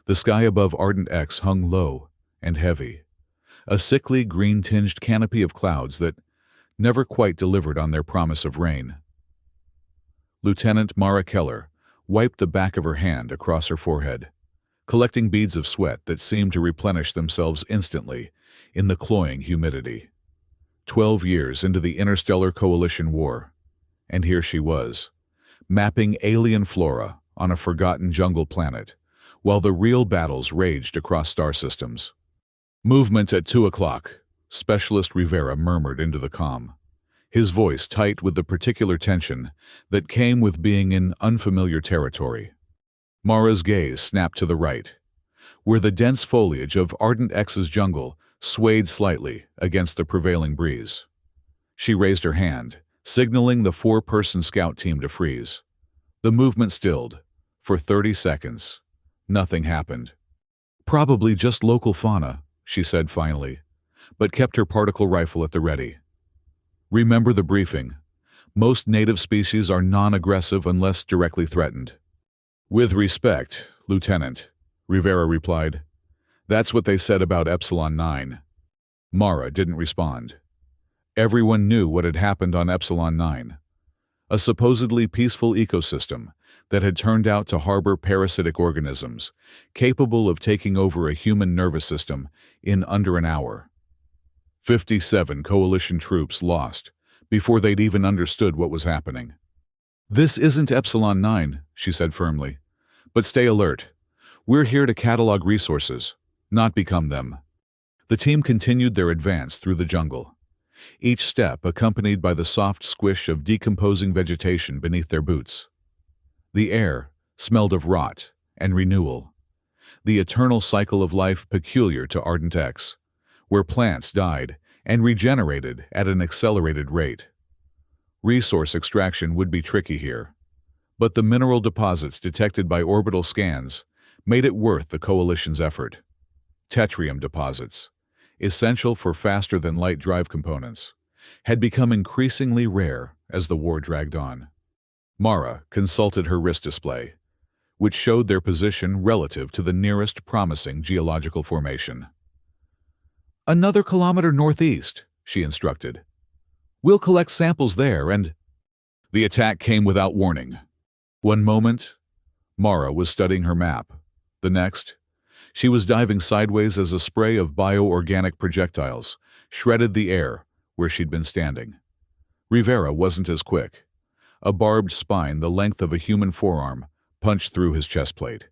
The sky above Ardent X hung low and heavy, a sickly green-tinged canopy of clouds that never quite delivered on their promise of rain. Lieutenant Mara Keller wiped the back of her hand across her forehead, collecting beads of sweat that seemed to replenish themselves instantly in the cloying humidity. 12 years into the Interstellar Coalition War, and here she was, mapping alien flora on a forgotten jungle planet, while the real battles raged across star systems. "Movement at 2 o'clock, Specialist Rivera murmured into the comm, his voice tight with the particular tension that came with being in unfamiliar territory. Mara's gaze snapped to the right, where the dense foliage of Ardent X's jungle swayed slightly against the prevailing breeze. She raised her hand, signaling the 4-person scout team to freeze. The movement stilled. For 30 seconds. Nothing happened. "Probably just local fauna," she said finally, but kept her particle rifle at the ready. "Remember the briefing. Most native species are non-aggressive unless directly threatened." "With respect, Lieutenant," Rivera replied. "That's what they said about Epsilon 9. Mara didn't respond. Everyone knew what had happened on Epsilon 9. A supposedly peaceful ecosystem that had turned out to harbor parasitic organisms capable of taking over a human nervous system in under an hour. 57 coalition troops lost before they'd even understood what was happening. "This isn't Epsilon 9, she said firmly. "But stay alert. We're here to catalog resources, not become them." The team continued their advance through the jungle, each step accompanied by the soft squish of decomposing vegetation beneath their boots. The air smelled of rot and renewal, the eternal cycle of life peculiar to Ardent X, where plants died and regenerated at an accelerated rate. Resource extraction would be tricky here, but the mineral deposits detected by orbital scans made it worth the Coalition's effort. Tetrium deposits, essential for faster-than-light drive components, had become increasingly rare as the war dragged on. Mara consulted her wrist display, which showed their position relative to the nearest promising geological formation. "Another kilometer northeast," she instructed. "We'll collect samples there and—" The attack came without warning. One moment, Mara was studying her map. The next, she was diving sideways as a spray of bioorganic projectiles shredded the air where she'd been standing. Rivera wasn't as quick. A barbed spine the length of a human forearm punched through his chest plate,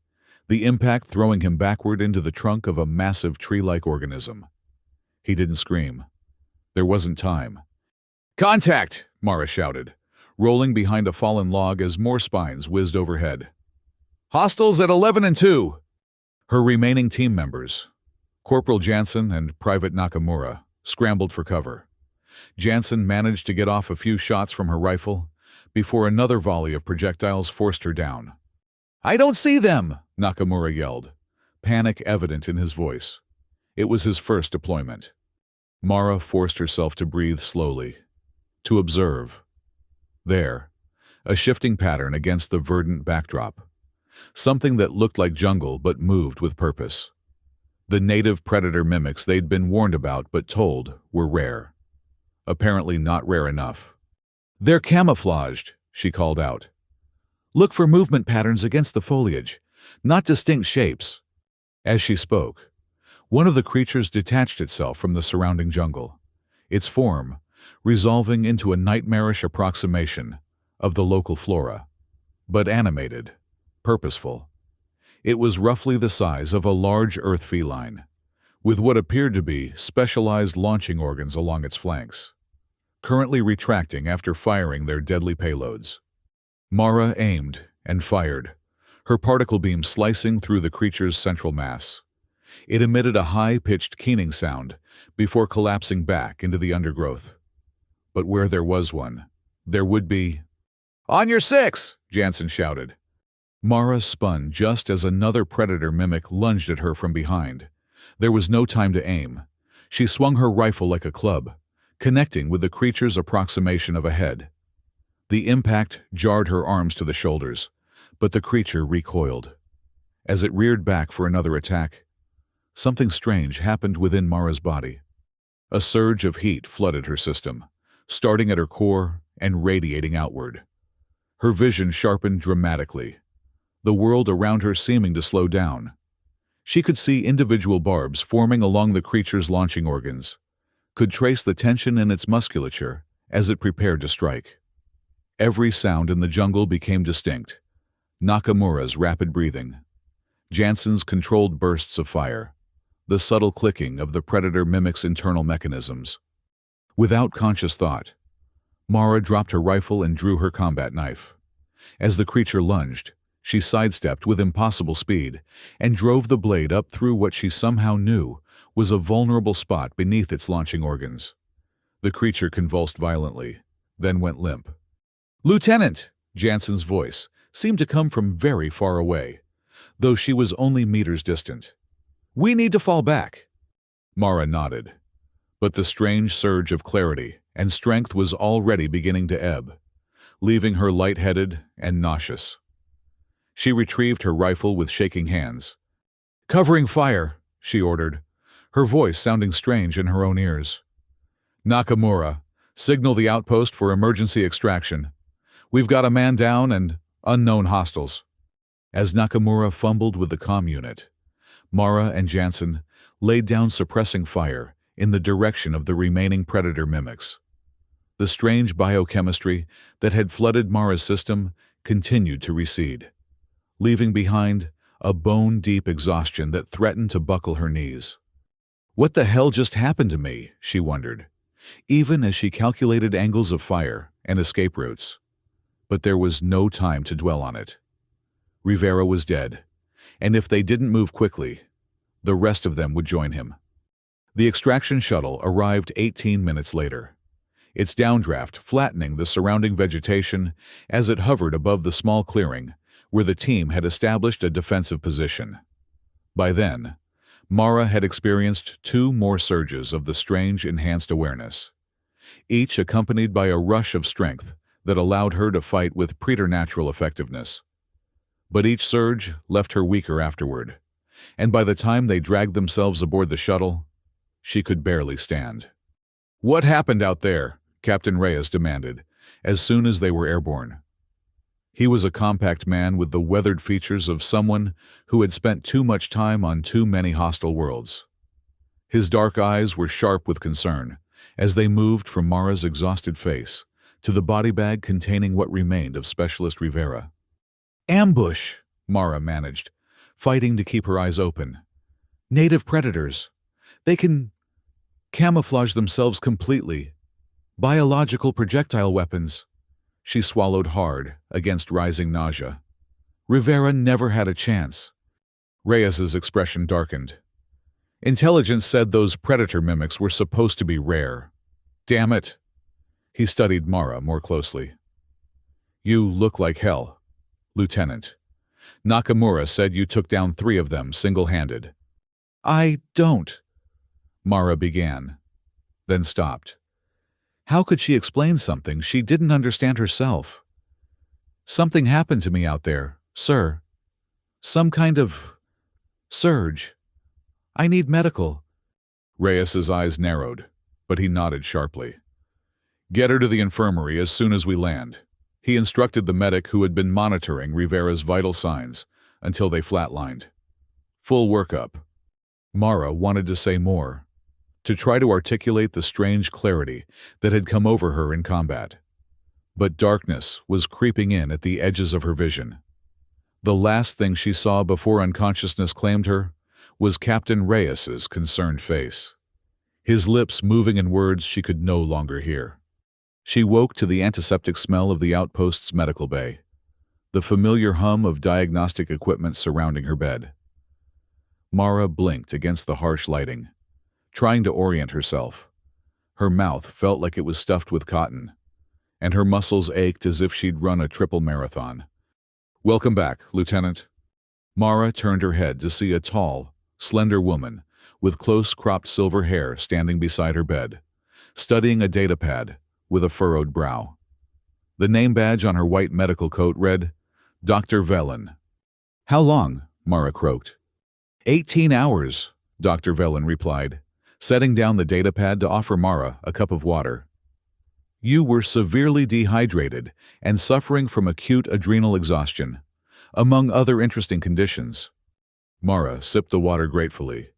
the impact throwing him backward into the trunk of a massive tree-like organism. He didn't scream. There wasn't time. "Contact!" Mara shouted, rolling behind a fallen log as more spines whizzed overhead. "Hostiles at 11 and 2! Her remaining team members, Corporal Jansen and Private Nakamura, scrambled for cover. Jansen managed to get off a few shots from her rifle before another volley of projectiles forced her down. "I don't see them!" Nakamura yelled, panic evident in his voice. It was his first deployment. Mara forced herself to breathe slowly, to observe. There, a shifting pattern against the verdant backdrop. Something that looked like jungle but moved with purpose. The native predator mimics they'd been warned about but told were rare. Apparently not rare enough. "They're camouflaged," she called out. "Look for movement patterns against the foliage, not distinct shapes." As she spoke, one of the creatures detached itself from the surrounding jungle, its form resolving into a nightmarish approximation of the local flora, but animated, purposeful. It was roughly the size of a large earth feline, with what appeared to be specialized launching organs along its flanks, currently retracting after firing their deadly payloads. Mara aimed and fired, her particle beam slicing through the creature's central mass. It emitted a high-pitched keening sound before collapsing back into the undergrowth. But where there was one, there would be— "On your 6!" Jansen shouted. Mara spun just as another predator mimic lunged at her from behind. There was no time to aim. She swung her rifle like a club, connecting with the creature's approximation of a head. The impact jarred her arms to the shoulders, but the creature recoiled. As it reared back for another attack, something strange happened within Mara's body. A surge of heat flooded her system, starting at her core and radiating outward. Her vision sharpened dramatically, the world around her seeming to slow down. She could see individual barbs forming along the creature's launching organs, could trace the tension in its musculature as it prepared to strike. Every sound in the jungle became distinct: Nakamura's rapid breathing, Jansen's controlled bursts of fire, the subtle clicking of the predator mimic's internal mechanisms. Without conscious thought, Mara dropped her rifle and drew her combat knife. As the creature lunged, she sidestepped with impossible speed and drove the blade up through what she somehow knew was a vulnerable spot beneath its launching organs. The creature convulsed violently, then went limp. "Lieutenant!" Jansen's voice seemed to come from very far away, though she was only meters distant. "We need to fall back." Mara nodded, but the strange surge of clarity and strength was already beginning to ebb, leaving her lightheaded and nauseous. She retrieved her rifle with shaking hands. "Covering fire," she ordered, her voice sounding strange in her own ears. "Nakamura, signal the outpost for emergency extraction. We've got a man down and unknown hostiles." As Nakamura fumbled with the comm unit, Mara and Jansen laid down suppressing fire in the direction of the remaining predator mimics. The strange biochemistry that had flooded Mara's system continued to recede, leaving behind a bone-deep exhaustion that threatened to buckle her knees. "What the hell just happened to me?" she wondered, even as she calculated angles of fire and escape routes. But there was no time to dwell on it. Rivera was dead, and if they didn't move quickly, the rest of them would join him. The extraction shuttle arrived 18 minutes later, its downdraft flattening the surrounding vegetation as it hovered above the small clearing where the team had established a defensive position. By then, Mara had experienced 2 more surges of the strange enhanced awareness, each accompanied by a rush of strength that allowed her to fight with preternatural effectiveness. But each surge left her weaker afterward, and by the time they dragged themselves aboard the shuttle, she could barely stand. "What happened out there?" Captain Reyes demanded, as soon as they were airborne. He was a compact man with the weathered features of someone who had spent too much time on too many hostile worlds. His dark eyes were sharp with concern as they moved from Mara's exhausted face to the body bag containing what remained of Specialist Rivera. "Ambush," Mara managed, fighting to keep her eyes open. "Native predators. They can camouflage themselves completely. Biological projectile weapons." She swallowed hard against rising nausea. Rivera never had a chance. Reyes's expression darkened. "Intelligence said those predator mimics were supposed to be rare. Damn it." He studied Mara more closely. "You look like hell, Lieutenant. Nakamura said you took down 3 of them single-handed." "I don't," Mara began, then stopped. How could she explain something she didn't understand herself? "Something happened to me out there, sir. Some kind of surge. I need medical." Reyes's eyes narrowed, but he nodded sharply. "Get her to the infirmary as soon as we land." He instructed the medic who had been monitoring Rivera's vital signs until they flatlined. "Full workup." Mara wanted to say more, to try to articulate the strange clarity that had come over her in combat. But darkness was creeping in at the edges of her vision. The last thing she saw before unconsciousness claimed her was Captain Reyes's concerned face, his lips moving in words she could no longer hear. She woke to the antiseptic smell of the outpost's medical bay, the familiar hum of diagnostic equipment surrounding her bed. Mara blinked against the harsh lighting, trying to orient herself. Her mouth felt like it was stuffed with cotton, and her muscles ached as if she'd run a triple marathon. "Welcome back, Lieutenant." Mara turned her head to see a tall, slender woman with close-cropped silver hair standing beside her bed, studying a datapad with a furrowed brow. The name badge on her white medical coat read, "Dr. Velen." "How long?" Mara croaked. 18 hours, Dr. Velen replied, setting down the datapad to offer Mara a cup of water. You were severely dehydrated and suffering from acute adrenal exhaustion, among other interesting conditions. Mara sipped the water gratefully,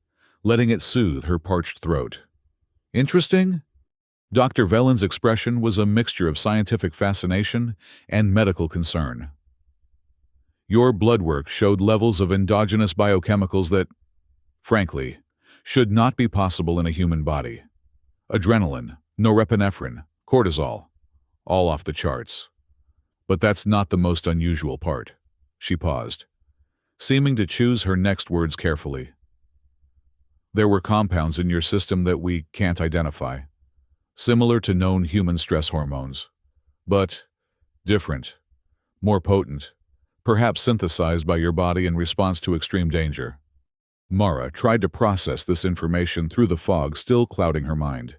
letting it soothe her parched throat. Interesting? Dr. Velen's expression was a mixture of scientific fascination and medical concern. Your blood work showed levels of endogenous biochemicals that, frankly, should not be possible in a human body. Adrenaline, norepinephrine, cortisol, all off the charts. But that's not the most unusual part. She paused, seeming to choose her next words carefully. There were compounds in your system that we can't identify, similar to known human stress hormones, but different, more potent, perhaps synthesized by your body in response to extreme danger. Mara tried to process this information through the fog still clouding her mind.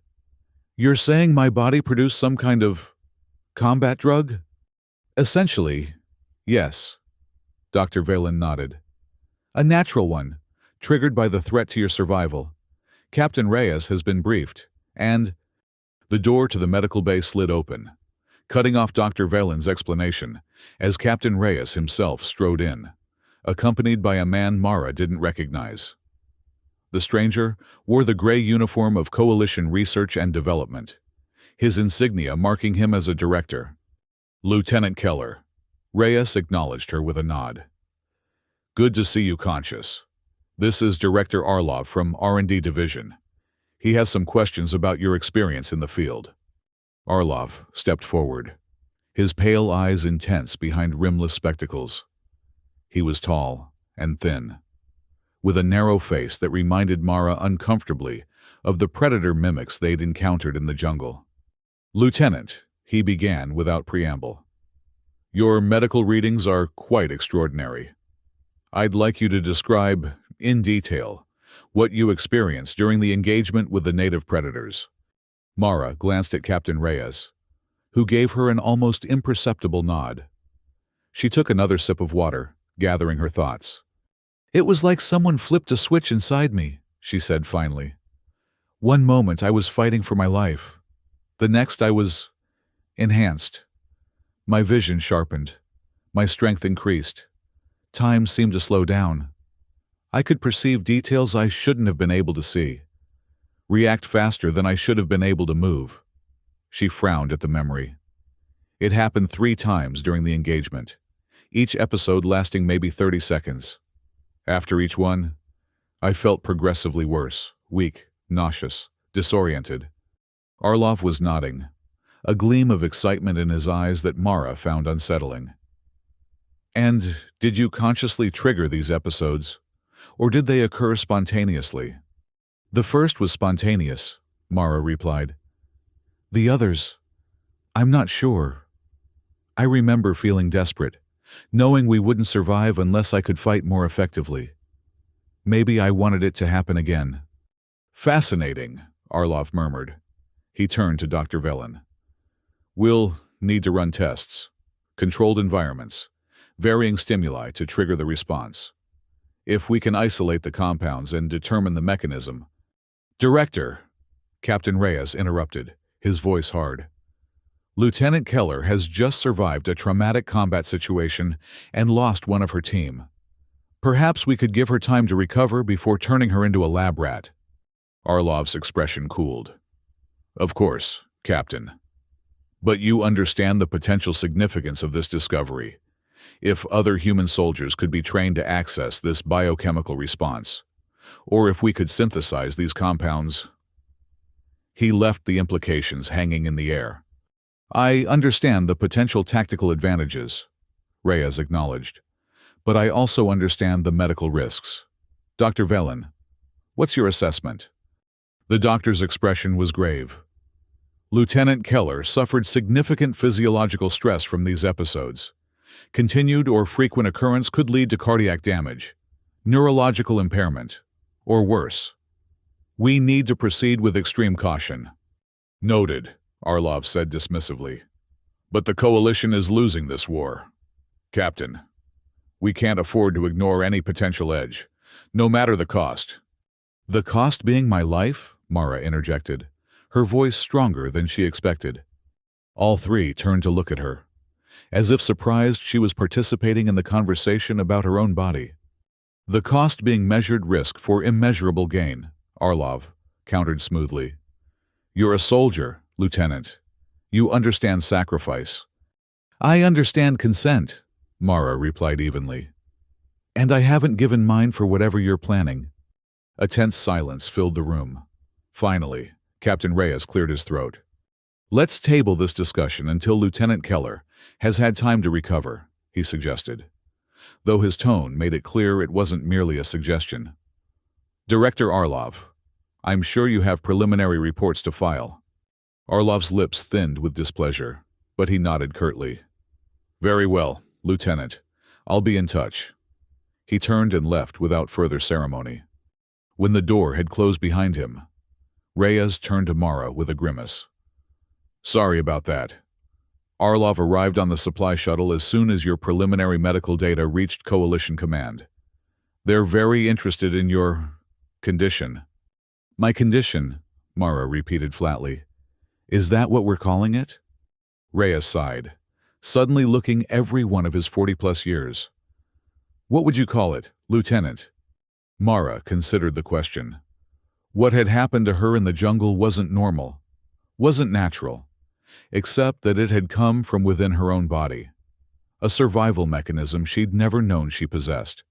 You're saying my body produced some kind of combat drug? Essentially, yes. Dr. Velen nodded. A natural one, triggered by the threat to your survival. Captain Reyes has been briefed, and the door to the medical bay slid open, cutting off Dr. Velen's explanation as Captain Reyes himself strode in, accompanied by a man Mara didn't recognize. The stranger wore the gray uniform of Coalition Research and Development, his insignia marking him as a director. Lieutenant Keller. Reyes acknowledged her with a nod. Good to see you conscious. This is Director Arlov from R&D Division. He has some questions about your experience in the field. Arlov stepped forward, his pale eyes intense behind rimless spectacles. He was tall and thin, with a narrow face that reminded Mara uncomfortably of the predator mimics they'd encountered in the jungle. Lieutenant, he began without preamble. Your medical readings are quite extraordinary. I'd like you to describe, in detail, what you experienced during the engagement with the native predators. Mara glanced at Captain Reyes, who gave her an almost imperceptible nod. She took another sip of water, gathering her thoughts. It was like someone flipped a switch inside me, she said finally. One moment I was fighting for my life. The next I was enhanced. My vision sharpened. My strength increased. Time seemed to slow down. I could perceive details I shouldn't have been able to see. React faster than I should have been able to move. She frowned at the memory. It happened 3 times during the engagement, each episode lasting maybe 30 seconds. After each one, I felt progressively worse, weak, nauseous, disoriented. Arlov was nodding, a gleam of excitement in his eyes that Mara found unsettling. And did you consciously trigger these episodes, or did they occur spontaneously? The first was spontaneous, Mara replied. The others, I'm not sure. I remember feeling desperate, knowing we wouldn't survive unless I could fight more effectively. Maybe I wanted it to happen again. Fascinating, Arlov murmured. He turned to Dr. Velen. We'll need to run tests, controlled environments, varying stimuli to trigger the response. If we can isolate the compounds and determine the mechanism. Director, Captain Reyes interrupted, his voice hard. Lieutenant Keller has just survived a traumatic combat situation and lost one of her team. Perhaps we could give her time to recover before turning her into a lab rat. Arlov's expression cooled. Of course, Captain. But you understand the potential significance of this discovery. If other human soldiers could be trained to access this biochemical response, or if we could synthesize these compounds. He left the implications hanging in the air. I understand the potential tactical advantages, Reyes acknowledged, but I also understand the medical risks. Dr. Velen, what's your assessment? The doctor's expression was grave. Lieutenant Keller suffered significant physiological stress from these episodes. Continued or frequent occurrence could lead to cardiac damage, neurological impairment, or worse. We need to proceed with extreme caution. Noted, Arlov said dismissively. But the Coalition is losing this war. Captain, We can't afford to ignore any potential edge, no matter the cost." "The cost being my life?" Mara interjected, her voice stronger than she expected. All three turned to look at her, as if surprised she was participating in the conversation about her own body. "The cost being measured risk for immeasurable gain," Orlov countered smoothly. "You're a soldier, Lieutenant. You understand sacrifice." "I understand consent," Mara replied evenly. "And I haven't given mine for whatever you're planning." A tense silence filled the room. Finally, Captain Reyes cleared his throat. "Let's table this discussion until Lieutenant Keller has had time to recover," he suggested, though his tone made it clear it wasn't merely a suggestion. "Director Orlov, I'm sure you have preliminary reports to file." Orlov's lips thinned with displeasure, but he nodded curtly. "Very well, Lieutenant. I'll be in touch." He turned and left without further ceremony. When the door had closed behind him, Reyes turned to Mara with a grimace. "Sorry about that. Orlov arrived on the supply shuttle as soon as your preliminary medical data reached Coalition Command. They're very interested in your condition." "My condition," Mara repeated flatly. "Is that what we're calling it?" Reyes sighed, suddenly looking every one of his 40-plus years. "What would you call it, Lieutenant?" Mara considered the question. What had happened to her in the jungle wasn't normal, wasn't natural, except that it had come from within her own body. A survival mechanism she'd never known she possessed.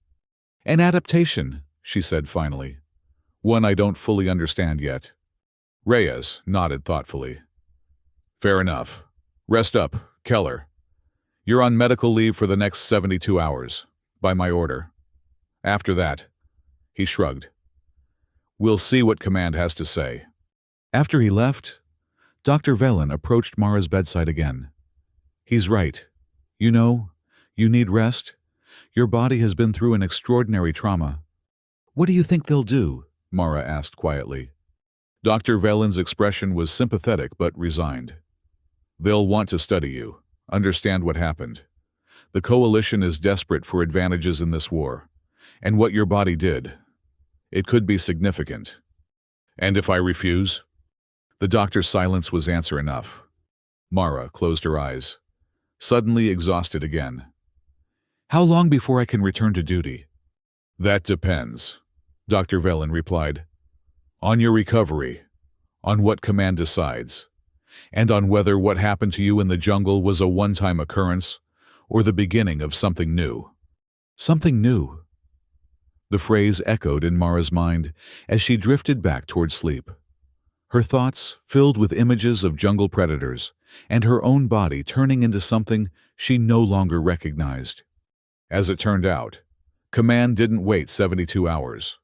"An adaptation," she said finally. "One I don't fully understand yet." Reyes nodded thoughtfully. "Fair enough. Rest up, Keller. You're on medical leave for the next 72 hours, by my order. After that," he shrugged, "we'll see what Command has to say." After he left, Dr. Velen approached Mara's bedside again. "He's right. You know, you need rest. Your body has been through an extraordinary trauma." "What do you think they'll do?" Mara asked quietly. Dr. Velen's expression was sympathetic but resigned. "They'll want to study you, understand what happened. The Coalition is desperate for advantages in this war, and what your body did, it could be significant." "And if I refuse?" The doctor's silence was answer enough. Mara closed her eyes, suddenly exhausted again. "How long before I can return to duty?" "That depends," Dr. Velen replied. "On your recovery, on what Command decides, and on whether what happened to you in the jungle was a one-time occurrence or the beginning of something new." "Something new." The phrase echoed in Mara's mind as she drifted back toward sleep. Her thoughts filled with images of jungle predators and her own body turning into something she no longer recognized. As it turned out, Command didn't wait 72 hours.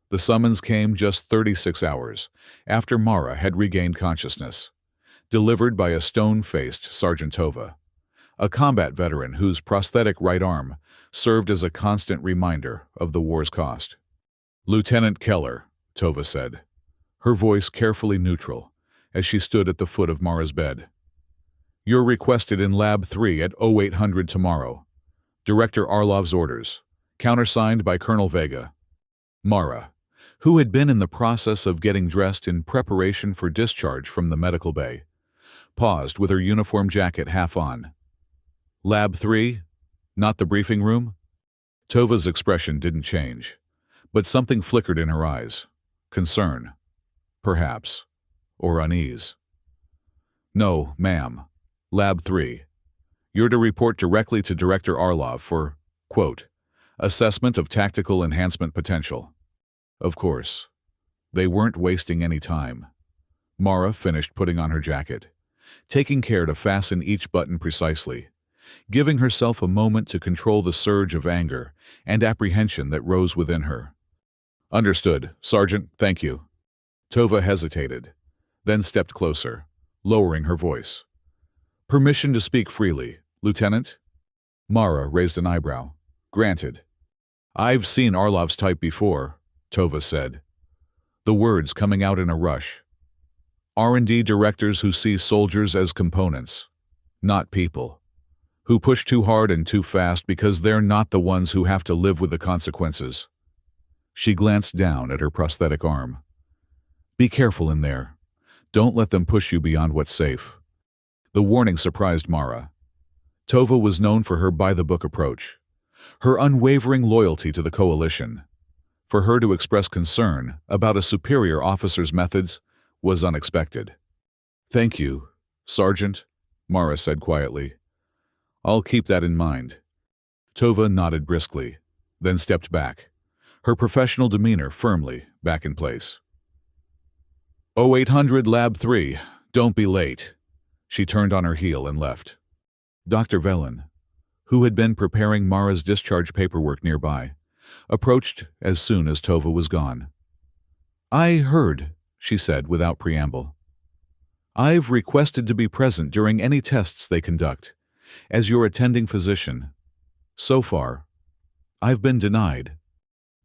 The summons came just 36 hours after Mara had regained consciousness, delivered by a stone-faced Sergeant Tova, a combat veteran whose prosthetic right arm served as a constant reminder of the war's cost. "Lieutenant Keller," Tova said, her voice carefully neutral as she stood at the foot of Mara's bed. "You're requested in Lab 3 at 0800 tomorrow. Director Orlov's orders, countersigned by Colonel Vega." Mara, who had been in the process of getting dressed in preparation for discharge from the medical bay, paused with her uniform jacket half on. "Lab 3? Not the briefing room?" Tova's expression didn't change, but something flickered in her eyes. Concern, perhaps, or unease. "No, ma'am. Lab 3. You're to report directly to Director Orlov for, quote, assessment of tactical enhancement potential." Of course, they weren't wasting any time. Mara finished putting on her jacket, taking care to fasten each button precisely, giving herself a moment to control the surge of anger and apprehension that rose within her. "Understood, Sergeant, thank you." Tova hesitated, then stepped closer, lowering her voice. "Permission to speak freely, Lieutenant?" Mara raised an eyebrow. "Granted." "I've seen Orlov's type before," Tova said, the words coming out in a rush. "R&D directors who see soldiers as components, not people. who push too hard and too fast because they're not the ones who have to live with the consequences. She glanced down at her prosthetic arm. Be careful in there. Don't let them push you beyond what's safe. The warning surprised Mara. Tova was known for her by-the-book approach, her unwavering loyalty to the coalition. For her to express concern about a superior officer's methods was unexpected. Thank you, Sergeant, Mara said quietly. I'll keep that in mind. Tova nodded briskly, then stepped back, her professional demeanor firmly back in place. 0800 Lab 3, don't be late. She turned on her heel and left. Dr. Velen, who had been preparing Mara's discharge paperwork nearby, approached as soon as Tova was gone. I heard, she said without preamble. I've requested to be present during any tests they conduct, as your attending physician. So far, I've been denied.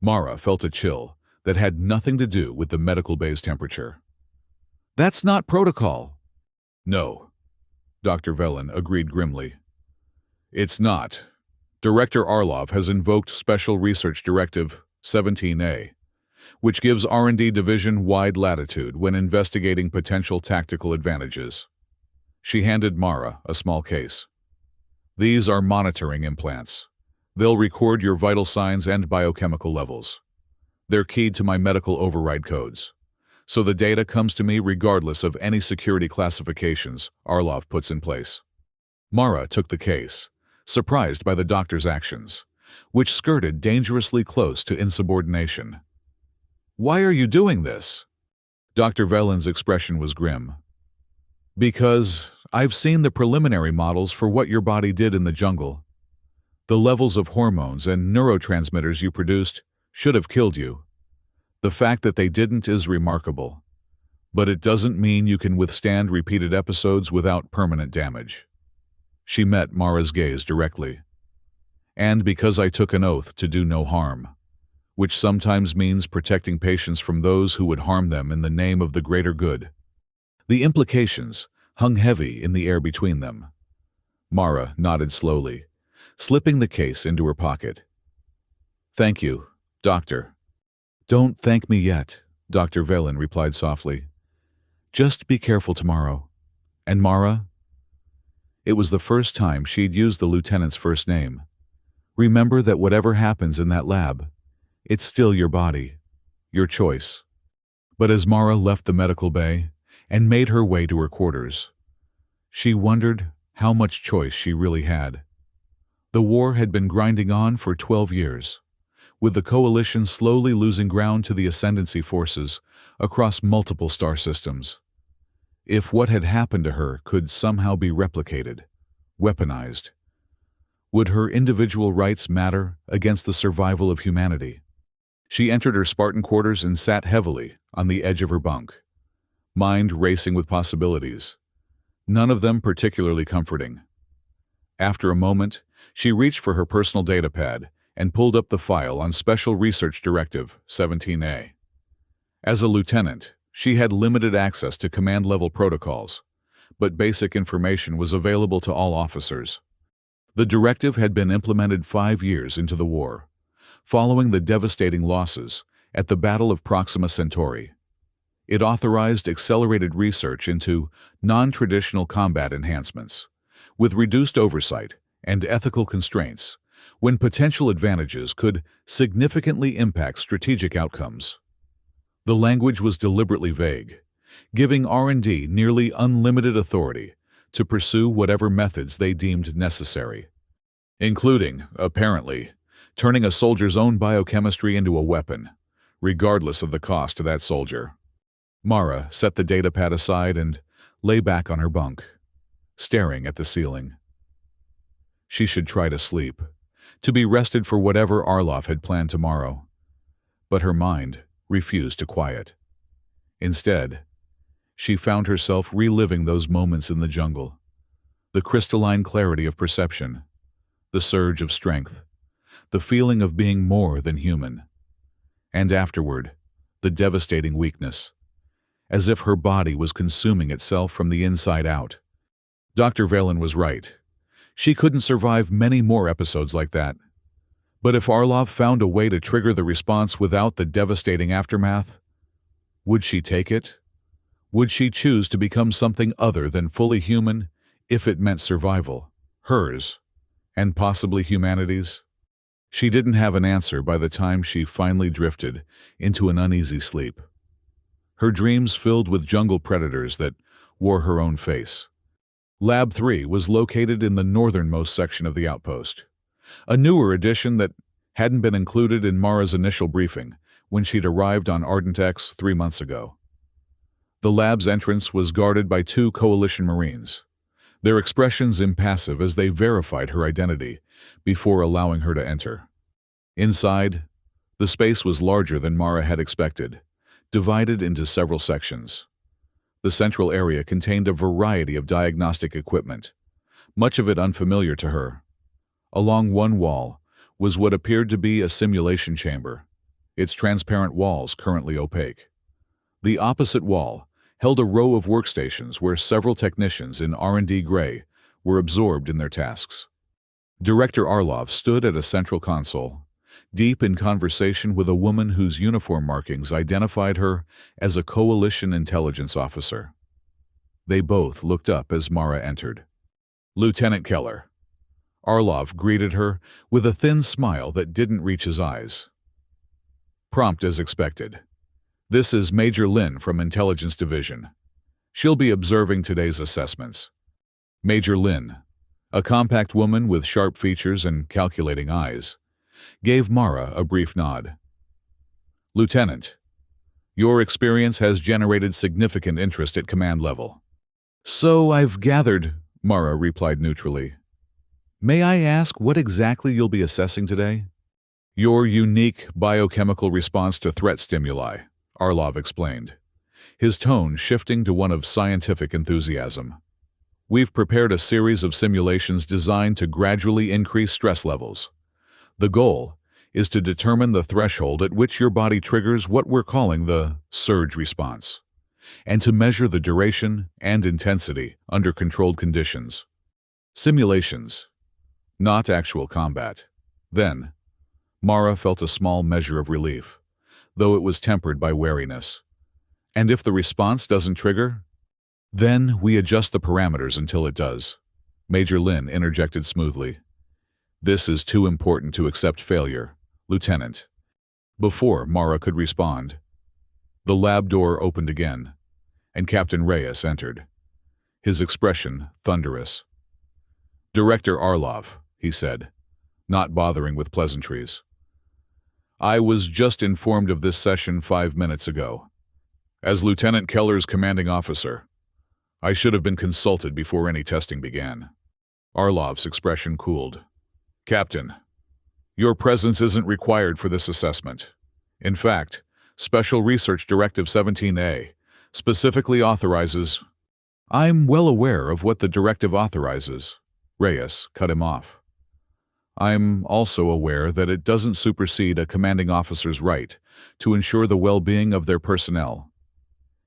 Mara felt a chill that had nothing to do with the medical bay's temperature. That's not protocol. No, Dr. Velen agreed grimly. It's not. Director Arlov has invoked Special Research Directive 17A, which gives R&D division wide latitude when investigating potential tactical advantages. She handed Mara a small case. These are monitoring implants. They'll record your vital signs and biochemical levels. They're keyed to my medical override codes, so the data comes to me regardless of any security classifications Arlov puts in place. Mara took the case, surprised by the doctor's actions, which skirted dangerously close to insubordination. Why are you doing this? Dr. Velen's expression was grim. Because I've seen the preliminary models for what your body did in the jungle. The levels of hormones and neurotransmitters you produced should have killed you. The fact that they didn't is remarkable, but it doesn't mean you can withstand repeated episodes without permanent damage. She met Mara's gaze directly. And because I took an oath to do no harm, which sometimes means protecting patients from those who would harm them in the name of the greater good. The implications hung heavy in the air between them. Mara nodded slowly, slipping the case into her pocket. Thank you, Doctor. Don't thank me yet, Dr. Velen replied softly. Just be careful tomorrow. And Mara? It was the first time she'd used the lieutenant's first name. Remember that whatever happens in that lab, it's still your body, your choice. But as Mara left the medical bay and made her way to her quarters, she wondered how much choice she really had. The war had been grinding on for 12 years, with the coalition slowly losing ground to the ascendancy forces across multiple star systems. If what had happened to her could somehow be replicated, weaponized, would her individual rights matter against the survival of humanity? She entered her Spartan quarters and sat heavily on the edge of her bunk, mind racing with possibilities, none of them particularly comforting. After a moment, she reached for her personal datapad and pulled up the file on Special Research Directive 17A. As a lieutenant, she had limited access to command-level protocols, but basic information was available to all officers. The directive had been implemented 5 years into the war, following the devastating losses at the Battle of Proxima Centauri. It authorized accelerated research into non-traditional combat enhancements, with reduced oversight and ethical constraints, when potential advantages could significantly impact strategic outcomes. The language was deliberately vague, giving R&D nearly unlimited authority to pursue whatever methods they deemed necessary, including, apparently, turning a soldier's own biochemistry into a weapon, regardless of the cost to that soldier. Mara set the datapad aside and lay back on her bunk, staring at the ceiling. She should try to sleep, to be rested for whatever Arlov had planned tomorrow. But her mind refused to quiet. Instead, she found herself reliving those moments in the jungle, the crystalline clarity of perception, the surge of strength, the feeling of being more than human, and afterward, the devastating weakness, as if her body was consuming itself from the inside out. Dr. Velen was right. She couldn't survive many more episodes like that. But if Arlov found a way to trigger the response without the devastating aftermath, would she take it? Would she choose to become something other than fully human if it meant survival, hers, and possibly humanity's? She didn't have an answer by the time she finally drifted into an uneasy sleep. Her dreams filled with jungle predators that wore her own face. Lab 3 was located in the northernmost section of the outpost, a newer addition that hadn't been included in Mara's initial briefing when she'd arrived on Ardent X 3 months ago. The lab's entrance was guarded by 2 Coalition Marines, their expressions impassive as they verified her identity before allowing her to enter. Inside, the space was larger than Mara had expected, divided into several sections. The central area contained a variety of diagnostic equipment, much of it unfamiliar to her. Along one wall was what appeared to be a simulation chamber, its transparent walls currently opaque. The opposite wall held a row of workstations where several technicians in R&D gray were absorbed in their tasks. Director Arlov stood at a central console, deep in conversation with a woman whose uniform markings identified her as a Coalition intelligence officer. They both looked up as Mara entered. "Lieutenant Keller." Arlov greeted her with a thin smile that didn't reach his eyes. Prompt as expected. "This is Major Lin from Intelligence Division. She'll be observing today's assessments." Major Lin, a compact woman with sharp features and calculating eyes, gave Mara a brief nod. "Lieutenant, your experience has generated significant interest at command level." "So I've gathered," Mara replied neutrally. "May I ask what exactly you'll be assessing today?" "Your unique biochemical response to threat stimuli," Arlov explained, his tone shifting to one of scientific enthusiasm. "We've prepared a series of simulations designed to gradually increase stress levels. The goal is to determine the threshold at which your body triggers what we're calling the surge response, and to measure the duration and intensity under controlled conditions. Simulations, not actual combat." Then, Mara felt a small measure of relief, though it was tempered by wariness. "And if the response doesn't trigger?" "Then we adjust the parameters until it does," Major Lin interjected smoothly. "This is too important to accept failure, Lieutenant." Before Mara could respond, the lab door opened again, and Captain Reyes entered, his expression thunderous. "Director Arlov," he said, not bothering with pleasantries. "I was just informed of this session 5 minutes ago. As Lieutenant Keller's commanding officer, I should have been consulted before any testing began." Arlov's expression cooled. "Captain, your presence isn't required for this assessment. In fact, Special Research Directive 17A specifically authorizes—" "I'm well aware of what the directive authorizes," Reyes cut him off. "I'm also aware that it doesn't supersede a commanding officer's right to ensure the well-being of their personnel."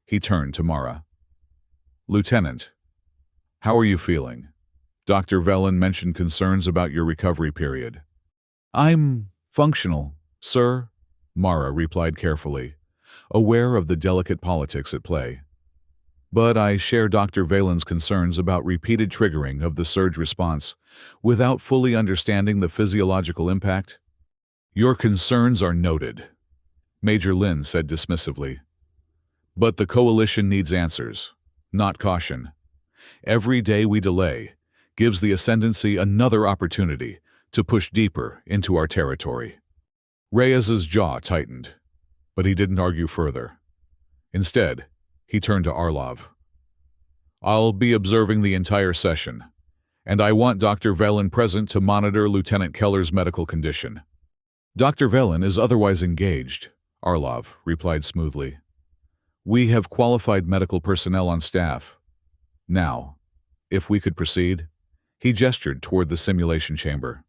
He turned to Mara. "Lieutenant, how are you feeling? Dr. Velen mentioned concerns about your recovery period." "I'm functional, sir," Mara replied carefully, aware of the delicate politics at play. "But I share Dr. Valen's concerns about repeated triggering of the surge response without fully understanding the physiological impact." "Your concerns are noted," Major Lin said dismissively. "But the Coalition needs answers, not caution. Every day we delay gives the Ascendancy another opportunity to push deeper into our territory." Reyes's jaw tightened, but he didn't argue further. Instead, he turned to Arlov. "I'll be observing the entire session, and I want Dr. Velen present to monitor Lieutenant Keller's medical condition." "Dr. Velen is otherwise engaged," Arlov replied smoothly. "We have qualified medical personnel on staff. Now, if we could proceed." He gestured toward the simulation chamber.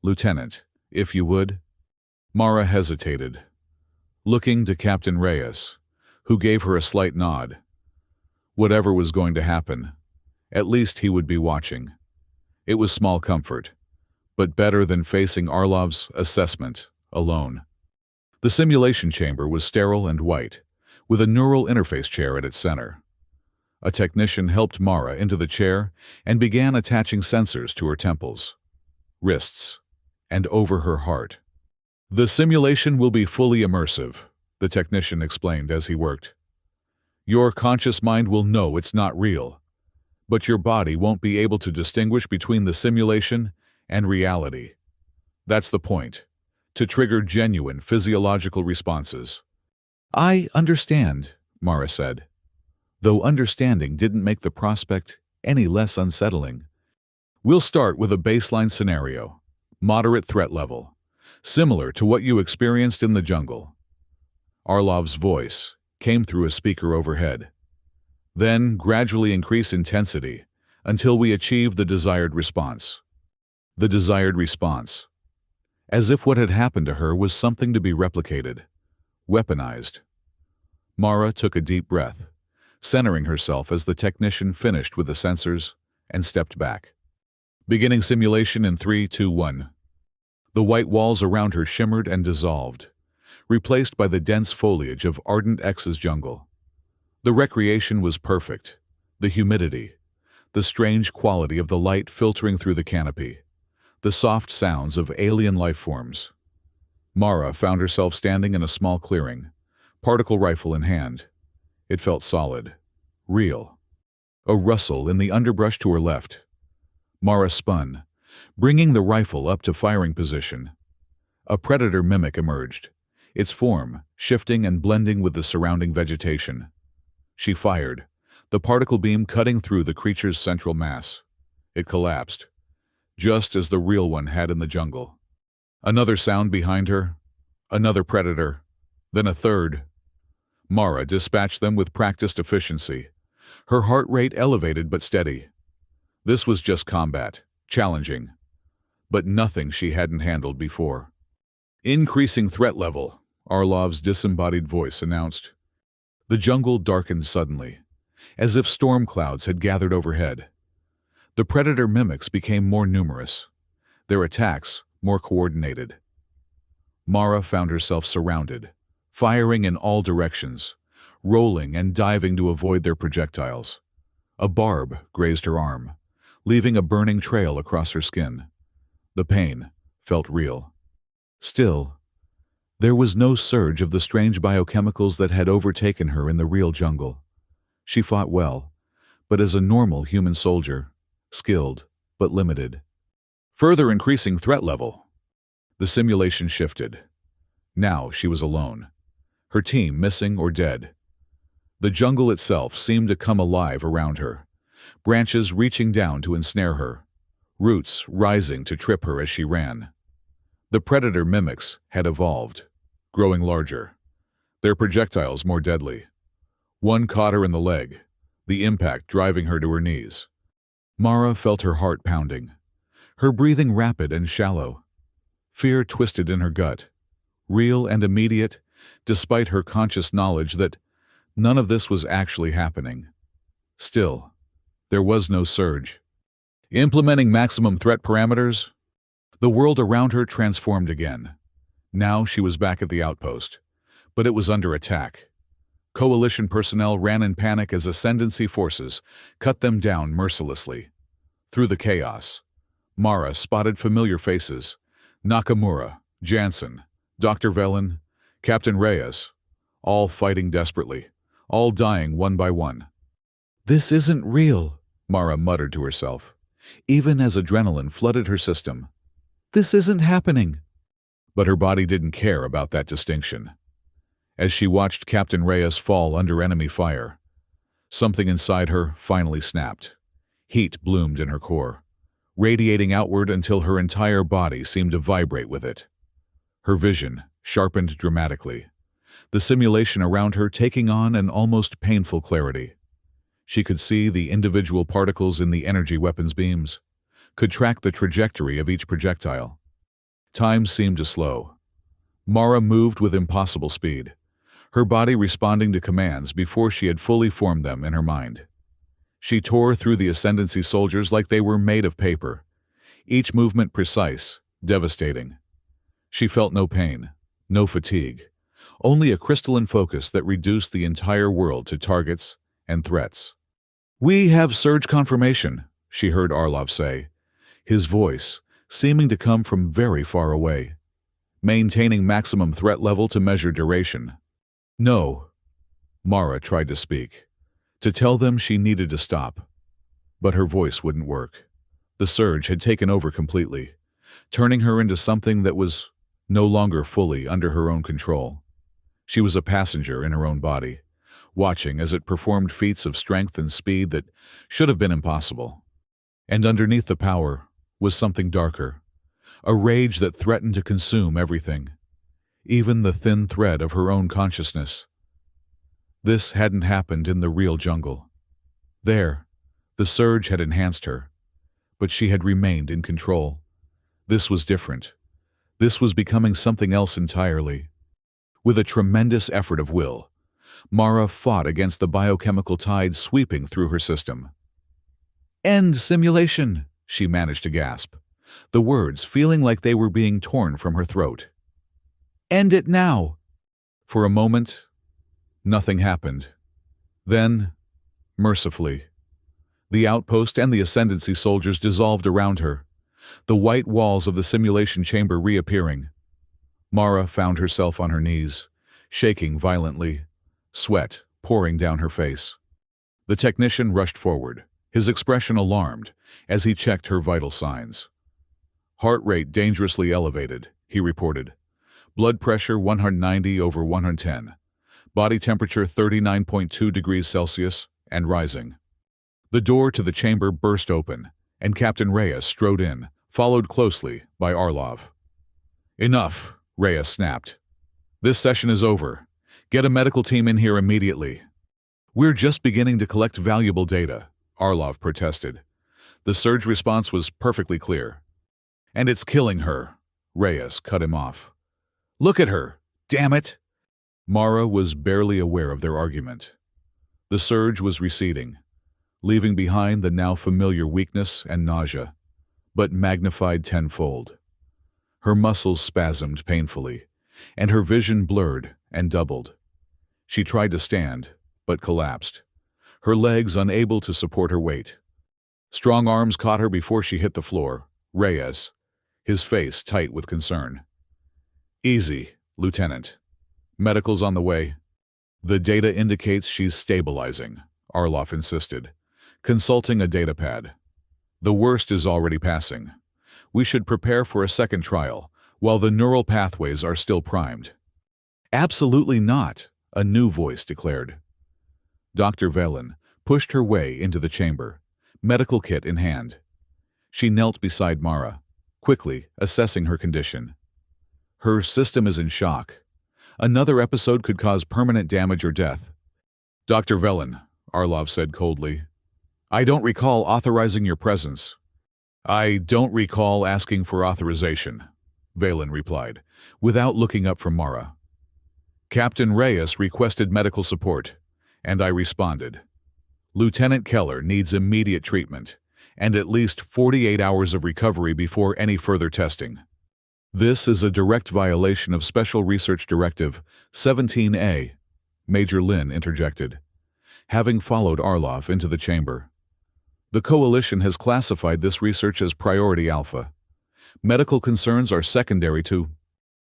"Lieutenant, if you would." Mara hesitated, looking to Captain Reyes, who gave her a slight nod. Whatever was going to happen, at least he would be watching. It was small comfort, but better than facing Arlov's assessment alone. The simulation chamber was sterile and white, with a neural interface chair at its center. A technician helped Mara into the chair and began attaching sensors to her temples, wrists, and over her heart. "The simulation will be fully immersive," the technician explained as he worked. "Your conscious mind will know it's not real, but your body won't be able to distinguish between the simulation and reality. That's the point, to trigger genuine physiological responses." "I understand," Mara said, though understanding didn't make the prospect any less unsettling. "We'll start with a baseline scenario, moderate threat level, similar to what you experienced in the jungle." Arlov's voice came through a speaker overhead. "Then gradually increase intensity until we achieve the desired response." The desired response. As if what had happened to her was something to be replicated, weaponized. Mara took a deep breath, centering herself as the technician finished with the sensors and stepped back. Beginning simulation in 3, 2, 1. The white walls around her shimmered and dissolved, replaced by the dense foliage of Ardent X's jungle. The recreation was perfect. The humidity, the strange quality of the light filtering through the canopy, the soft sounds of alien life forms. Mara found herself standing in a small clearing, particle rifle in hand. It felt solid, real. A rustle in the underbrush to her left. Mara spun, bringing the rifle up to firing position. A predator mimic emerged, its form shifting and blending with the surrounding vegetation. She fired, the particle beam cutting through the creature's central mass. It collapsed, just as the real one had in the jungle. Another sound behind her, another predator, then a third. Mara dispatched them with practiced efficiency, her heart rate elevated but steady. This was just combat, challenging, but nothing she hadn't handled before. "Increasing threat level," Arlov's disembodied voice announced. The jungle darkened suddenly, as if storm clouds had gathered overhead. The predator mimics became more numerous, their attacks more coordinated. Mara found herself surrounded, firing in all directions, rolling and diving to avoid their projectiles. A barb grazed her arm, leaving a burning trail across her skin. The pain felt real. Still, there was no surge of the strange biochemicals that had overtaken her in the real jungle. She fought well, but as a normal human soldier, skilled but limited. Further increasing threat level. The simulation shifted. Now she was alone, her team missing or dead. The jungle itself seemed to come alive around her, branches reaching down to ensnare her, roots rising to trip her as she ran. The predator mimics had evolved, growing larger, their projectiles more deadly. One caught her in the leg, the impact driving her to her knees. Mara felt her heart pounding, her breathing rapid and shallow. Fear twisted in her gut, real and immediate, despite her conscious knowledge that none of this was actually happening. Still, there was no surge. Implementing maximum threat parameters, the world around her transformed again. Now she was back at the outpost, but it was under attack. Coalition personnel ran in panic as Ascendancy forces cut them down mercilessly. Through the chaos, Mara spotted familiar faces: Nakamura, Jansen, Dr. Velen, Captain Reyes, all fighting desperately, all dying one by one. "This isn't real," Mara muttered to herself, even as adrenaline flooded her system. "This isn't happening." But her body didn't care about that distinction. As she watched Captain Reyes fall under enemy fire, something inside her finally snapped. Heat bloomed in her core, radiating outward until her entire body seemed to vibrate with it. Her vision sharpened dramatically, the simulation around her taking on an almost painful clarity. She could see the individual particles in the energy weapons beams, could track the trajectory of each projectile. Time seemed to slow. Mara moved with impossible speed, her body responding to commands before she had fully formed them in her mind. She tore through the Ascendancy soldiers like they were made of paper, each movement precise, devastating. She felt no pain, no fatigue, only a crystalline focus that reduced the entire world to targets and threats. "We have surge confirmation," she heard Arlov say, his voice seeming to come from very far away, maintaining maximum threat level to measure duration. "No," Mara tried to speak, to tell them she needed to stop, but her voice wouldn't work. The surge had taken over completely, turning her into something that was no longer fully under her own control. She was a passenger in her own body, watching as it performed feats of strength and speed that should have been impossible. And underneath the power was something darker, a rage that threatened to consume everything, even the thin thread of her own consciousness. This hadn't happened in the real jungle. There, the surge had enhanced her, but she had remained in control. This was different. This was becoming something else entirely. With a tremendous effort of will, Mara fought against the biochemical tide sweeping through her system. "End simulation," she managed to gasp, the words feeling like they were being torn from her throat. "End it now!" For a moment, nothing happened. Then, mercifully, the outpost and the Ascendancy soldiers dissolved around her, the white walls of the simulation chamber reappearing. Mara found herself on her knees, shaking violently, sweat pouring down her face. The technician rushed forward, his expression alarmed as he checked her vital signs. "Heart rate dangerously elevated," he reported. "Blood pressure 190/110. Body temperature 39.2 degrees Celsius and rising." The door to the chamber burst open, and Captain Reyes strode in, followed closely by Arlov. "Enough," Reyes snapped. "This session is over. Get a medical team in here immediately." "We're just beginning to collect valuable data," Arlov protested. The surge response was perfectly clear. "And it's killing her," Reyes cut him off. "Look at her! Damn it!" Mara was barely aware of their argument. The surge was receding, leaving behind the now familiar weakness and nausea, but magnified tenfold. Her muscles spasmed painfully, and her vision blurred and doubled. She tried to stand, but collapsed, her legs unable to support her weight. Strong arms caught her before she hit the floor. Reyes, his face tight with concern. "Easy, Lieutenant. Medical's on the way." "The data indicates she's stabilizing," Arlov insisted, consulting a datapad. "The worst is already passing. We should prepare for a second trial, while the neural pathways are still primed." "Absolutely not," a new voice declared. Dr. Velen pushed her way into the chamber, medical kit in hand. She knelt beside Mara, quickly assessing her condition. "Her system is in shock. Another episode could cause permanent damage or death." "Dr. Velen," Arlov said coldly, "I don't recall authorizing your presence." "I don't recall asking for authorization," Velen replied, without looking up from Mara. "Captain Reyes requested medical support, and I responded. Lieutenant Keller needs immediate treatment, and at least 48 hours of recovery before any further testing." "This is a direct violation of Special Research Directive 17A," Major Lin interjected, having followed Arlov into the chamber. "The Coalition has classified this research as Priority Alpha. Medical concerns are secondary to—"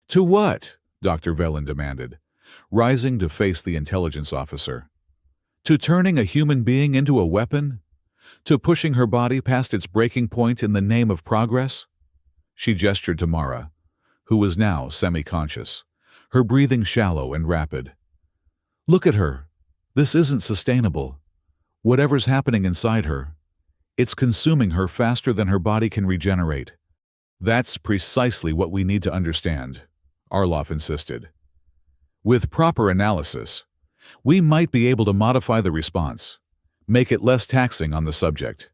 "To what?" Dr. Velen demanded, rising to face the intelligence officer. "To turning a human being into a weapon? To pushing her body past its breaking point in the name of progress?" She gestured to Mara, who was now semi-conscious, her breathing shallow and rapid. "Look at her. This isn't sustainable. Whatever's happening inside her, it's consuming her faster than her body can regenerate." "That's precisely what we need to understand," Arlov insisted. "With proper analysis, we might be able to modify the response, make it less taxing on the subject."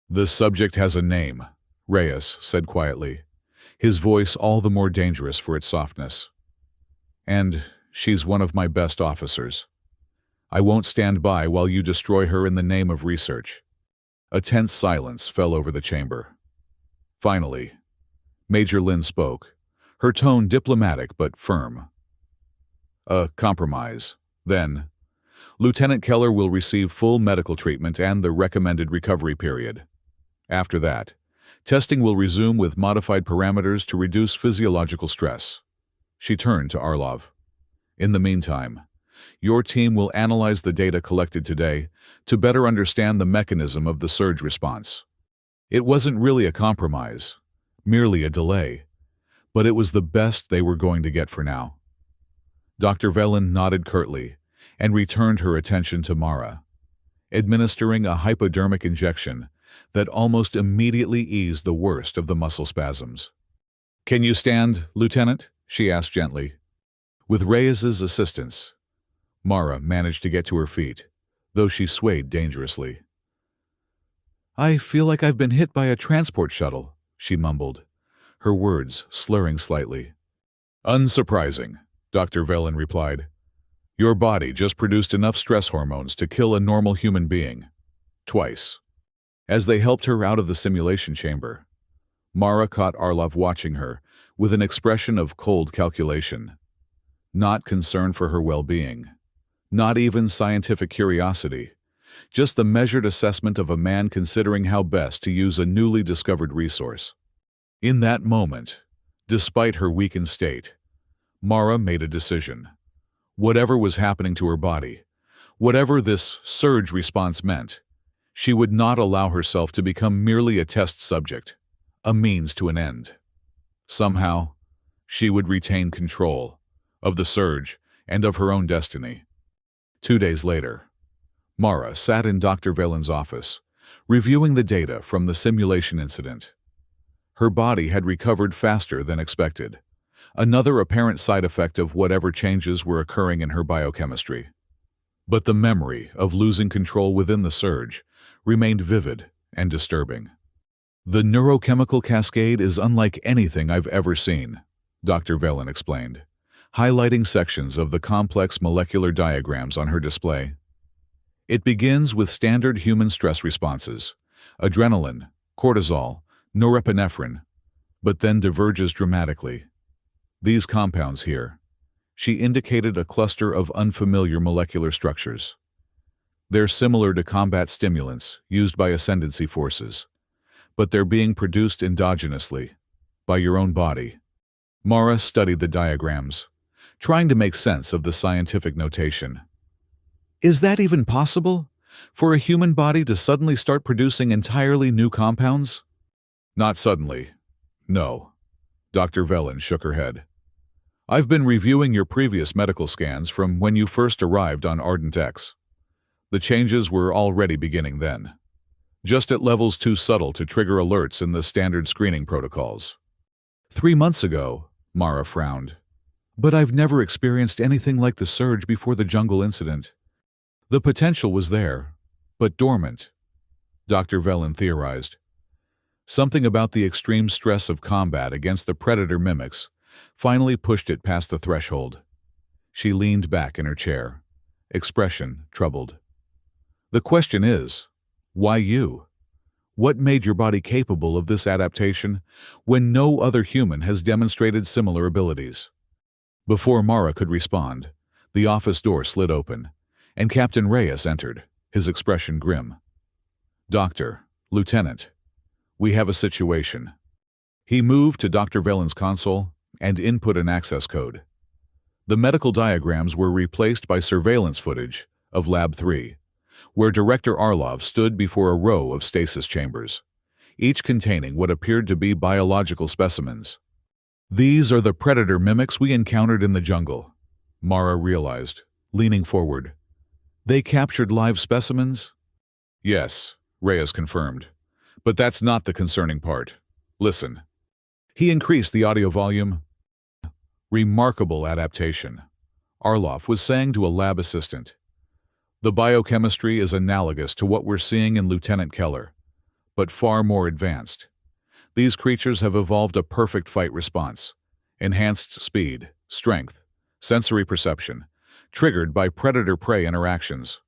"The subject has a name," Reyes said quietly, his voice all the more dangerous for its softness. "And she's one of my best officers. I won't stand by while you destroy her in the name of research." A tense silence fell over the chamber. Finally, Major Lynn spoke, her tone diplomatic but firm. A compromise. Then, Lieutenant Keller will receive full medical treatment and the recommended recovery period. After that, testing will resume with modified parameters to reduce physiological stress. She turned to Arlov. In the meantime, your team will analyze the data collected today to better understand the mechanism of the surge response. It wasn't really a compromise, merely a delay, but it was the best they were going to get for now. Dr. Velen nodded curtly and returned her attention to Mara, administering a hypodermic injection that almost immediately eased the worst of the muscle spasms. "Can you stand, Lieutenant?" she asked gently. With Reyes's assistance, Mara managed to get to her feet, though she swayed dangerously. "I feel like I've been hit by a transport shuttle," she mumbled, her words slurring slightly. "Unsurprising," Dr. Velen replied. "Your body just produced enough stress hormones to kill a normal human being. Twice." As they helped her out of the simulation chamber, Mara caught Arlov watching her with an expression of cold calculation. Not concern for her well-being, not even scientific curiosity, just the measured assessment of a man considering how best to use a newly discovered resource. In that moment, despite her weakened state, Mara made a decision. Whatever was happening to her body, whatever this surge response meant, she would not allow herself to become merely a test subject, a means to an end. Somehow, she would retain control of the surge and of her own destiny. 2 days later, Mara sat in Dr. Velen's office, reviewing the data from the simulation incident. Her body had recovered faster than expected, another apparent side effect of whatever changes were occurring in her biochemistry. But the memory of losing control within the surge remained vivid and disturbing. "The neurochemical cascade is unlike anything I've ever seen," Dr. Velen explained, highlighting sections of the complex molecular diagrams on her display. "It begins with standard human stress responses, adrenaline, cortisol, norepinephrine, but then diverges dramatically. These compounds here," she indicated a cluster of unfamiliar molecular structures. "They're similar to combat stimulants used by ascendancy forces, but they're being produced endogenously, by your own body." Mara studied the diagrams, trying to make sense of the scientific notation. "Is that even possible? For a human body to suddenly start producing entirely new compounds?" "Not suddenly. No." Dr. Velen shook her head. "I've been reviewing your previous medical scans from when you first arrived on Ardent X. The changes were already beginning then, just at levels too subtle to trigger alerts in the standard screening protocols." 3 months ago, Mara frowned. "But I've never experienced anything like the surge before the jungle incident." "The potential was there, but dormant," Dr. Velen theorized. "Something about the extreme stress of combat against the predator mimics finally pushed it past the threshold." She leaned back in her chair, expression troubled. "The question is, why you? What made your body capable of this adaptation when no other human has demonstrated similar abilities?" Before Mara could respond, the office door slid open, and Captain Reyes entered, his expression grim. "Doctor, Lieutenant, we have a situation." He moved to Dr. Velen's console and input an access code. The medical diagrams were replaced by surveillance footage of Lab 3, where Director Arlov stood before a row of stasis chambers, each containing what appeared to be biological specimens. "These are the predator mimics we encountered in the jungle," Mara realized, leaning forward. "They captured live specimens?" "Yes," Reyes confirmed. "But that's not the concerning part. Listen." He increased the audio volume. "Remarkable adaptation," Arlov was saying to a lab assistant. "The biochemistry is analogous to what we're seeing in Lieutenant Keller, but far more advanced. These creatures have evolved a perfect fight response, enhanced speed, strength, sensory perception, triggered by predator-prey interactions.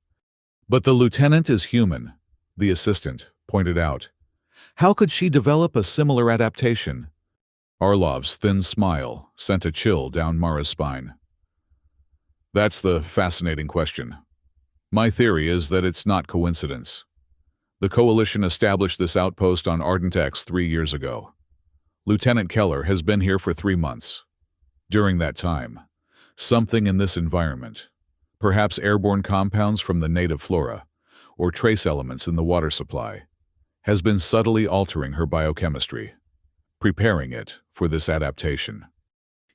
But the lieutenant is human," the assistant pointed out. How could she develop a similar adaptation? Orlov's thin smile sent a chill down Mara's spine. That's the fascinating question. My theory is that it's not coincidence. The Coalition established this outpost on Ardent X 3 years ago. Lieutenant Keller has been here for 3 months. During that time, something in this environment, perhaps airborne compounds from the native flora, or trace elements in the water supply, has been subtly altering her biochemistry, preparing it for this adaptation.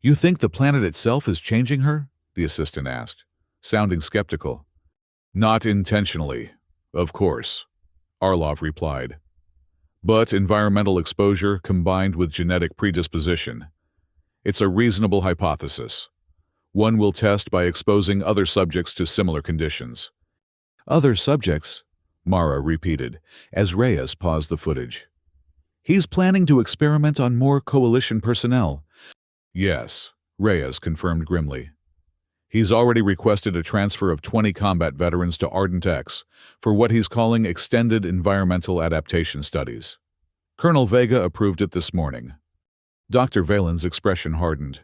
You think the planet itself is changing her? The assistant asked, sounding skeptical. Not intentionally, of course, Orlov replied. But environmental exposure combined with genetic predisposition. It's a reasonable hypothesis. One will test by exposing other subjects to similar conditions. Other subjects? Mara repeated, as Reyes paused the footage. He's planning to experiment on more Coalition personnel. Yes, Reyes confirmed grimly. He's already requested a transfer of 20 combat veterans to Ardent X for what he's calling extended environmental adaptation studies. Colonel Vega approved it this morning. Dr. Valen's expression hardened.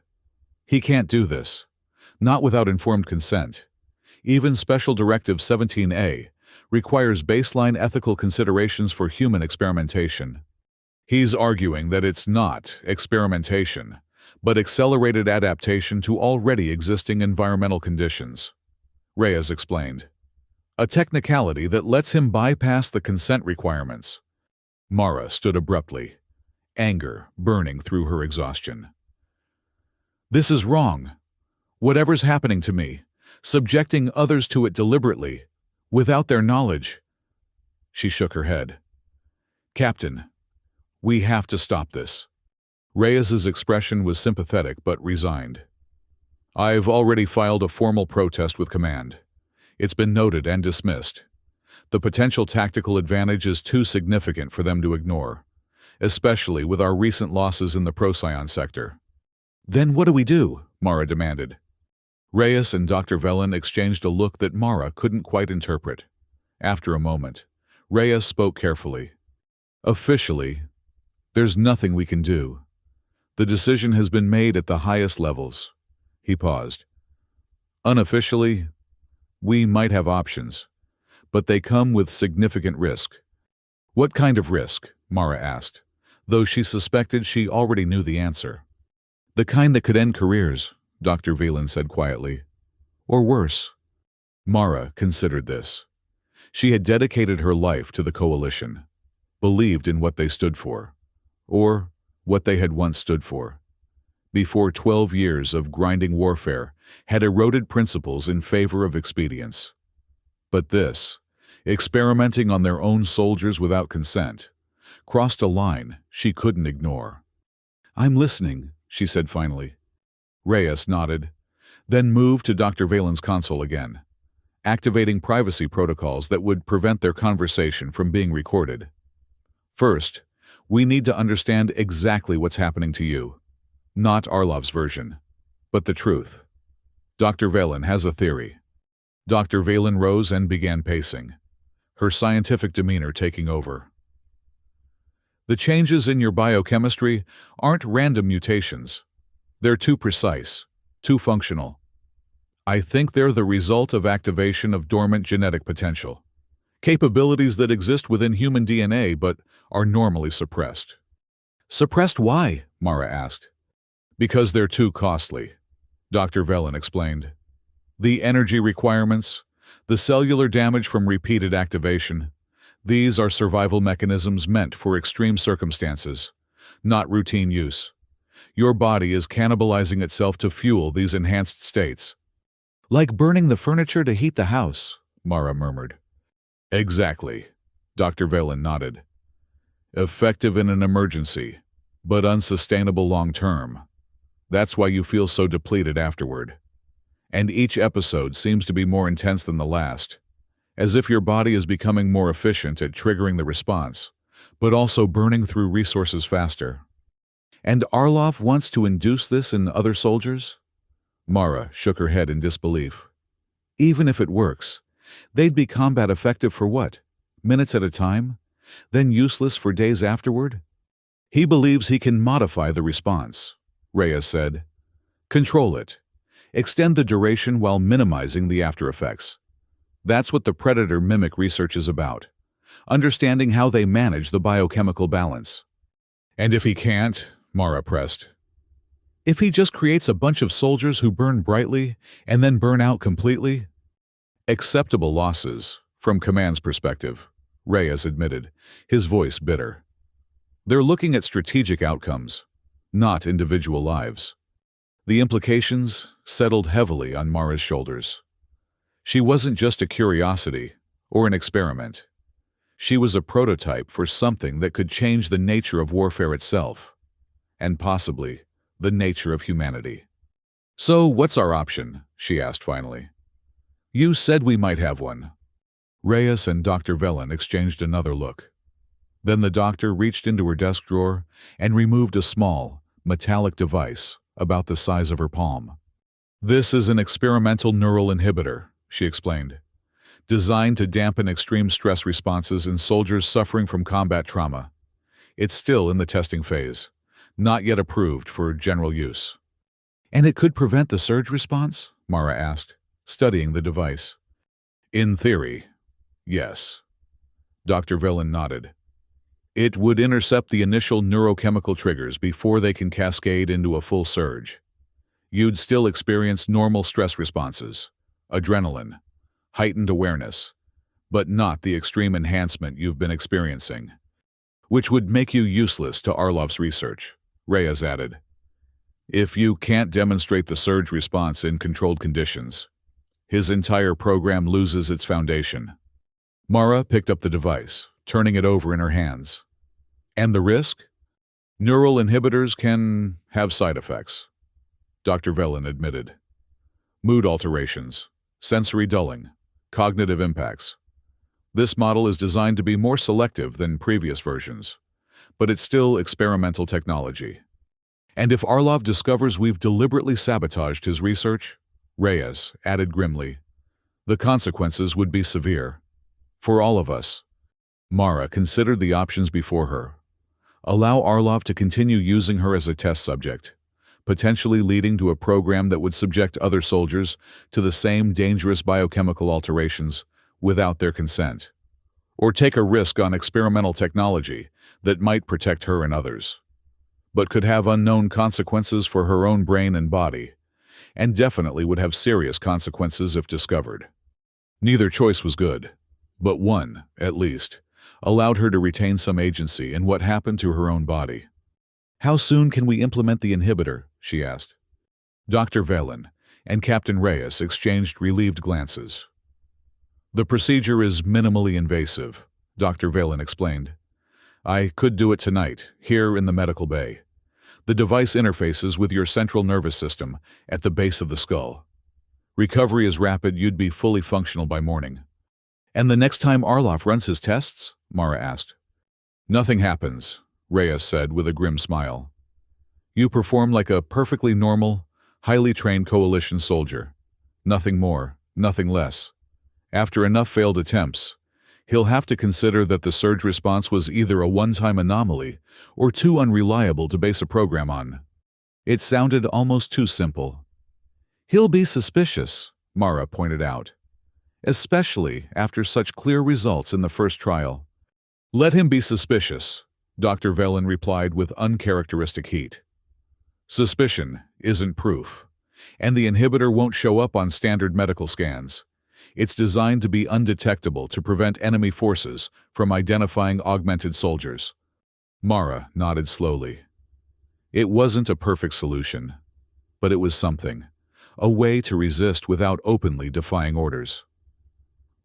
He can't do this. Not without informed consent. Even Special Directive 17A requires baseline ethical considerations for human experimentation. He's arguing that it's not experimentation, but accelerated adaptation to already existing environmental conditions. Reyes explained. A technicality that lets him bypass the consent requirements. Mara stood abruptly, anger burning through her exhaustion. This is wrong. Whatever's happening to me, subjecting others to it deliberately, without their knowledge. She shook her head. Captain, we have to stop this. Reyes's expression was sympathetic but resigned. I've already filed a formal protest with command. It's been noted and dismissed. The potential tactical advantage is too significant for them to ignore, especially with our recent losses in the Procyon sector. Then what do we do? Mara demanded. Reyes and Dr. Velen exchanged a look that Mara couldn't quite interpret. After a moment, Reyes spoke carefully. Officially, there's nothing we can do. The decision has been made at the highest levels. He paused. Unofficially, we might have options, but they come with significant risk. What kind of risk? Mara asked, though she suspected she already knew the answer. The kind that could end careers, Dr. Velen said quietly. Or worse. Mara considered this. She had dedicated her life to the Coalition, believed in what they stood for, or what they had once stood for. Before 12 years of grinding warfare had eroded principles in favor of expedience. But this, experimenting on their own soldiers without consent, crossed a line she couldn't ignore. I'm listening, she said finally. Reyes nodded, then moved to Dr. Valen's console again, activating privacy protocols that would prevent their conversation from being recorded. First, we need to understand exactly what's happening to you. Not Orlov's version, but the truth. Dr. Valen has a theory. Dr. Valen rose and began pacing, her scientific demeanor taking over. The changes in your biochemistry aren't random mutations. They're too precise, too functional. I think they're the result of activation of dormant genetic potential, capabilities that exist within human DNA but are normally suppressed. Suppressed why? Mara asked. Because they're too costly, Dr. Velen explained. The energy requirements, the cellular damage from repeated activation, these are survival mechanisms meant for extreme circumstances, not routine use. Your body is cannibalizing itself to fuel these enhanced states. Like burning the furniture to heat the house, Mara murmured. Exactly, Dr. Velen nodded. Effective in an emergency, but unsustainable long-term. That's why you feel so depleted afterward. And each episode seems to be more intense than the last, as if your body is becoming more efficient at triggering the response, but also burning through resources faster. And Orlov wants to induce this in other soldiers? Mara shook her head in disbelief. Even if it works, they'd be combat effective for what? Minutes at a time? then useless for days afterward? He believes he can modify the response, Reyes said. Control it. Extend the duration while minimizing the after effects. That's what the predator mimic research is about, understanding how they manage the biochemical balance. And if he can't, Mara pressed, if he just creates a bunch of soldiers who burn brightly and then burn out completely? Acceptable losses, from Command's perspective, Reyes admitted, his voice bitter. They're looking at strategic outcomes, not individual lives. The implications settled heavily on Mara's shoulders. She wasn't just a curiosity or an experiment. She was a prototype for something that could change the nature of warfare itself, and possibly the nature of humanity. So what's our option? She asked finally. You said we might have one. Reyes and Dr. Velen exchanged another look. Then the doctor reached into her desk drawer and removed a small, metallic device about the size of her palm. This is an experimental neural inhibitor, she explained, designed to dampen extreme stress responses in soldiers suffering from combat trauma. It's still in the testing phase, not yet approved for general use. And it could prevent the surge response? Mara asked, studying the device. In theory, yes. Dr. Velen nodded. It would intercept the initial neurochemical triggers before they can cascade into a full surge. You'd still experience normal stress responses, adrenaline, heightened awareness, but not the extreme enhancement you've been experiencing, which would make you useless to Arlov's research, Reyes added. If you can't demonstrate the surge response in controlled conditions, his entire program loses its foundation. Mara picked up the device, turning it over in her hands. And the risk? Neural inhibitors can have side effects, Dr. Velen admitted. Mood alterations, sensory dulling, cognitive impacts. This model is designed to be more selective than previous versions, but it's still experimental technology. And if Arlov discovers we've deliberately sabotaged his research, Reyes added grimly, the consequences would be severe. For all of us. Mara considered the options before her. Allow Arlov to continue using her as a test subject, potentially leading to a program that would subject other soldiers to the same dangerous biochemical alterations without their consent. Or take a risk on experimental technology that might protect her and others, but could have unknown consequences for her own brain and body, and definitely would have serious consequences if discovered. Neither choice was good, but one, at least, allowed her to retain some agency in what happened to her own body. How soon can we implement the inhibitor? She asked. Dr. Velen and Captain Reyes exchanged relieved glances. The procedure is minimally invasive, Dr. Velen explained. I could do it tonight, here in the medical bay. The device interfaces with your central nervous system at the base of the skull. Recovery is rapid, you'd be fully functional by morning. And the next time Arlov runs his tests? Mara asked. Nothing happens, Reyes said with a grim smile. You perform like a perfectly normal, highly trained coalition soldier. Nothing more, nothing less. After enough failed attempts, he'll have to consider that the surge response was either a one-time anomaly or too unreliable to base a program on. It sounded almost too simple. He'll be suspicious, Mara pointed out, especially after such clear results in the first trial. Let him be suspicious, Dr. Velen replied with uncharacteristic heat. Suspicion isn't proof, and the inhibitor won't show up on standard medical scans. It's designed to be undetectable to prevent enemy forces from identifying augmented soldiers. Mara nodded slowly. It wasn't a perfect solution, but it was something, a way to resist without openly defying orders.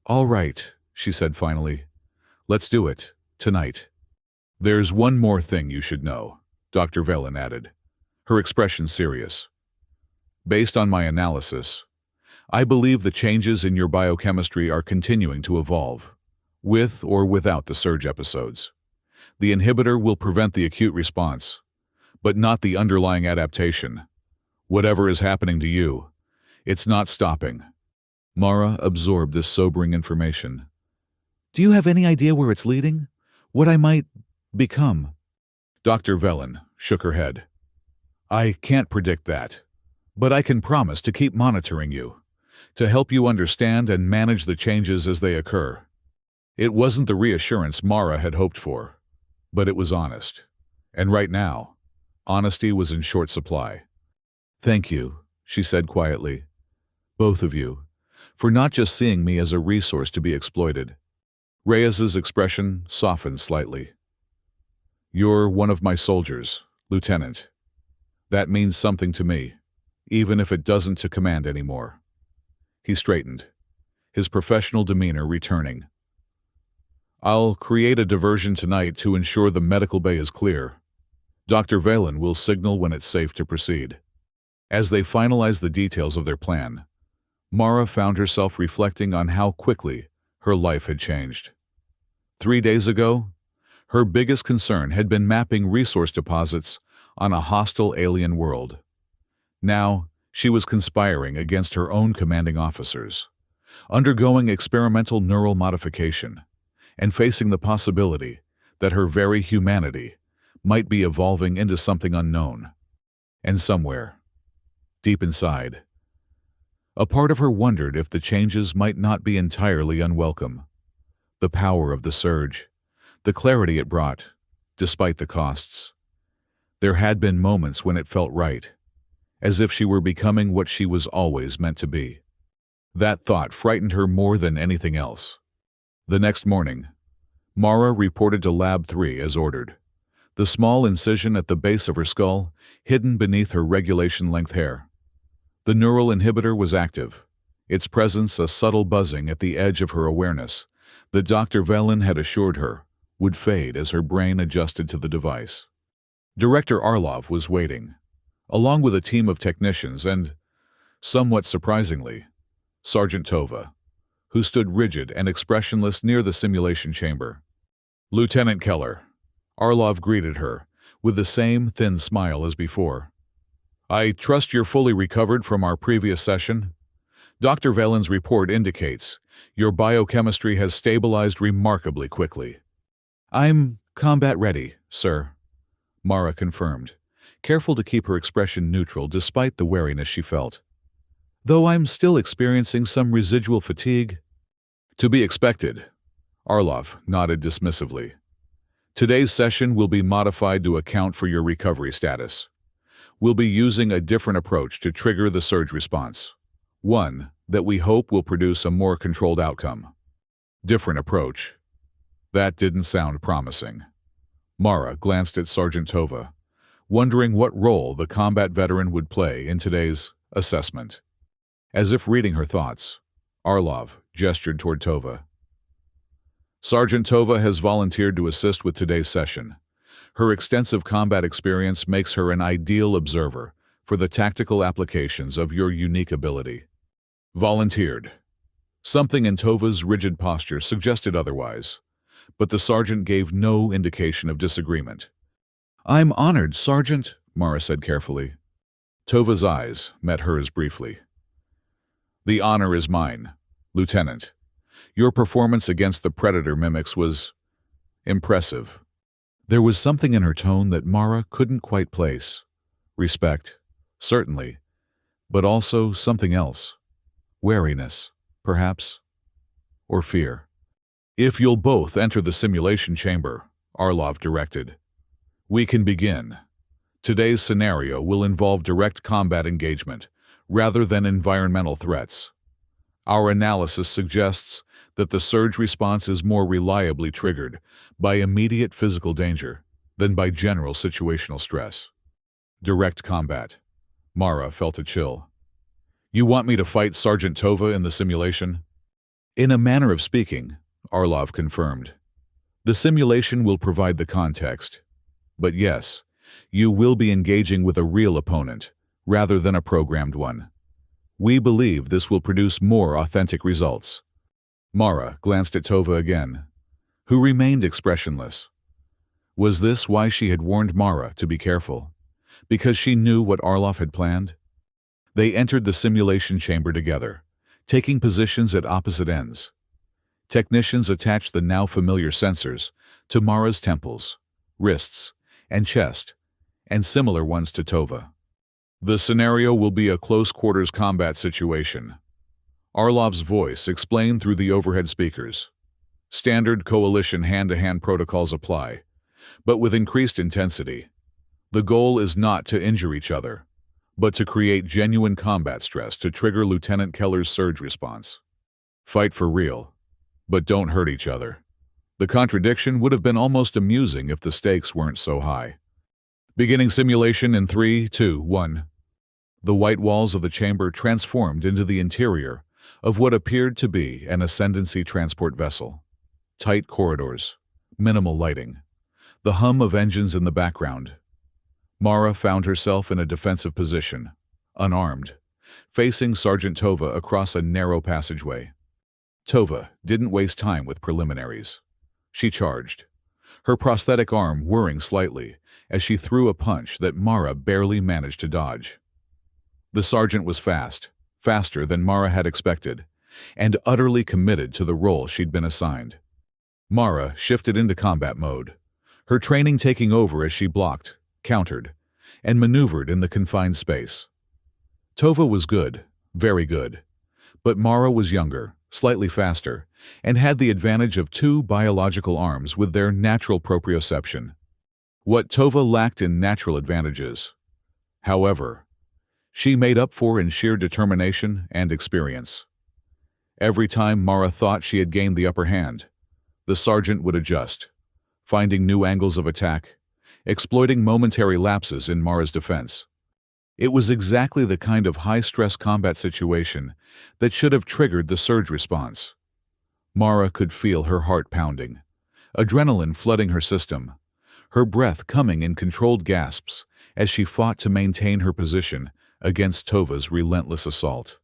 All right, she said finally. Let's do it, tonight. There's one more thing you should know, Dr. Velen added, her expression serious. Based on my analysis, I believe the changes in your biochemistry are continuing to evolve, with or without the surge episodes. The inhibitor will prevent the acute response, but not the underlying adaptation. Whatever is happening to you, it's not stopping. Mara absorbed this sobering information. Do you have any idea where it's leading? What I might become. Dr. Velen shook her head. I can't predict that, but I can promise to keep monitoring you, to help you understand and manage the changes as they occur. It wasn't the reassurance Mara had hoped for, but it was honest. And right now, honesty was in short supply. Thank you, she said quietly, both of you, for not just seeing me as a resource to be exploited. Reyes's expression softened slightly. You're one of my soldiers, Lieutenant. That means something to me, even if it doesn't to command anymore. He straightened, his professional demeanor returning. I'll create a diversion tonight to ensure the medical bay is clear. Dr. Velen will signal when it's safe to proceed. As they finalized the details of their plan, Mara found herself reflecting on how quickly her life had changed. 3 days ago, her biggest concern had been mapping resource deposits on a hostile alien world. Now, she was conspiring against her own commanding officers, undergoing experimental neural modification, and facing the possibility that her very humanity might be evolving into something unknown. And somewhere, deep inside, a part of her wondered if the changes might not be entirely unwelcome. The power of the surge, the clarity it brought, despite the costs. There had been moments when it felt right, as if she were becoming what she was always meant to be. That thought frightened her more than anything else. The next morning, Mara reported to Lab 3 as ordered, the small incision at the base of her skull hidden beneath her regulation-length hair. The neural inhibitor was active, its presence a subtle buzzing at the edge of her awareness that Dr. Velen had assured her would fade as her brain adjusted to the device. Director Arlov was waiting, along with a team of technicians and, somewhat surprisingly, Sergeant Tova, who stood rigid and expressionless near the simulation chamber. Lieutenant Keller, Arlov greeted her, with the same thin smile as before. I trust you're fully recovered from our previous session. Dr. Velen's report indicates your biochemistry has stabilized remarkably quickly. I'm combat ready, sir, Mara confirmed, careful to keep her expression neutral despite the wariness she felt. Though I'm still experiencing some residual fatigue. To be expected, Arlov nodded dismissively. Today's session will be modified to account for your recovery status. We'll be using a different approach to trigger the surge response, one that we hope will produce a more controlled outcome. Different approach. That didn't sound promising. Mara glanced at Sergeant Tova, wondering what role the combat veteran would play in today's assessment. As if reading her thoughts, Arlov gestured toward Tova. Sergeant Tova has volunteered to assist with today's session. Her extensive combat experience makes her an ideal observer for the tactical applications of your unique ability. Volunteered. Something in Tova's rigid posture suggested otherwise, but the sergeant gave no indication of disagreement. I'm honored, Sergeant, Mara said carefully. Tova's eyes met hers briefly. The honor is mine, Lieutenant. Your performance against the Predator mimics was impressive. There was something in her tone that Mara couldn't quite place. Respect, certainly, but also something else. Wariness, perhaps, or fear. If you'll both enter the simulation chamber, Arlov directed, we can begin. Today's scenario will involve direct combat engagement, rather than environmental threats. Our analysis suggests that the surge response is more reliably triggered by immediate physical danger than by general situational stress. Direct combat. Mara felt a chill. You want me to fight Sergeant Tova in the simulation? In a manner of speaking, Arlov confirmed. The simulation will provide the context. But yes, you will be engaging with a real opponent, rather than a programmed one. We believe this will produce more authentic results. Mara glanced at Tova again, who remained expressionless. Was this why she had warned Mara to be careful? Because she knew what Arlov had planned? They entered the simulation chamber together, taking positions at opposite ends. Technicians attached the now familiar sensors to Mara's temples, wrists, and chest, and similar ones to Tova. The scenario will be a close-quarters combat situation. Arlov's voice explained through the overhead speakers. Standard coalition hand-to-hand protocols apply, but with increased intensity. The goal is not to injure each other, but to create genuine combat stress to trigger Lieutenant Keller's surge response. Fight for real, but don't hurt each other. The contradiction would have been almost amusing if the stakes weren't so high. Beginning simulation in 3, 2, 1. The white walls of the chamber transformed into the interior of what appeared to be an Ascendancy transport vessel. Tight corridors, minimal lighting, the hum of engines in the background. Mara found herself in a defensive position, unarmed, facing Sergeant Tova across a narrow passageway. Tova didn't waste time with preliminaries. She charged, her prosthetic arm whirring slightly as she threw a punch that Mara barely managed to dodge. The sergeant was fast, faster than Mara had expected, and utterly committed to the role she'd been assigned. Mara shifted into combat mode, her training taking over as she blocked, countered, and maneuvered in the confined space. Tova was good, very good, but Mara was younger, slightly faster, and had the advantage of two biological arms with their natural proprioception. What Tova lacked in natural advantages, however, she made up for in sheer determination and experience. Every time Mara thought she had gained the upper hand, the sergeant would adjust, finding new angles of attack, exploiting momentary lapses in Mara's defense. It was exactly the kind of high-stress combat situation that should have triggered the surge response. Mara could feel her heart pounding, adrenaline flooding her system, her breath coming in controlled gasps as she fought to maintain her position against Tova's relentless assault.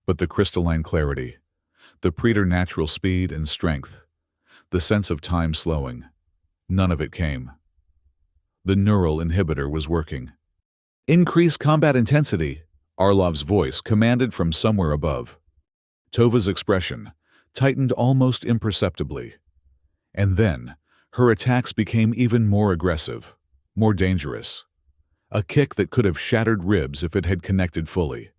But the crystalline clarity, the preternatural speed and strength, the sense of time slowing, none of it came. The neural inhibitor was working. Increase combat intensity, Arlov's voice commanded from somewhere above. Tova's expression tightened almost imperceptibly. And then, her attacks became even more aggressive, more dangerous. A kick that could have shattered ribs if it had connected fully.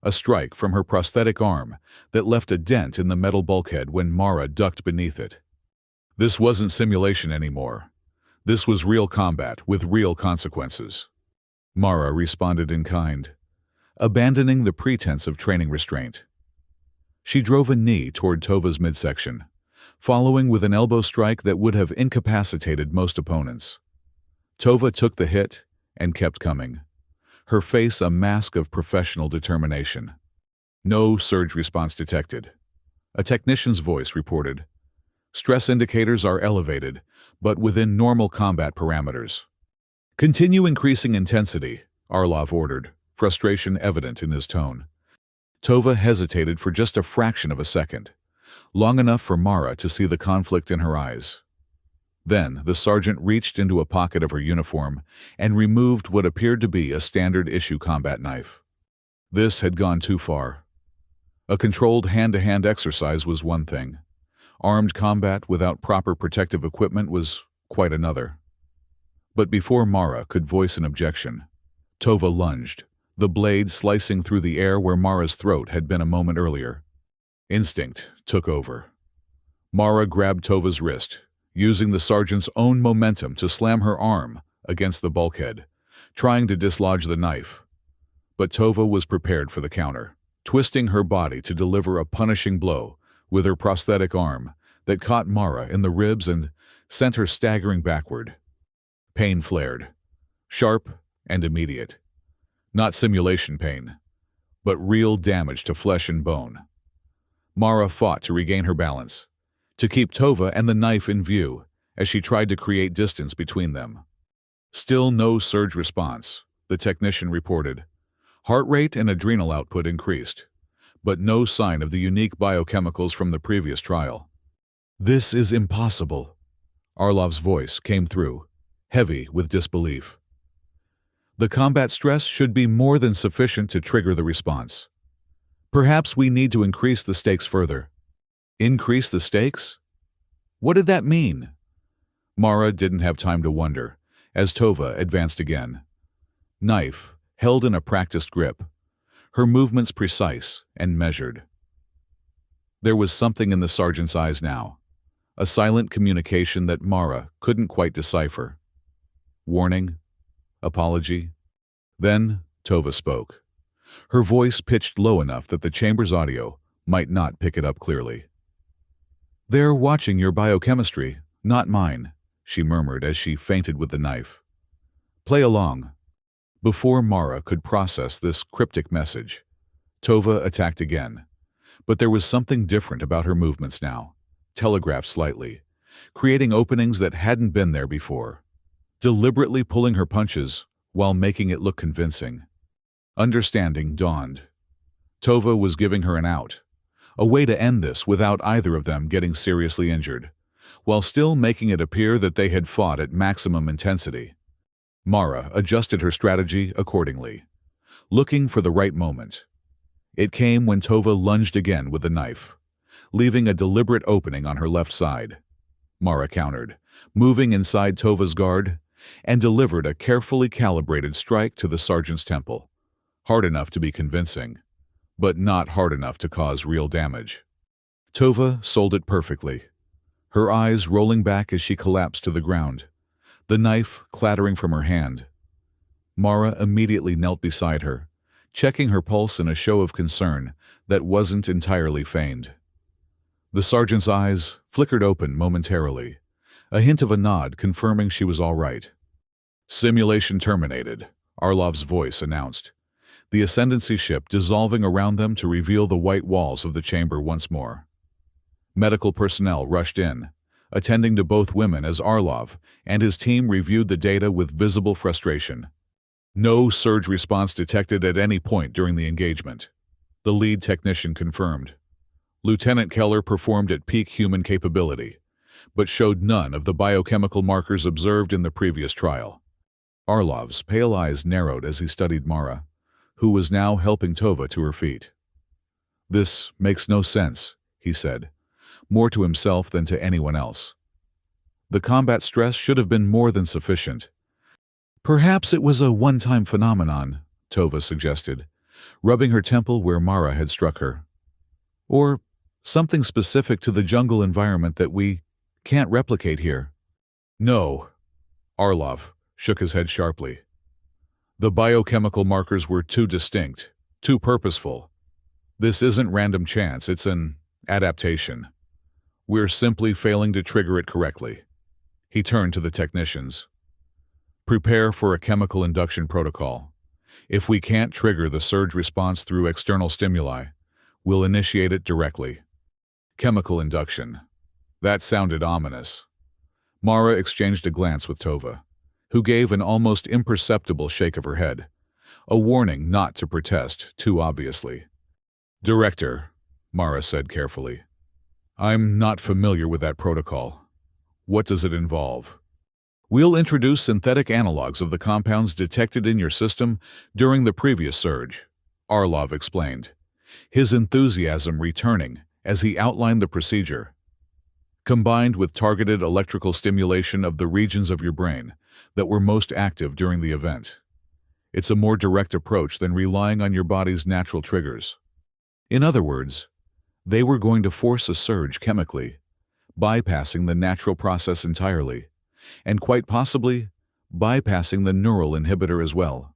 A strike from her prosthetic arm that left a dent in the metal bulkhead when Mara ducked beneath it. This wasn't simulation anymore. This was real combat with real consequences. Mara responded in kind, abandoning the pretense of training restraint. She drove a knee toward Tova's midsection, following with an elbow strike that would have incapacitated most opponents. Tova took the hit and kept coming, her face a mask of professional determination. No surge response detected. A technician's voice reported, "Stress indicators are elevated, but within normal combat parameters." "Continue increasing intensity," Arlov ordered, frustration evident in his tone. Tova hesitated for just a fraction of a second, long enough for Mara to see the conflict in her eyes. Then the sergeant reached into a pocket of her uniform and removed what appeared to be a standard-issue combat knife. This had gone too far. A controlled hand-to-hand exercise was one thing. Armed combat without proper protective equipment was quite another. But before Mara could voice an objection, Tova lunged, the blade slicing through the air where Mara's throat had been a moment earlier. Instinct took over. Mara grabbed Tova's wrist, using the sergeant's own momentum to slam her arm against the bulkhead, trying to dislodge the knife. But Tova was prepared for the counter, twisting her body to deliver a punishing blow with her prosthetic arm that caught Mara in the ribs and sent her staggering backward. Pain flared, sharp and immediate. Not simulation pain, but real damage to flesh and bone. Mara fought to regain her balance, to keep Tova and the knife in view as she tried to create distance between them. Still no surge response, the technician reported. Heart rate and adrenal output increased, but no sign of the unique biochemicals from the previous trial. "This is impossible," Arlov's voice came through, heavy with disbelief. "The combat stress should be more than sufficient to trigger the response. Perhaps we need to increase the stakes further." Increase the stakes? What did that mean? Mara didn't have time to wonder, as Tova advanced again. Knife, held in a practiced grip, her movements precise and measured. There was something in the sergeant's eyes now, a silent communication that Mara couldn't quite decipher. Warning? Apology? Then Tova spoke. Her voice pitched low enough that the chamber's audio might not pick it up clearly. "They're watching your biochemistry, not mine," she murmured as she feinted with the knife. "Play along." Before Mara could process this cryptic message, Tova attacked again. But there was something different about her movements now, telegraphed slightly, creating openings that hadn't been there before, deliberately pulling her punches while making it look convincing. Understanding dawned. Tova was giving her an out, a way to end this without either of them getting seriously injured, while still making it appear that they had fought at maximum intensity. Mara adjusted her strategy accordingly, looking for the right moment. It came when Tova lunged again with the knife, leaving a deliberate opening on her left side. Mara countered, moving inside Tova's guard, and delivered a carefully calibrated strike to the sergeant's temple, hard enough to be convincing, but not hard enough to cause real damage. Tova sold it perfectly, her eyes rolling back as she collapsed to the ground, the knife clattering from her hand. Mara immediately knelt beside her, checking her pulse in a show of concern that wasn't entirely feigned. The sergeant's eyes flickered open momentarily, a hint of a nod confirming she was all right. "Simulation terminated," Arlov's voice announced, the Ascendancy ship dissolving around them to reveal the white walls of the chamber once more. Medical personnel rushed in, attending to both women as Arlov and his team reviewed the data with visible frustration. No surge response detected at any point during the engagement, the lead technician confirmed. Lieutenant Keller performed at peak human capability, but showed none of the biochemical markers observed in the previous trial. Arlov's pale eyes narrowed as he studied Mara, who was now helping Tova to her feet. "This makes no sense," he said, more to himself than to anyone else. "The combat stress should have been more than sufficient." "Perhaps it was a one-time phenomenon," Tova suggested, rubbing her temple where Mara had struck her. "Or something specific to the jungle environment that we can't replicate here." "No," Arlov shook his head sharply. "The biochemical markers were too distinct, too purposeful. This isn't random chance, it's an adaptation. We're simply failing to trigger it correctly." He turned to the technicians. "Prepare for a chemical induction protocol. If we can't trigger the surge response through external stimuli, we'll initiate it directly." Chemical induction. That sounded ominous. Mara exchanged a glance with Tova, who gave an almost imperceptible shake of her head, a warning not to protest too obviously. "Director," Mara said carefully, "I'm not familiar with that protocol. What does it involve?" "We'll introduce synthetic analogs of the compounds detected in your system during the previous surge," Arlov explained, his enthusiasm returning as he outlined the procedure. "Combined with targeted electrical stimulation of the regions of your brain that were most active during the event. It's a more direct approach than relying on your body's natural triggers." In other words, they were going to force a surge chemically, bypassing the natural process entirely, and quite possibly bypassing the neural inhibitor as well.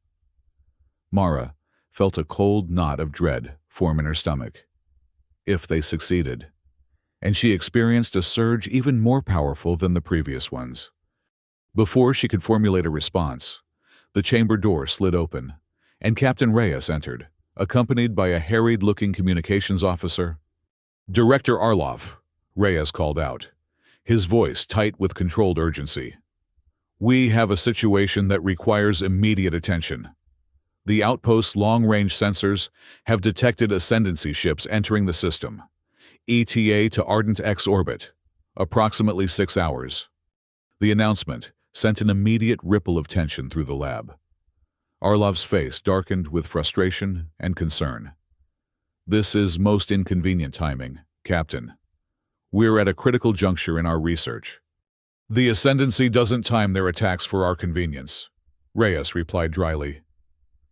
Mara felt a cold knot of dread form in her stomach. If they succeeded, and she experienced a surge even more powerful than the previous ones. Before she could formulate a response, the chamber door slid open, and Captain Reyes entered, accompanied by a harried-looking communications officer. "Director Arlov," Reyes called out, his voice tight with controlled urgency. "We have a situation that requires immediate attention. The outpost's long-range sensors have detected Ascendancy ships entering the system. ETA to Ardent X orbit, approximately 6 hours." The announcement sent an immediate ripple of tension through the lab. Arlov's face darkened with frustration and concern. "This is most inconvenient timing, Captain," We're at a critical juncture in our research. The Ascendancy doesn't time their attacks for our convenience, Reyes replied dryly.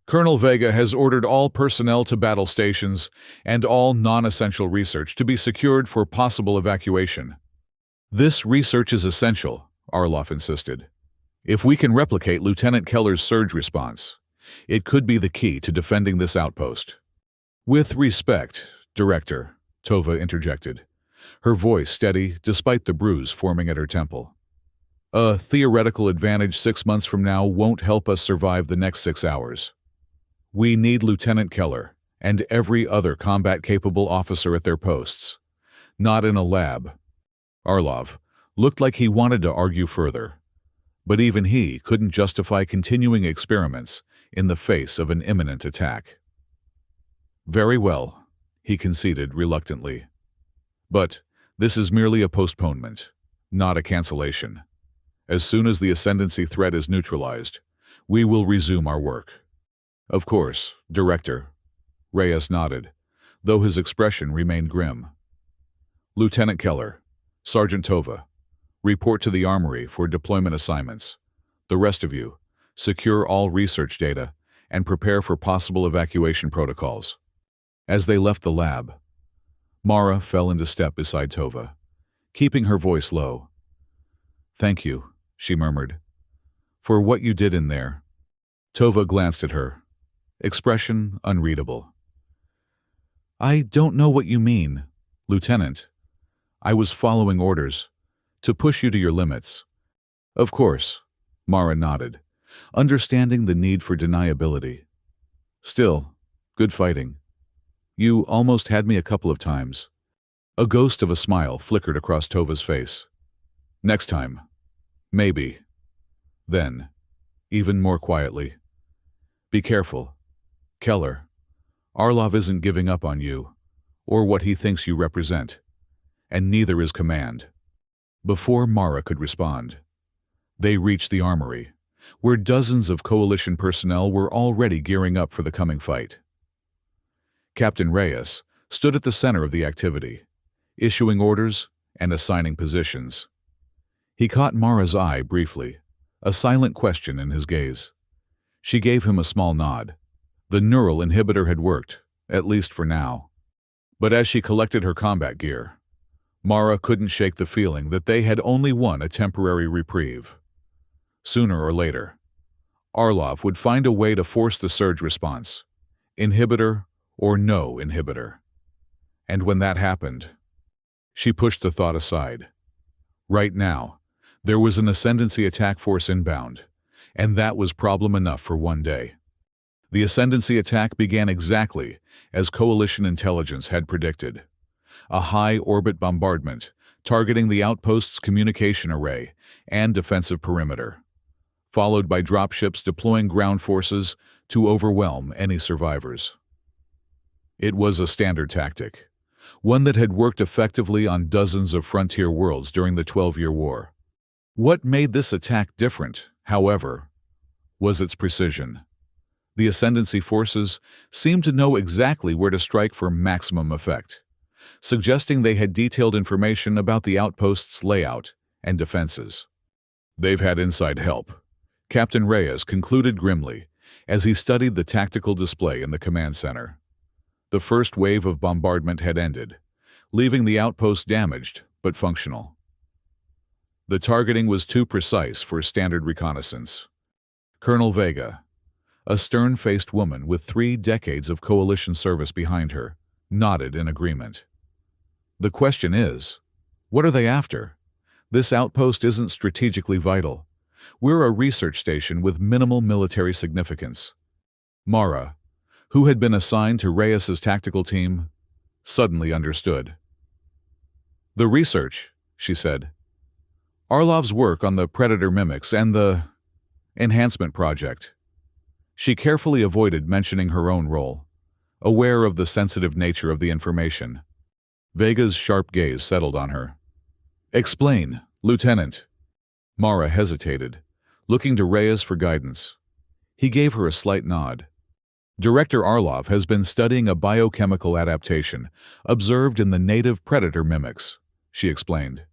Colonel Vega has ordered all personnel to battle stations and all non-essential research to be secured for possible evacuation. This research is essential, Arloff insisted. If we can replicate Lieutenant Keller's surge response, it could be the key to defending this outpost. With respect, Director, Tova interjected, her voice steady despite the bruise forming at her temple. A theoretical advantage 6 months from now won't help us survive the next 6 hours. We need Lieutenant Keller and every other combat-capable officer at their posts, not in a lab. Arlov looked like he wanted to argue further, but even he couldn't justify continuing experiments in the face of an imminent attack. Very well, he conceded reluctantly. But this is merely a postponement, not a cancellation. As soon as the Ascendancy threat is neutralized, we will resume our work. Of course, Director. Reyes nodded, though his expression remained grim. Lieutenant Keller, Sergeant Tova, report to the Armory for deployment assignments. The rest of you, secure all research data and prepare for possible evacuation protocols. As they left the lab, Mara fell into step beside Tova, keeping her voice low. Thank you, she murmured, for what you did in there. Tova glanced at her, expression unreadable. I don't know what you mean, Lieutenant. I was following orders, to push you to your limits. Of course, Mara nodded, understanding the need for deniability. Still, good fighting. You almost had me a couple of times. A ghost of a smile flickered across Tova's face. Next time. Maybe. Then, even more quietly. Be careful. Keller, Arlov isn't giving up on you, or what he thinks you represent, and neither is Command. Before Mara could respond, they reached the Armory, where dozens of Coalition personnel were already gearing up for the coming fight. Captain Reyes stood at the center of the activity, issuing orders and assigning positions. He caught Mara's eye briefly, a silent question in his gaze. She gave him a small nod. The neural inhibitor had worked, at least for now. But as she collected her combat gear, Mara couldn't shake the feeling that they had only won a temporary reprieve. Sooner or later, Arlov would find a way to force the surge response, inhibitor or no inhibitor. And when that happened, she pushed the thought aside. Right now, there was an Ascendancy attack force inbound, and that was problem enough for one day. The Ascendancy attack began exactly as Coalition intelligence had predicted. A high-orbit bombardment targeting the outpost's communication array and defensive perimeter, followed by dropships deploying ground forces to overwhelm any survivors. It was a standard tactic, one that had worked effectively on dozens of frontier worlds during the 12-Year War. What made this attack different, however, was its precision. The Ascendancy forces seemed to know exactly where to strike for maximum effect, suggesting they had detailed information about the outpost's layout and defenses. They've had inside help, Captain Reyes concluded grimly as he studied the tactical display in the command center. The first wave of bombardment had ended, leaving the outpost damaged but functional. The targeting was too precise for standard reconnaissance. Colonel Vega, a stern-faced woman with 3 decades of Coalition service behind her, nodded in agreement. The question is, what are they after? This outpost isn't strategically vital. We're a research station with minimal military significance. Mara, who had been assigned to Reyes's tactical team, suddenly understood. The research, she said. Arlov's work on the Predator mimics and the Enhancement Project. She carefully avoided mentioning her own role, aware of the sensitive nature of the information. Vega's sharp gaze settled on her. Explain, Lieutenant. Mara hesitated, looking to Reyes for guidance. He gave her a slight nod. Director Arlov has been studying a biochemical adaptation observed in the native Predator mimics, she explained.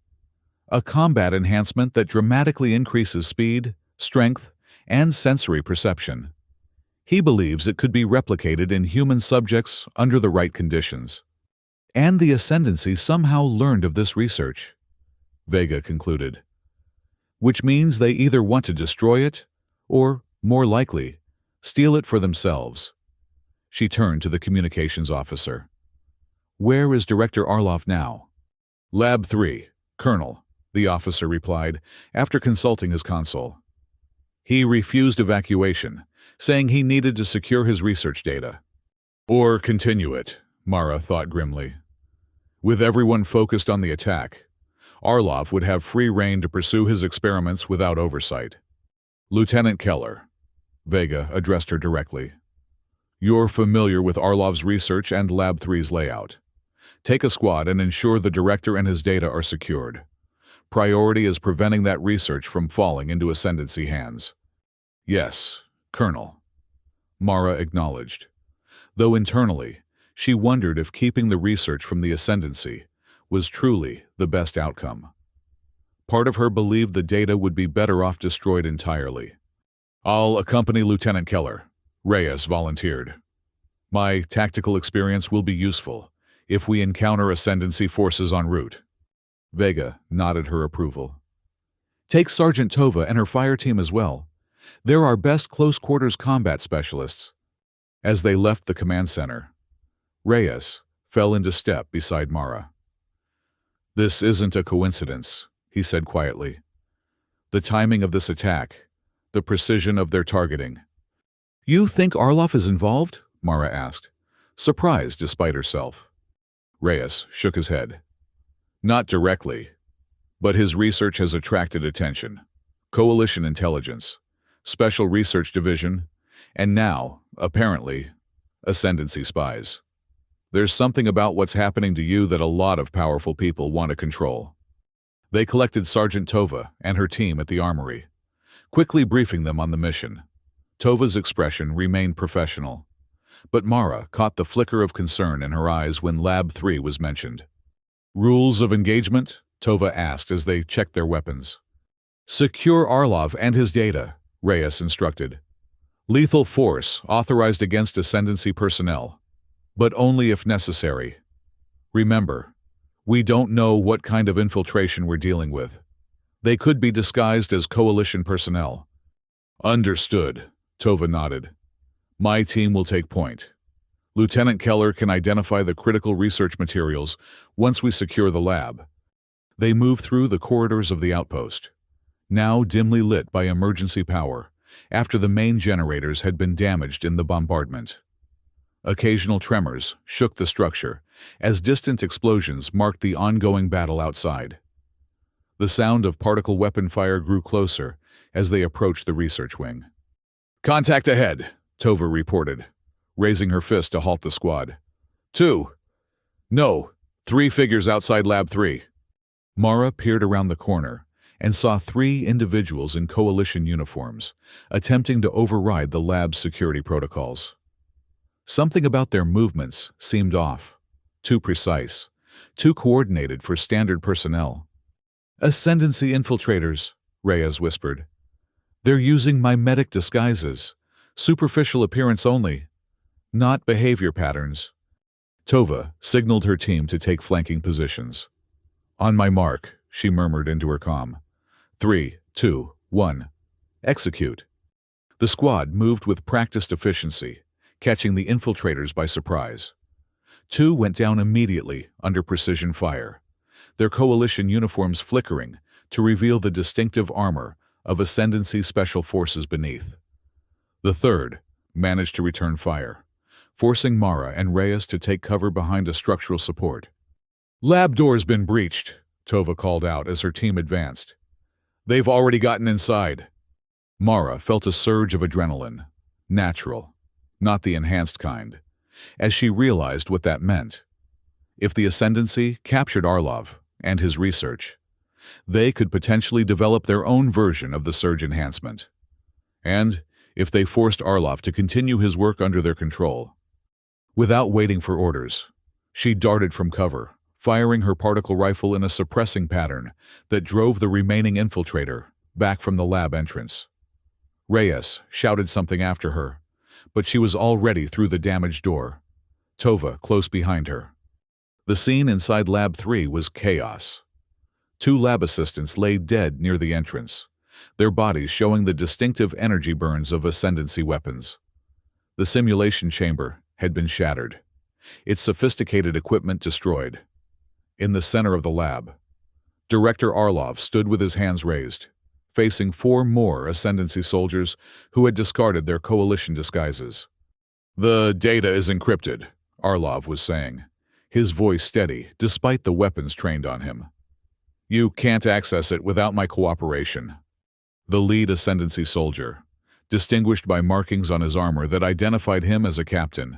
A combat enhancement that dramatically increases speed, strength, and sensory perception. He believes it could be replicated in human subjects under the right conditions. And the Ascendancy somehow learned of this research, Vega concluded. Which means they either want to destroy it, or, more likely, steal it for themselves. She turned to the communications officer. Where is Director Arloff now? Lab 3, Colonel, the officer replied, after consulting his console. He refused evacuation, saying he needed to secure his research data. Or continue it, Mara thought grimly. With everyone focused on the attack, Arloff would have free rein to pursue his experiments without oversight. Lieutenant Keller, Vega addressed her directly. You're familiar with Arloff's research and Lab 3's layout. Take a squad and ensure the director and his data are secured. Priority is preventing that research from falling into Ascendancy hands. Yes, Colonel, Mara acknowledged, though internally she wondered if keeping the research from the Ascendancy was truly the best outcome. Part of her believed the data would be better off destroyed entirely. I'll accompany Lieutenant Keller, Reyes volunteered. My tactical experience will be useful if we encounter Ascendancy forces en route. Vega nodded her approval. Take Sergeant Tova and her fire team as well. They're our best close-quarters combat specialists. As they left the command center, Reyes fell into step beside Mara. This isn't a coincidence, he said quietly. The timing of this attack, the precision of their targeting. You think Arloff is involved? Mara asked, surprised despite herself. Reyes shook his head. Not directly, but his research has attracted attention. Coalition intelligence, Special Research Division, and now, apparently, Ascendancy spies. There's something about what's happening to you that a lot of powerful people want to control. They collected Sergeant Tova and her team at the armory, quickly briefing them on the mission. Tova's expression remained professional, but Mara caught the flicker of concern in her eyes when Lab 3 was mentioned. Rules of engagement? Tova asked as they checked their weapons. Secure Arloff and his data, Reyes instructed. Lethal force authorized against Ascendancy personnel, but only if necessary. Remember, we don't know what kind of infiltration we're dealing with. They could be disguised as Coalition personnel. Understood, Tova nodded. My team will take point. Lieutenant Keller can identify the critical research materials once we secure the lab. They moved through the corridors of the outpost, now dimly lit by emergency power, after the main generators had been damaged in the bombardment. Occasional tremors shook the structure as distant explosions marked the ongoing battle outside. The sound of particle weapon fire grew closer as they approached the research wing. Contact ahead, Tova reported, raising her fist to halt the squad. 2. No, 3 figures outside Lab 3. Mara peered around the corner and saw 3 individuals in Coalition uniforms, attempting to override the lab's security protocols. Something about their movements seemed off, too precise, too coordinated for standard personnel. Ascendancy infiltrators, Reyes whispered. They're using mimetic disguises, superficial appearance only, not behavior patterns. Tova signaled her team to take flanking positions. On my mark, she murmured into her comm. 3, 2, 1. Execute. The squad moved with practiced efficiency, catching the infiltrators by surprise. 2 went down immediately under precision fire, their Coalition uniforms flickering to reveal the distinctive armor of Ascendancy Special Forces beneath. The 3rd managed to return fire, forcing Mara and Reyes to take cover behind a structural support. Lab door's been breached, Tova called out as her team advanced. They've already gotten inside. Mara felt a surge of adrenaline, natural, not the enhanced kind, as she realized what that meant. If the Ascendancy captured Arloff and his research, they could potentially develop their own version of the surge enhancement. And if they forced Arloff to continue his work under their control. Without waiting for orders, she darted from cover, firing her particle rifle in a suppressing pattern that drove the remaining infiltrator back from the lab entrance. Reyes shouted something after her, but she was already through the damaged door, Tova close behind her. The scene inside Lab 3 was chaos. 2 lab assistants lay dead near the entrance, their bodies showing the distinctive energy burns of ascendancy weapons. The simulation chamber had been shattered, its sophisticated equipment destroyed. In the center of the lab, Director Arlov stood with his hands raised, facing 4 more ascendancy soldiers who had discarded their coalition disguises. "The data is encrypted," Arlov was saying, his voice steady despite the weapons trained on him. "You can't access it without my cooperation." The lead ascendancy soldier, distinguished by markings on his armor that identified him as a captain,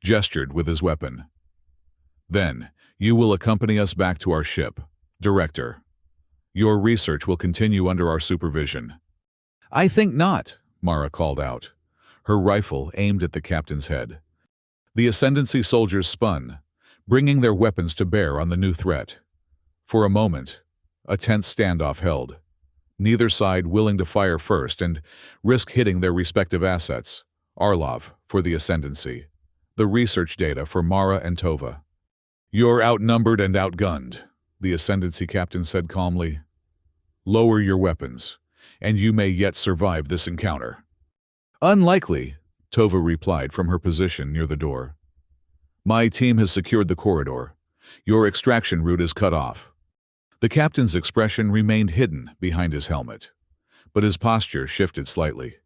gestured with his weapon. "Then, you will accompany us back to our ship, Director. Your research will continue under our supervision." "I think not," Mara called out, her rifle aimed at the captain's head. The ascendancy soldiers spun, bringing their weapons to bear on the new threat. For a moment, a tense standoff held, neither side willing to fire first and risk hitting their respective assets, Arlov for the ascendancy, the research data for Mara and Tova. "You're outnumbered and outgunned," the ascendancy captain said calmly. "Lower your weapons, and you may yet survive this encounter." "Unlikely," Tova replied from her position near the door. "My team has secured the corridor. Your extraction route is cut off." The captain's expression remained hidden behind his helmet, but his posture shifted slightly,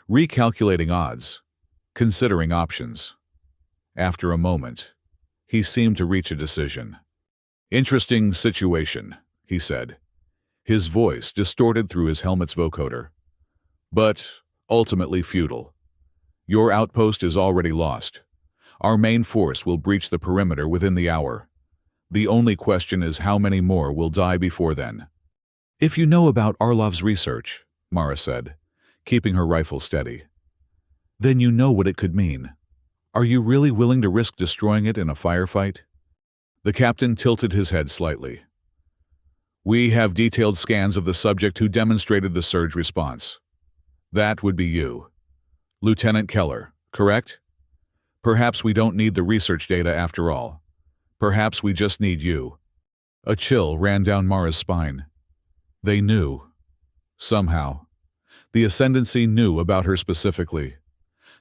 recalculating odds, considering options. After a moment, he seemed to reach a decision. "Interesting situation," he said, his voice distorted through his helmet's vocoder. "But ultimately futile. Your outpost is already lost. Our main force will breach the perimeter within the hour. The only question is how many more will die before then." "If you know about Arlov's research," Mara said, keeping her rifle steady, "then you know what it could mean. Are you really willing to risk destroying it in a firefight?" The captain tilted his head slightly. "We have detailed scans of the subject who demonstrated the surge response. That would be you. Lieutenant Keller, correct? Perhaps we don't need the research data after all. Perhaps we just need you." A chill ran down Mara's spine. They knew. Somehow. The Ascendancy knew about her specifically.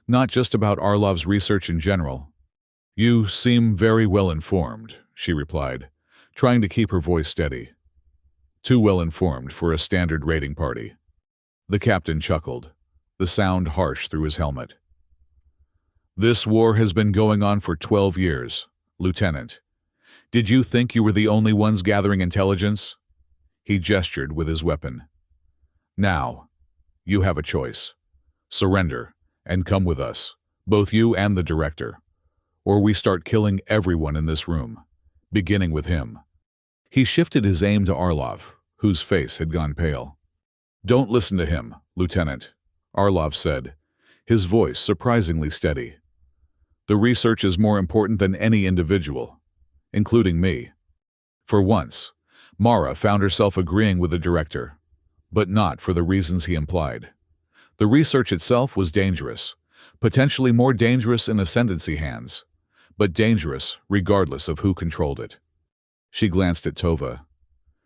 Not just about Arlov's research in general. "You seem very well informed," she replied, trying to keep her voice steady. "Too well informed for a standard raiding party." The captain chuckled, the sound harsh through his helmet. "This war has been going on for 12 years, Lieutenant. Did you think you were the only ones gathering intelligence?" He gestured with his weapon. "Now, you have a choice. Surrender and come with us, both you and the director, or we start killing everyone in this room, beginning with him." He shifted his aim to Arlov, whose face had gone pale. "Don't listen to him, Lieutenant," Arlov said, his voice surprisingly steady. "The research is more important than any individual, including me." For once, Mara found herself agreeing with the director, but not for the reasons he implied. The research itself was dangerous, potentially more dangerous in Ascendancy hands, but dangerous regardless of who controlled it. She glanced at Tova,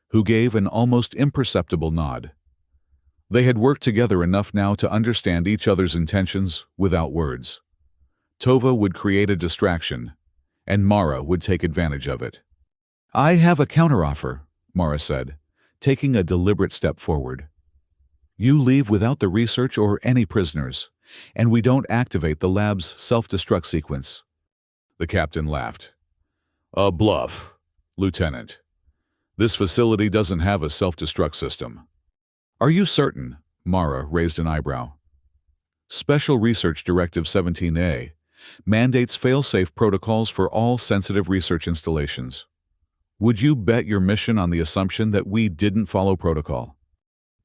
who gave an almost imperceptible nod. They had worked together enough now to understand each other's intentions without words. Tova would create a distraction, and Mara would take advantage of it. "I have a counteroffer," Mara said, taking a deliberate step forward. "You leave without the research or any prisoners, and we don't activate the lab's self-destruct sequence." The captain laughed. "A bluff, Lieutenant. This facility doesn't have a self-destruct system." "Are you certain?" Mara raised an eyebrow. "Special Research Directive 17A mandates fail-safe protocols for all sensitive research installations. Would you bet your mission on the assumption that we didn't follow protocol?"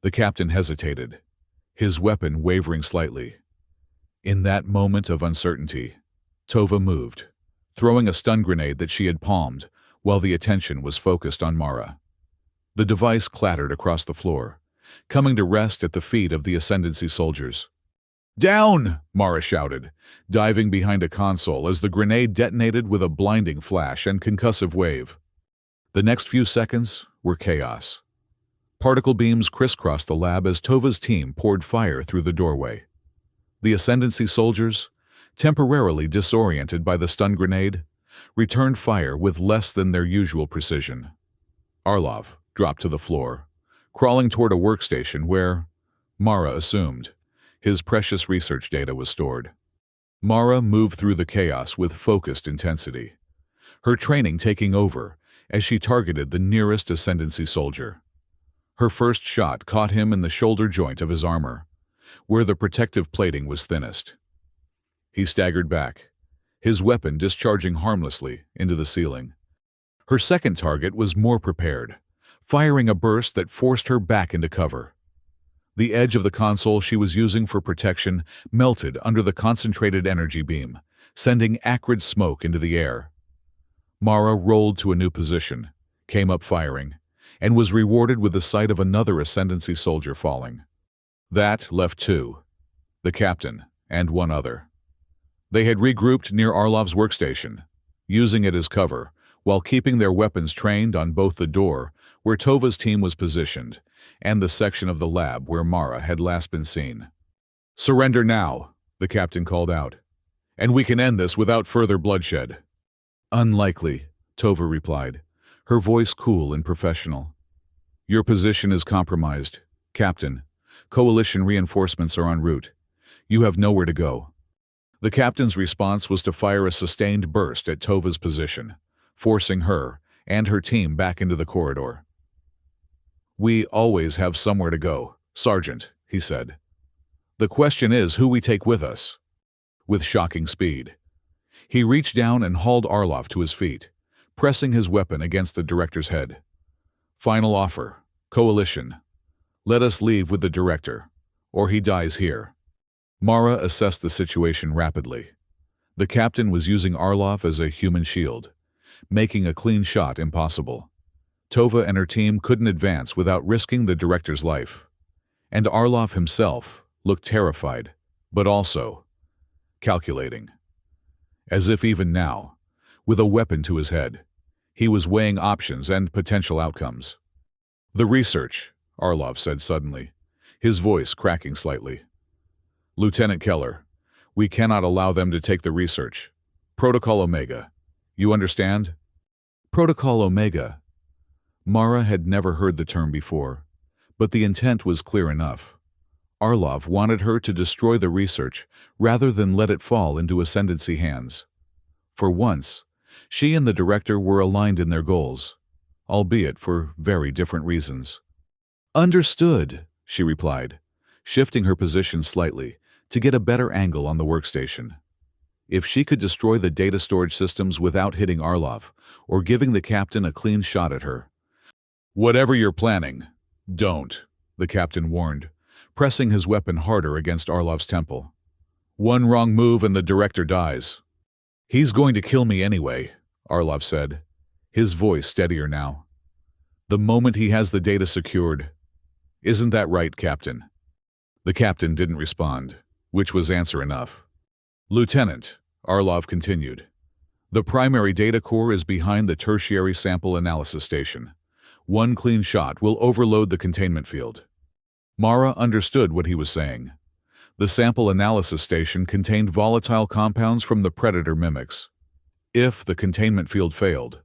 The captain hesitated, his weapon wavering slightly. In that moment of uncertainty, Tova moved, throwing a stun grenade that she had palmed while the attention was focused on Mara. The device clattered across the floor, coming to rest at the feet of the Ascendancy soldiers. "Down!" Mara shouted, diving behind a console as the grenade detonated with a blinding flash and concussive wave. The next few seconds were chaos. Particle beams crisscrossed the lab as Tova's team poured fire through the doorway. The Ascendancy soldiers, temporarily disoriented by the stun grenade, returned fire with less than their usual precision. Arlov dropped to the floor, crawling toward a workstation where, Mara assumed, his precious research data was stored. Mara moved through the chaos with focused intensity, her training taking over as she targeted the nearest Ascendancy soldier. Her first shot caught him in the shoulder joint of his armor, where the protective plating was thinnest. He staggered back, his weapon discharging harmlessly into the ceiling. Her second target was more prepared, firing a burst that forced her back into cover. The edge of the console she was using for protection melted under the concentrated energy beam, sending acrid smoke into the air. Mara rolled to a new position, came up firing, and was rewarded with the sight of another Ascendancy soldier falling. That left two, the captain and one other. They had regrouped near Arlov's workstation, using it as cover, while keeping their weapons trained on both the door where Tova's team was positioned and the section of the lab where Mara had last been seen. "Surrender now," the captain called out, "and we can end this without further bloodshed." "Unlikely," Tova replied, her voice cool and professional. "Your position is compromised, Captain. Coalition reinforcements are en route. You have nowhere to go." The captain's response was to fire a sustained burst at Tova's position, forcing her and her team back into the corridor. "We always have somewhere to go, Sergeant," he said. "The question is who we take with us." With shocking speed, he reached down and hauled Arlov to his feet, pressing his weapon against the director's head. "Final offer, Coalition. Let us leave with the director, or he dies here." Mara assessed the situation rapidly. The captain was using Arlov as a human shield, making a clean shot impossible. Tova and her team couldn't advance without risking the director's life. And Arlov himself looked terrified, but also calculating. As if even now, with a weapon to his head, he was weighing options and potential outcomes. "The research," Arlov said suddenly, his voice cracking slightly. "Lieutenant Keller, we cannot allow them to take the research. Protocol Omega. You understand?" Protocol Omega. Mara had never heard the term before, but the intent was clear enough. Arlov wanted her to destroy the research rather than let it fall into Ascendancy hands. For once, she and the director were aligned in their goals, albeit for very different reasons. "Understood," she replied, shifting her position slightly to get a better angle on the workstation. If she could destroy the data storage systems without hitting Arlov, or giving the captain a clean shot at her. "Whatever you're planning, don't," the captain warned, pressing his weapon harder against Arlov's temple. "One wrong move and the director dies." "He's going to kill me anyway," Arlov said, his voice steadier now. "The moment he has the data secured. Isn't that right, Captain?" The captain didn't respond, which was answer enough. "Lieutenant," Arlov continued, "the primary data core is behind the tertiary sample analysis station. One clean shot will overload the containment field." Mara understood what he was saying. The sample analysis station contained volatile compounds from the predator mimics. If the containment field failed,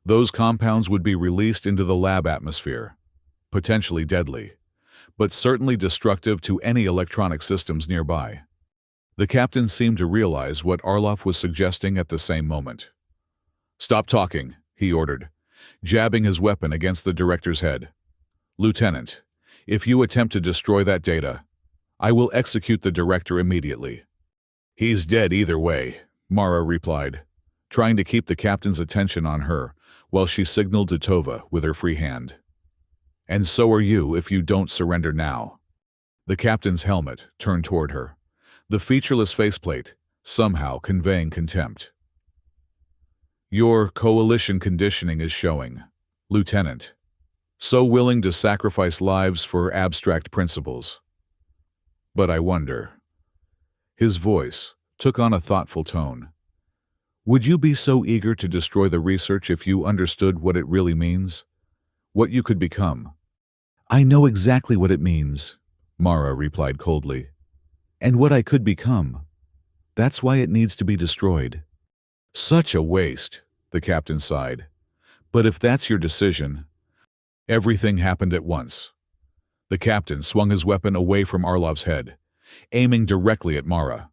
those compounds would be released into the lab atmosphere, potentially deadly, but certainly destructive to any electronic systems nearby. The captain seemed to realize what Arlov was suggesting at the same moment. "Stop talking," he ordered, jabbing his weapon against the director's head. "Lieutenant, if you attempt to destroy that data, I will execute the director immediately." "He's dead either way," Mara replied, trying to keep the captain's attention on her while she signaled to Tova with her free hand. "And so are you if you don't surrender now." The captain's helmet turned toward her, the featureless faceplate somehow conveying contempt. Your coalition conditioning is showing, Lieutenant. So willing to sacrifice lives for abstract principles. But I wonder. His voice took on a thoughtful tone. Would you be so eager to destroy the research if you understood what it really means? What you could become? I know exactly what it means, Mara replied coldly. And what I could become. That's why it needs to be destroyed. Such a waste, the captain sighed. But if that's your decision... Everything happened at once. The captain swung his weapon away from Arlov's head, aiming directly at Mara.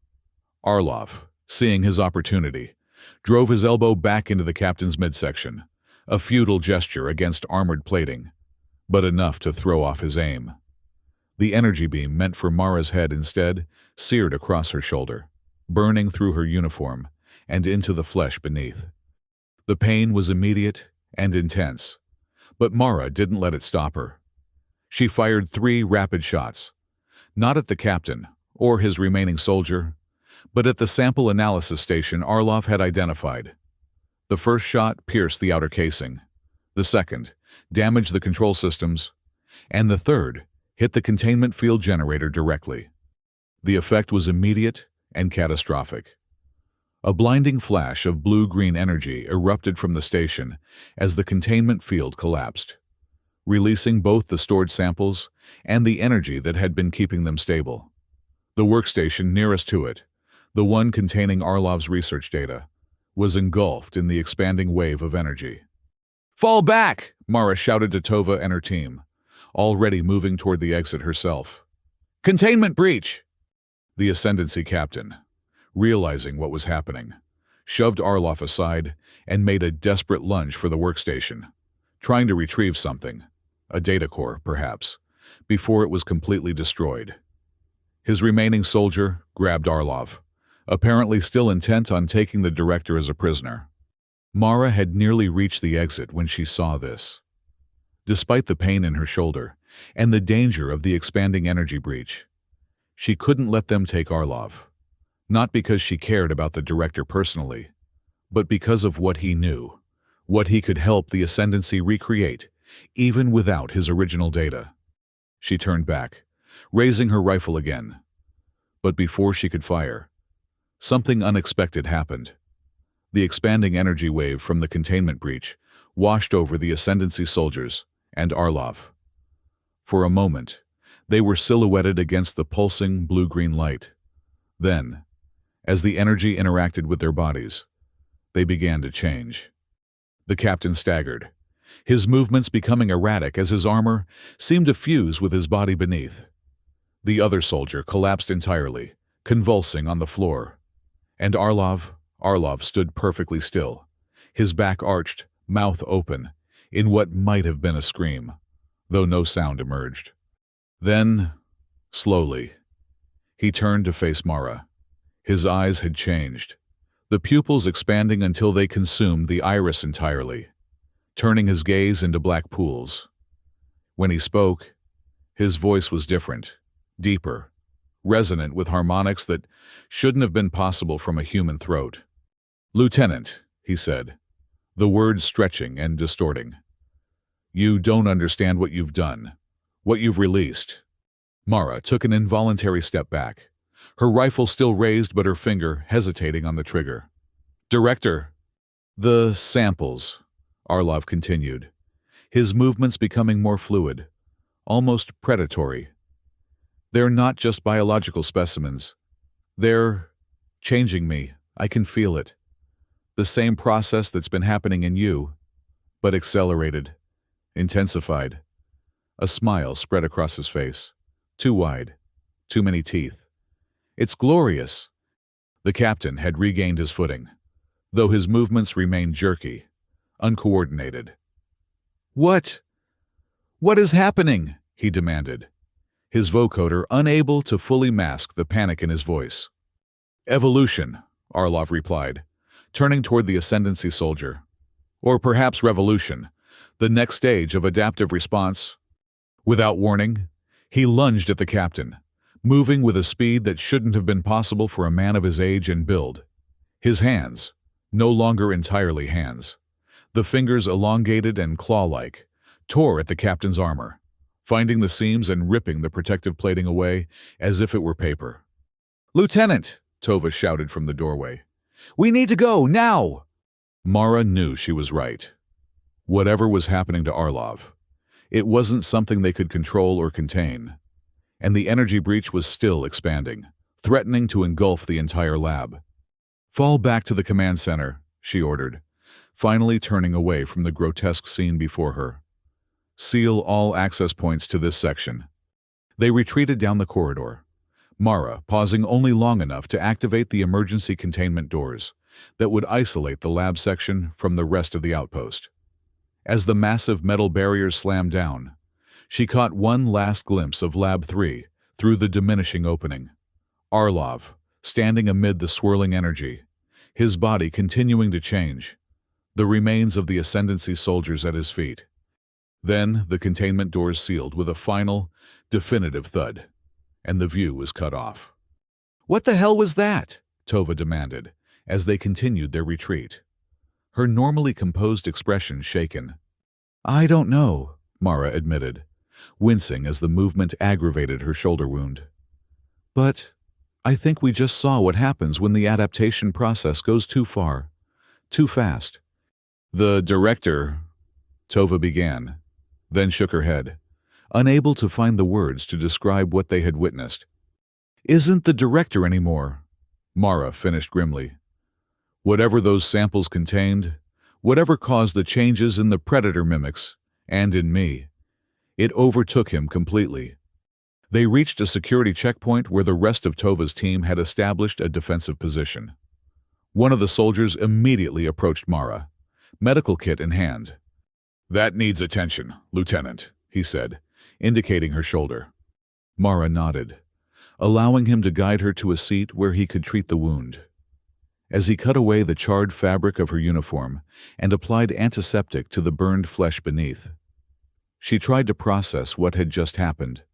Arlov, seeing his opportunity, drove his elbow back into the captain's midsection, a futile gesture against armored plating, but enough to throw off his aim. The energy beam meant for Mara's head instead seared across her shoulder, burning through her uniform and into the flesh beneath. The pain was immediate and intense, but Mara didn't let it stop her. She fired 3 rapid shots, not at the captain or his remaining soldier, but at the sample analysis station Arlov had identified. The first shot pierced the outer casing, the second damaged the control systems, and the third hit the containment field generator directly. The effect was immediate and catastrophic. A blinding flash of blue-green energy erupted from the station as the containment field collapsed, releasing both the stored samples and the energy that had been keeping them stable. The workstation nearest to it, the one containing Arlov's research data, was engulfed in the expanding wave of energy. "Fall back!" Mara shouted to Tova and her team, already moving toward the exit herself. "Containment breach!" The Ascendancy captain, realizing what was happening, shoved Arlov aside and made a desperate lunge for the workstation, trying to retrieve something, a data core, perhaps, before it was completely destroyed. His remaining soldier grabbed Arlov, apparently still intent on taking the director as a prisoner. Mara had nearly reached the exit when she saw this. Despite the pain in her shoulder and the danger of the expanding energy breach, she couldn't let them take Arlov. Not because she cared about the director personally, but because of what he knew, what he could help the Ascendancy recreate, even without his original data. She turned back, raising her rifle again. But before she could fire, something unexpected happened. The expanding energy wave from the containment breach washed over the Ascendancy soldiers and Arlov. For a moment, they were silhouetted against the pulsing blue-green light. Then, as the energy interacted with their bodies, they began to change. The captain staggered, his movements becoming erratic as his armor seemed to fuse with his body beneath. The other soldier collapsed entirely, convulsing on the floor. And Arlov stood perfectly still, his back arched, mouth open, in what might have been a scream, though no sound emerged. Then, slowly, he turned to face Mara. His eyes had changed, the pupils expanding until they consumed the iris entirely, turning his gaze into black pools. When he spoke, his voice was different, deeper, resonant with harmonics that shouldn't have been possible from a human throat. "Lieutenant," he said, the words stretching and distorting. "You don't understand what you've done, what you've released." Mara took an involuntary step back, her rifle still raised but her finger hesitating on the trigger. "Director." "The samples," Arlov continued, his movements becoming more fluid, almost predatory. "They're not just biological specimens. They're changing me. I can feel it. The same process that's been happening in you, but accelerated, intensified." A smile spread across his face. Too wide, too many teeth. "It's glorious." The captain had regained his footing, though his movements remained jerky, uncoordinated. What is happening?" he demanded, his vocoder unable to fully mask the panic in his voice. "Evolution," Arlov replied, turning toward the Ascendancy soldier. "Or perhaps revolution, the next stage of adaptive response." Without warning, he lunged at the captain, moving with a speed that shouldn't have been possible for a man of his age and build. His hands, no longer entirely hands. The fingers, elongated and claw-like, tore at the captain's armor, finding the seams and ripping the protective plating away as if it were paper. "Lieutenant!" Tova shouted from the doorway. "We need to go, now!" Mara knew she was right. Whatever was happening to Arlov, it wasn't something they could control or contain, and the energy breach was still expanding, threatening to engulf the entire lab. "Fall back to the command center," she ordered, finally turning away from the grotesque scene before her. "Seal all access points to this section." They retreated down the corridor, Mara pausing only long enough to activate the emergency containment doors that would isolate the lab section from the rest of the outpost. As the massive metal barriers slammed down, she caught one last glimpse of Lab 3 through the diminishing opening. Arlov, standing amid the swirling energy, his body continuing to change, the remains of the Ascendancy soldiers at his feet. Then the containment doors sealed with a final, definitive thud, and the view was cut off. "What the hell was that?" Tova demanded, as they continued their retreat, her normally composed expression shaken. "I don't know," Mara admitted, wincing as the movement aggravated her shoulder wound. "But I think we just saw what happens when the adaptation process goes too far, too fast." "The director," Tova began, then shook her head, unable to find the words to describe what they had witnessed. "Isn't the director anymore," Mara finished grimly. "Whatever those samples contained, whatever caused the changes in the predator mimics, and in me, it overtook him completely." They reached a security checkpoint where the rest of Tova's team had established a defensive position. One of the soldiers immediately approached Mara, medical kit in hand. "That needs attention, Lieutenant," he said, indicating her shoulder. Mara nodded, allowing him to guide her to a seat where he could treat the wound. As he cut away the charred fabric of her uniform and applied antiseptic to the burned flesh beneath, she tried to process what had just happened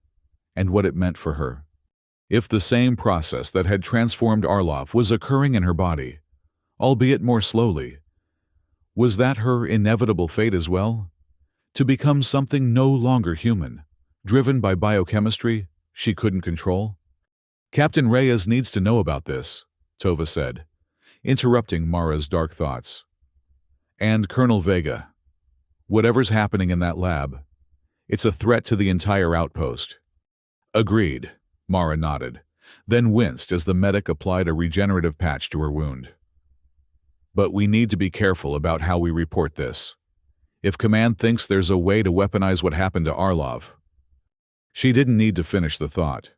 and what it meant for her. If the same process that had transformed Arlov was occurring in her body, albeit more slowly, was that her inevitable fate as well? To become something no longer human, driven by biochemistry she couldn't control? "Captain Reyes needs to know about this," Tova said, interrupting Mara's dark thoughts. "And Colonel Vega. Whatever's happening in that lab, it's a threat to the entire outpost." "Agreed," Mara nodded, then winced as the medic applied a regenerative patch to her wound. "But we need to be careful about how we report this. If Command thinks there's a way to weaponize what happened to Arlov..." She didn't need to finish the thought.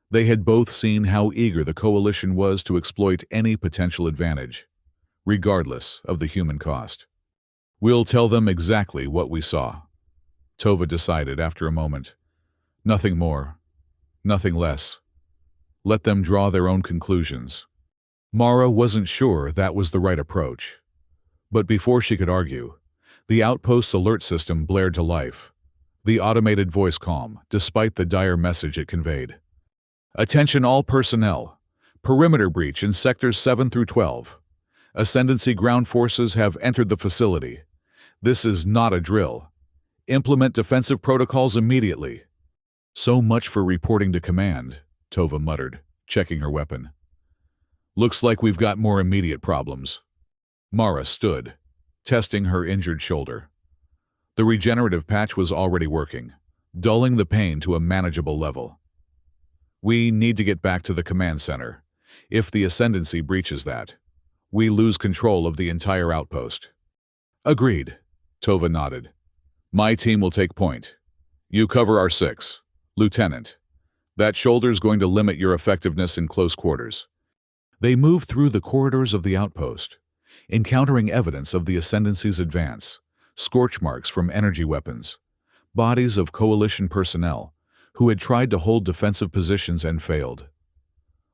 They had both seen how eager the Coalition was to exploit any potential advantage, regardless of the human cost. "We'll tell them exactly what we saw," Tova decided after a moment. "Nothing more, nothing less. Let them draw their own conclusions." Mara wasn't sure that was the right approach. But before she could argue, the outpost's alert system blared to life, the automated voice calm, despite the dire message it conveyed. "Attention all personnel. Perimeter breach in sectors 7 through 12. Ascendancy ground forces have entered the facility. This is not a drill. Implement defensive protocols immediately." "So much for reporting to Command," Tova muttered, checking her weapon. "Looks like we've got more immediate problems." Mara stood, testing her injured shoulder. The regenerative patch was already working, dulling the pain to a manageable level. "We need to get back to the command center. If the Ascendancy breaches that, we lose control of the entire outpost." "Agreed," Tova nodded. "My team will take point. You cover our 6. Lieutenant, that shoulder's going to limit your effectiveness in close quarters." They moved through the corridors of the outpost, encountering evidence of the Ascendancy's advance, scorch marks from energy weapons, bodies of Coalition personnel who had tried to hold defensive positions and failed.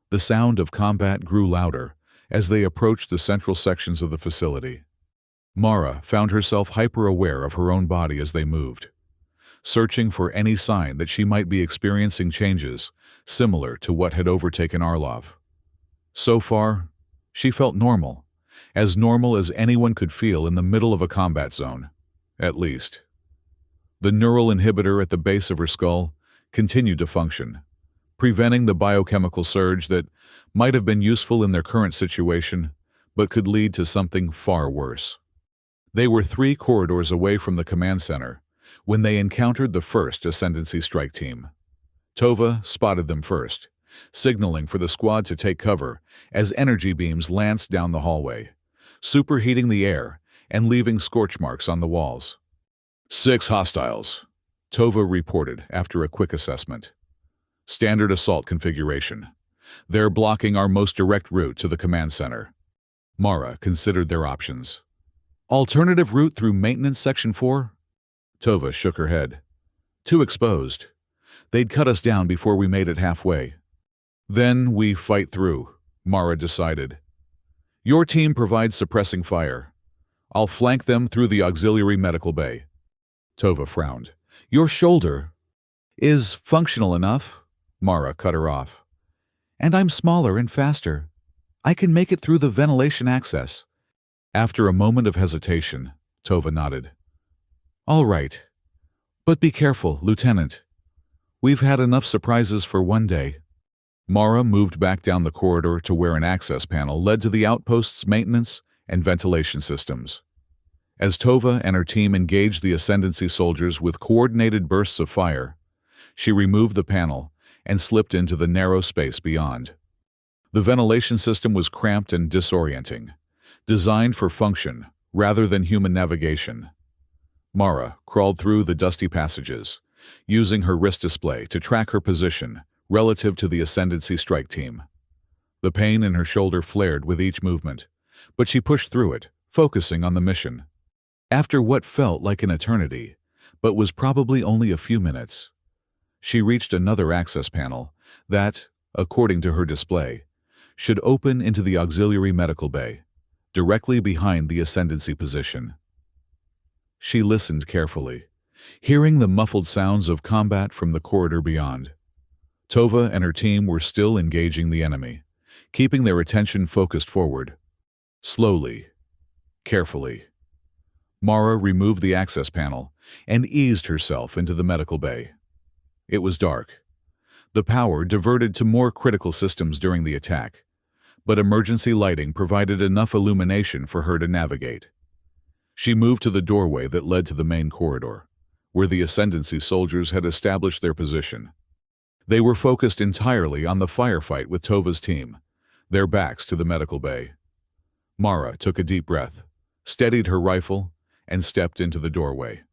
The sound of combat grew louder as they approached the central sections of the facility. Mara found herself hyper-aware of her own body as they moved, searching for any sign that she might be experiencing changes similar to what had overtaken Arlov. So far, she felt normal, as normal as anyone could feel in the middle of a combat zone, at least. The neural inhibitor at the base of her skull continued to function, preventing the biochemical surge that might have been useful in their current situation, but could lead to something far worse. They were 3 corridors away from the command center when they encountered the first Ascendancy strike team. Tova spotted them first, signaling for the squad to take cover as energy beams lanced down the hallway, superheating the air and leaving scorch marks on the walls. 6 hostiles, Tova reported after a quick assessment. Standard assault configuration. They're blocking our most direct route to the command center. Mara considered their options. Alternative route through Maintenance Section 4? Tova shook her head. Too exposed. They'd cut us down before we made it halfway. Then we fight through, Mara decided. Your team provides suppressing fire. I'll flank them through the auxiliary medical bay. Tova frowned. Your shoulder is functional enough, Mara cut her off. And I'm smaller and faster. I can make it through the ventilation access. After a moment of hesitation, Tova nodded. All right. But be careful, Lieutenant. We've had enough surprises for one day. Mara moved back down the corridor to where an access panel led to the outpost's maintenance and ventilation systems. As Tova and her team engaged the Ascendancy soldiers with coordinated bursts of fire, she removed the panel and slipped into the narrow space beyond. The ventilation system was cramped and disorienting, designed for function rather than human navigation. Mara crawled through the dusty passages, using her wrist display to track her position relative to the Ascendancy strike team. The pain in her shoulder flared with each movement, but she pushed through it, focusing on the mission. After what felt like an eternity, but was probably only a few minutes, she reached another access panel that, according to her display, should open into the auxiliary medical bay, directly behind the Ascendancy position. She listened carefully, hearing the muffled sounds of combat from the corridor beyond. Tova and her team were still engaging the enemy, keeping their attention focused forward. Slowly, carefully, Mara removed the access panel and eased herself into the medical bay. It was dark. The power diverted to more critical systems during the attack, but emergency lighting provided enough illumination for her to navigate. She moved to the doorway that led to the main corridor, where the Ascendancy soldiers had established their position. They were focused entirely on the firefight with Tova's team, their backs to the medical bay. Mara took a deep breath, steadied her rifle, and stepped into the doorway.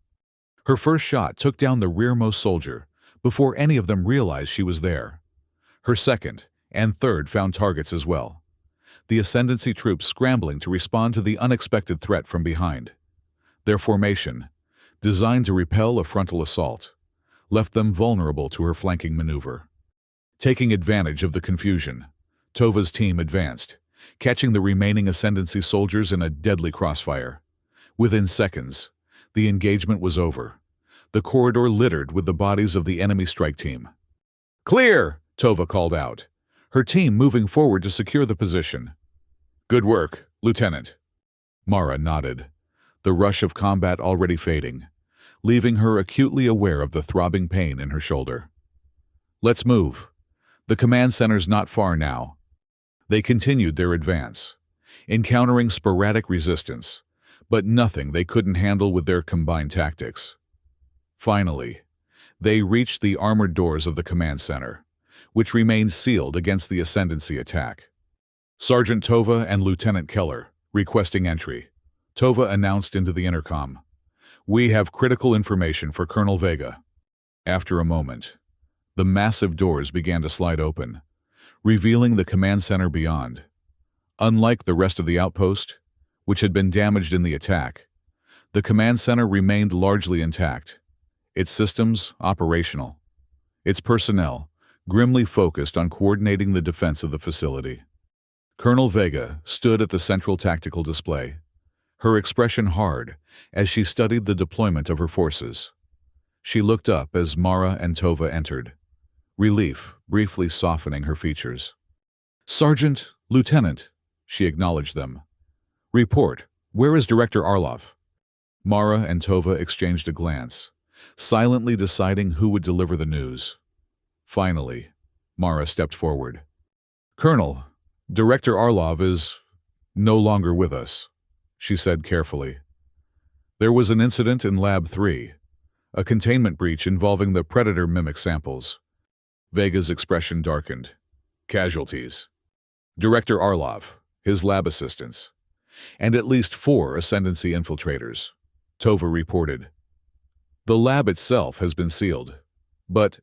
Her first shot took down the rearmost soldier before any of them realized she was there. Her second and third found targets as well, the Ascendancy troops scrambling to respond to the unexpected threat from behind. Their formation, designed to repel a frontal assault, left them vulnerable to her flanking maneuver. Taking advantage of the confusion, Tova's team advanced, catching the remaining Ascendancy soldiers in a deadly crossfire. Within seconds, the engagement was over, the corridor littered with the bodies of the enemy strike team. "Clear!" Tova called out, her team moving forward to secure the position. "Good work, Lieutenant." Mara nodded, the rush of combat already fading, leaving her acutely aware of the throbbing pain in her shoulder. "Let's move. The command center's not far now." They continued their advance, encountering sporadic resistance, but nothing they couldn't handle with their combined tactics. Finally, they reached the armored doors of the command center, which remained sealed against the Ascendancy attack. "Sergeant Tova and Lieutenant Keller, requesting entry," Tova announced into the intercom. "We have critical information for Colonel Vega." After a moment, the massive doors began to slide open, revealing the command center beyond. Unlike the rest of the outpost, which had been damaged in the attack, the command center remained largely intact, its systems operational, its personnel grimly focused on coordinating the defense of the facility. Colonel Vega stood at the central tactical display, her expression hard as she studied the deployment of her forces. She looked up as Mara and Tova entered, relief briefly softening her features. "Sergeant, Lieutenant," she acknowledged them. Report. Where is Director Arlov? Mara and Tova exchanged a glance, silently deciding who would deliver the news. Finally, Mara stepped forward. Colonel, Director Arlov is no longer with us, she said carefully. There was an incident in Lab 3, a containment breach involving the predator mimic samples. Vega's expression darkened. Casualties. Director Arlov, his lab assistants, and at least 4 Ascendancy infiltrators, Tova reported. The lab itself has been sealed. But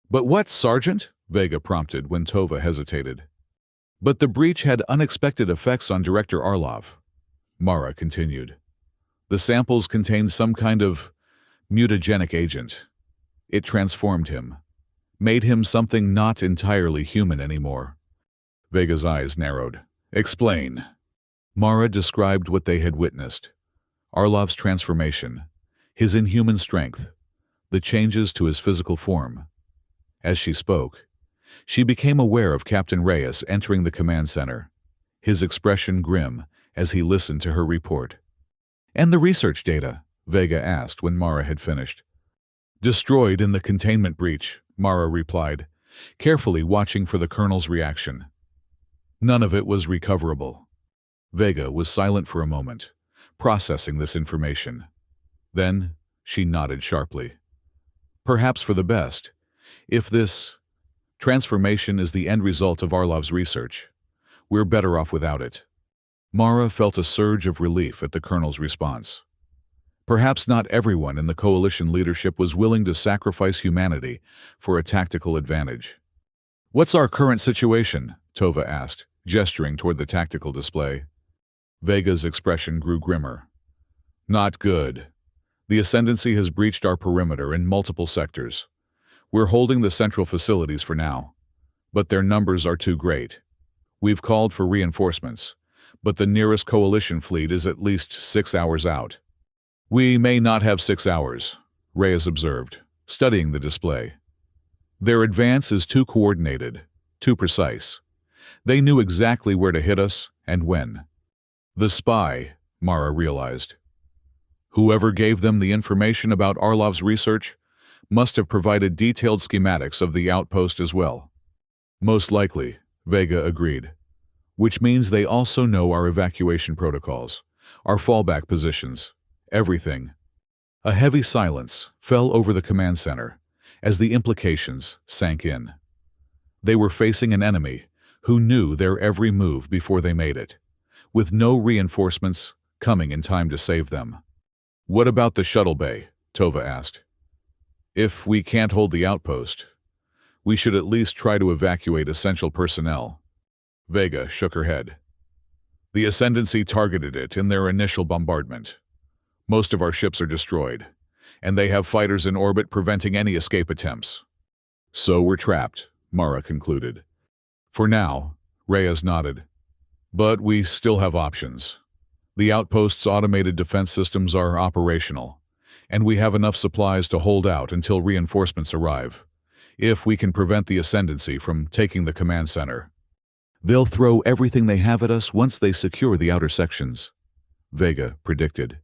what, Sergeant? Vega prompted when Tova hesitated. But the breach had unexpected effects on Director Arlov, Mara continued. The samples contained some kind of mutagenic agent. It transformed him, made him something not entirely human anymore. Vega's eyes narrowed. Explain. Mara described what they had witnessed. Arlov's transformation, his inhuman strength, the changes to his physical form. As she spoke, she became aware of Captain Reyes entering the command center, his expression grim as he listened to her report. And the research data? Vega asked when Mara had finished. Destroyed in the containment breach, Mara replied, carefully watching for the colonel's reaction. None of it was recoverable. Vega was silent for a moment, processing this information. Then she nodded sharply. Perhaps for the best. If this transformation is the end result of Arlov's research, we're better off without it. Mara felt a surge of relief at the colonel's response. Perhaps not everyone in the coalition leadership was willing to sacrifice humanity for a tactical advantage. What's our current situation? Tova asked, gesturing toward the tactical display. Vega's expression grew grimmer. Not good. The Ascendancy has breached our perimeter in multiple sectors. We're holding the central facilities for now, but their numbers are too great. We've called for reinforcements, but the nearest coalition fleet is at least 6 hours out. We may not have 6 hours, Reyes observed, studying the display. Their advance is too coordinated, too precise. They knew exactly where to hit us and when. The spy, Mara realized. Whoever gave them the information about Arlov's research must have provided detailed schematics of the outpost as well. Most likely, Vega agreed. Which means they also know our evacuation protocols, our fallback positions, everything. A heavy silence fell over the command center as the implications sank in. They were facing an enemy who knew their every move before they made it, with no reinforcements coming in time to save them. What about the shuttle bay? Tova asked. If we can't hold the outpost, we should at least try to evacuate essential personnel. Vega shook her head. The Ascendancy targeted it in their initial bombardment. Most of our ships are destroyed, and they have fighters in orbit preventing any escape attempts. So we're trapped, Mara concluded. For now, Reyes nodded. But we still have options. The outpost's automated defense systems are operational, and we have enough supplies to hold out until reinforcements arrive, if we can prevent the Ascendancy from taking the command center. They'll throw everything they have at us once they secure the outer sections, Vega predicted.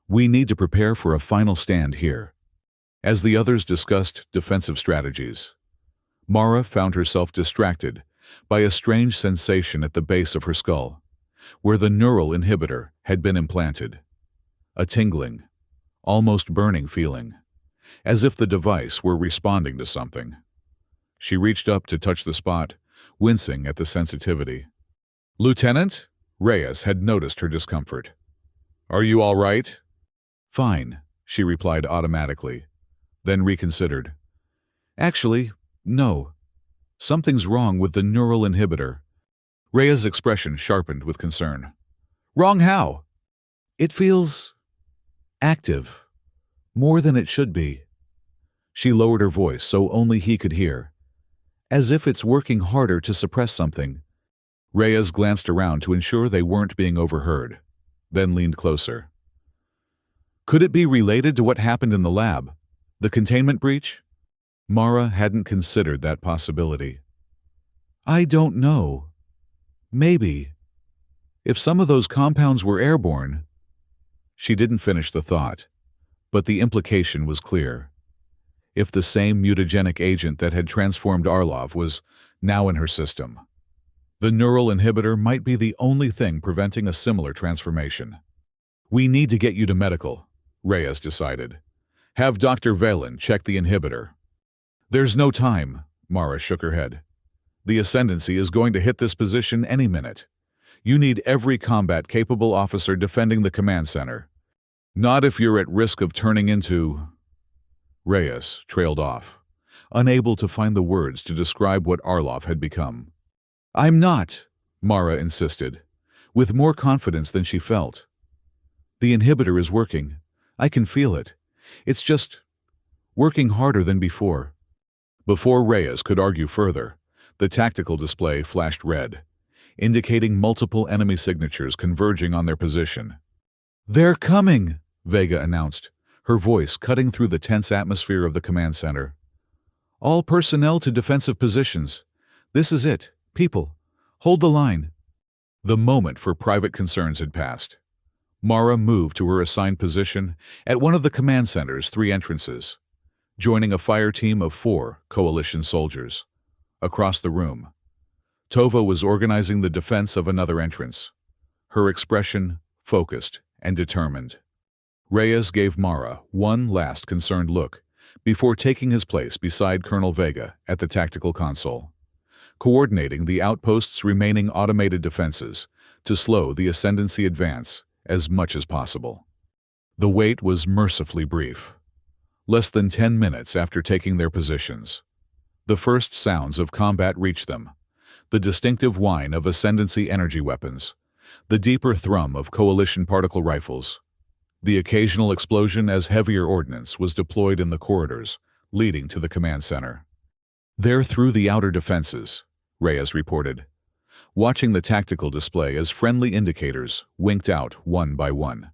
We need to prepare for a final stand here. As the others discussed defensive strategies, Mara found herself distracted by a strange sensation at the base of her skull, where the neural inhibitor had been implanted. A tingling, almost burning feeling, as if the device were responding to something. She reached up to touch the spot, wincing at the sensitivity. Lieutenant? Reyes had noticed her discomfort. Are you all right? Fine, she replied automatically, then reconsidered. Actually, no. Something's wrong with the neural inhibitor. Rhea's expression sharpened with concern. Wrong how? It feels active, more than it should be. She lowered her voice so only he could hear, as if it's working harder to suppress something. Reyes glanced around to ensure they weren't being overheard, then leaned closer. Could it be related to what happened in the lab? The containment breach? Mara hadn't considered that possibility. I don't know. Maybe. If some of those compounds were airborne... She didn't finish the thought, but the implication was clear. If the same mutagenic agent that had transformed Arlov was now in her system, the neural inhibitor might be the only thing preventing a similar transformation. "We need to get you to medical," Reyes decided. "Have Dr. Valen check the inhibitor." "There's no time," Mara shook her head. "The Ascendancy is going to hit this position any minute. You need every combat-capable officer defending the command center. Not if you're at risk of turning into..." Reyes trailed off, unable to find the words to describe what Arlov had become. "I'm not," Mara insisted, with more confidence than she felt. "The inhibitor is working. I can feel it. It's just working harder than before." Before Reyes could argue further, the tactical display flashed red, indicating multiple enemy signatures converging on their position. "They're coming," Vega announced, her voice cutting through the tense atmosphere of the command center. "All personnel to defensive positions. This is it. People, hold the line." The moment for private concerns had passed. Mara moved to her assigned position at one of the command center's 3 entrances, joining a fire team of 4 coalition soldiers. Across the room, Tova was organizing the defense of another entrance, her expression focused and determined. Reyes gave Mara one last concerned look before taking his place beside Colonel Vega at the tactical console, coordinating the outpost's remaining automated defenses to slow the Ascendancy advance as much as possible. The wait was mercifully brief. Less than 10 minutes after taking their positions, the first sounds of combat reached them, the distinctive whine of Ascendancy energy weapons, the deeper thrum of Coalition particle rifles, the occasional explosion as heavier ordnance was deployed in the corridors leading to the command center. "They're through the outer defenses," Reyes reported, watching the tactical display as friendly indicators winked out one by one.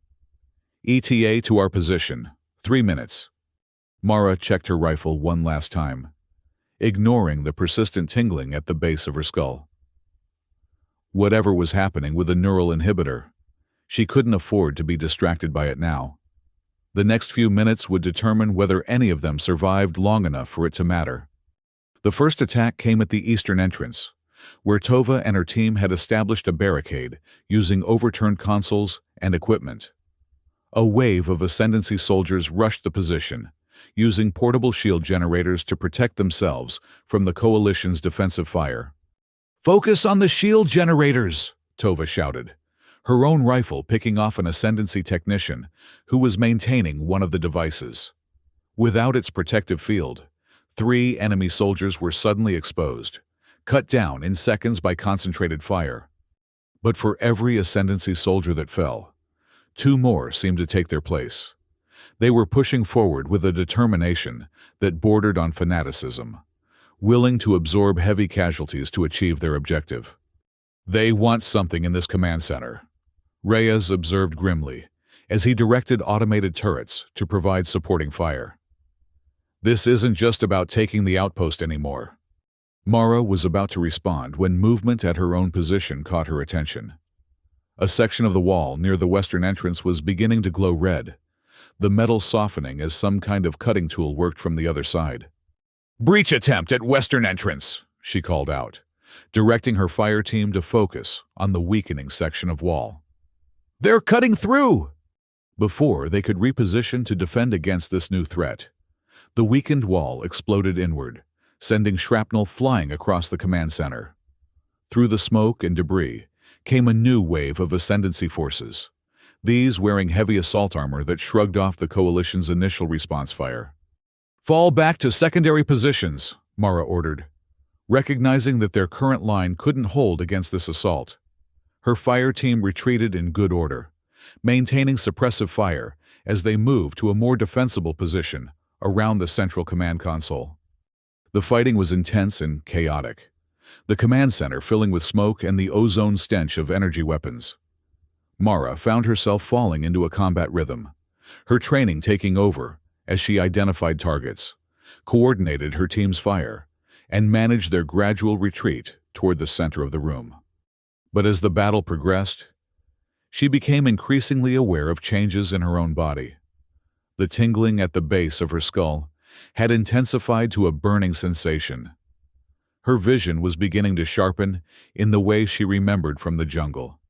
"ETA to our position, 3 minutes." Mara checked her rifle one last time, ignoring the persistent tingling at the base of her skull. Whatever was happening with the neural inhibitor, she couldn't afford to be distracted by it now. The next few minutes would determine whether any of them survived long enough for it to matter. The first attack came at the eastern entrance, where Tova and her team had established a barricade using overturned consoles and equipment. A wave of Ascendancy soldiers rushed the position, using portable shield generators to protect themselves from the Coalition's defensive fire. "Focus on the shield generators!" Tova shouted, her own rifle picking off an Ascendancy technician who was maintaining one of the devices. Without its protective field, 3 enemy soldiers were suddenly exposed, cut down in seconds by concentrated fire. But for every Ascendancy soldier that fell, 2 more seemed to take their place. They were pushing forward with a determination that bordered on fanaticism, willing to absorb heavy casualties to achieve their objective. "They want something in this command center," Reyes observed grimly as he directed automated turrets to provide supporting fire. "This isn't just about taking the outpost anymore." Mara was about to respond when movement at her own position caught her attention. A section of the wall near the western entrance was beginning to glow red, the metal softening as some kind of cutting tool worked from the other side. "Breach attempt at western entrance," she called out, directing her fire team to focus on the weakening section of wall. "They're cutting through!" Before they could reposition to defend against this new threat, the weakened wall exploded inward, sending shrapnel flying across the command center. Through the smoke and debris came a new wave of Ascendancy forces, these wearing heavy assault armor that shrugged off the Coalition's initial response fire. "Fall back to secondary positions," Mara ordered, recognizing that their current line couldn't hold against this assault. Her fire team retreated in good order, maintaining suppressive fire as they moved to a more defensible position around the central command console. The fighting was intense and chaotic, the command center filling with smoke and the ozone stench of energy weapons. Mara found herself falling into a combat rhythm, her training taking over as she identified targets, coordinated her team's fire, and managed their gradual retreat toward the center of the room. But as the battle progressed, She became increasingly aware of changes in her own body. The tingling at the base of her skull had intensified to a burning sensation. Her vision was beginning to sharpen in the way she remembered from the jungle,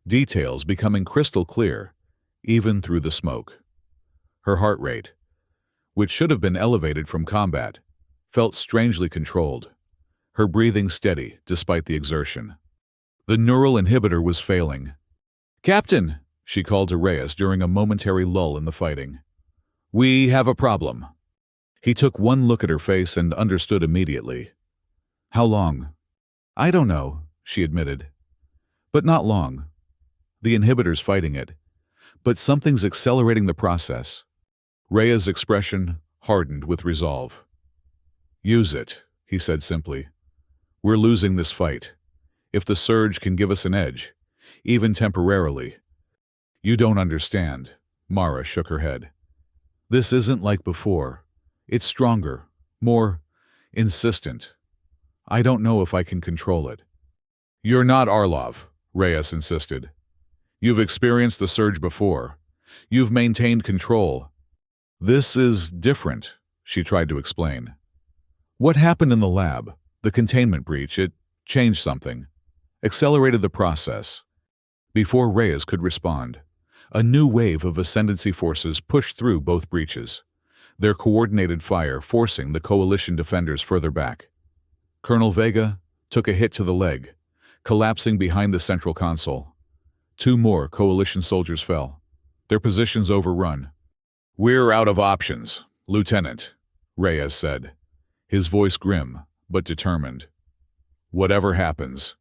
details becoming crystal clear, even through the smoke. Her heart rate, which should have been elevated from combat, felt strangely controlled, her breathing steady despite the exertion. The neural inhibitor was failing. "Captain," she called to Reyes during a momentary lull in the fighting. "We have a problem." He took one look at her face and understood immediately. "How long?" "I don't know," she admitted. "But not long. The inhibitor's fighting it, but something's accelerating the process." Reyes' expression hardened with resolve. "Use it," he said simply. "We're losing this fight. If the surge can give us an edge, even temporarily." "You don't understand," Mara shook her head. "This isn't like before. It's stronger, more insistent. I don't know if I can control it." "You're not Arlov," Reyes insisted. "You've experienced the surge before. You've maintained control. This is different," she tried to explain. "What happened in the lab, the containment breach, it changed something, accelerated the process." Before Reyes could respond, a new wave of ascendancy forces pushed through both breaches, their coordinated fire forcing the coalition defenders further back. Colonel Vega took a hit to the leg, collapsing behind the central console. 2 more coalition soldiers fell, their positions overrun. "We're out of options, Lieutenant," Reyes said, his voice grim but determined. "Whatever happens,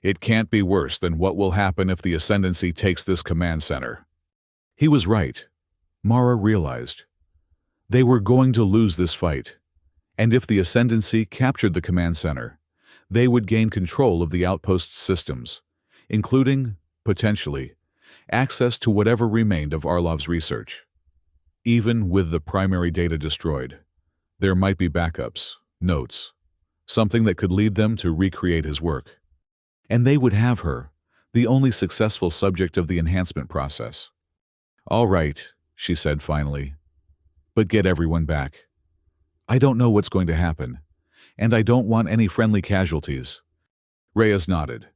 it can't be worse than what will happen if the Ascendancy takes this command center." He was right, Mara realized. They were going to lose this fight, and if the Ascendancy captured the command center, they would gain control of the outpost's systems, including, potentially, access to whatever remained of Arlov's research. Even with the primary data destroyed, there might be backups, notes, something that could lead them to recreate his work. And they would have her, the only successful subject of the enhancement process. "All right," she said finally, "but get everyone back. I don't know what's going to happen, and I don't want any friendly casualties." Reyes nodded,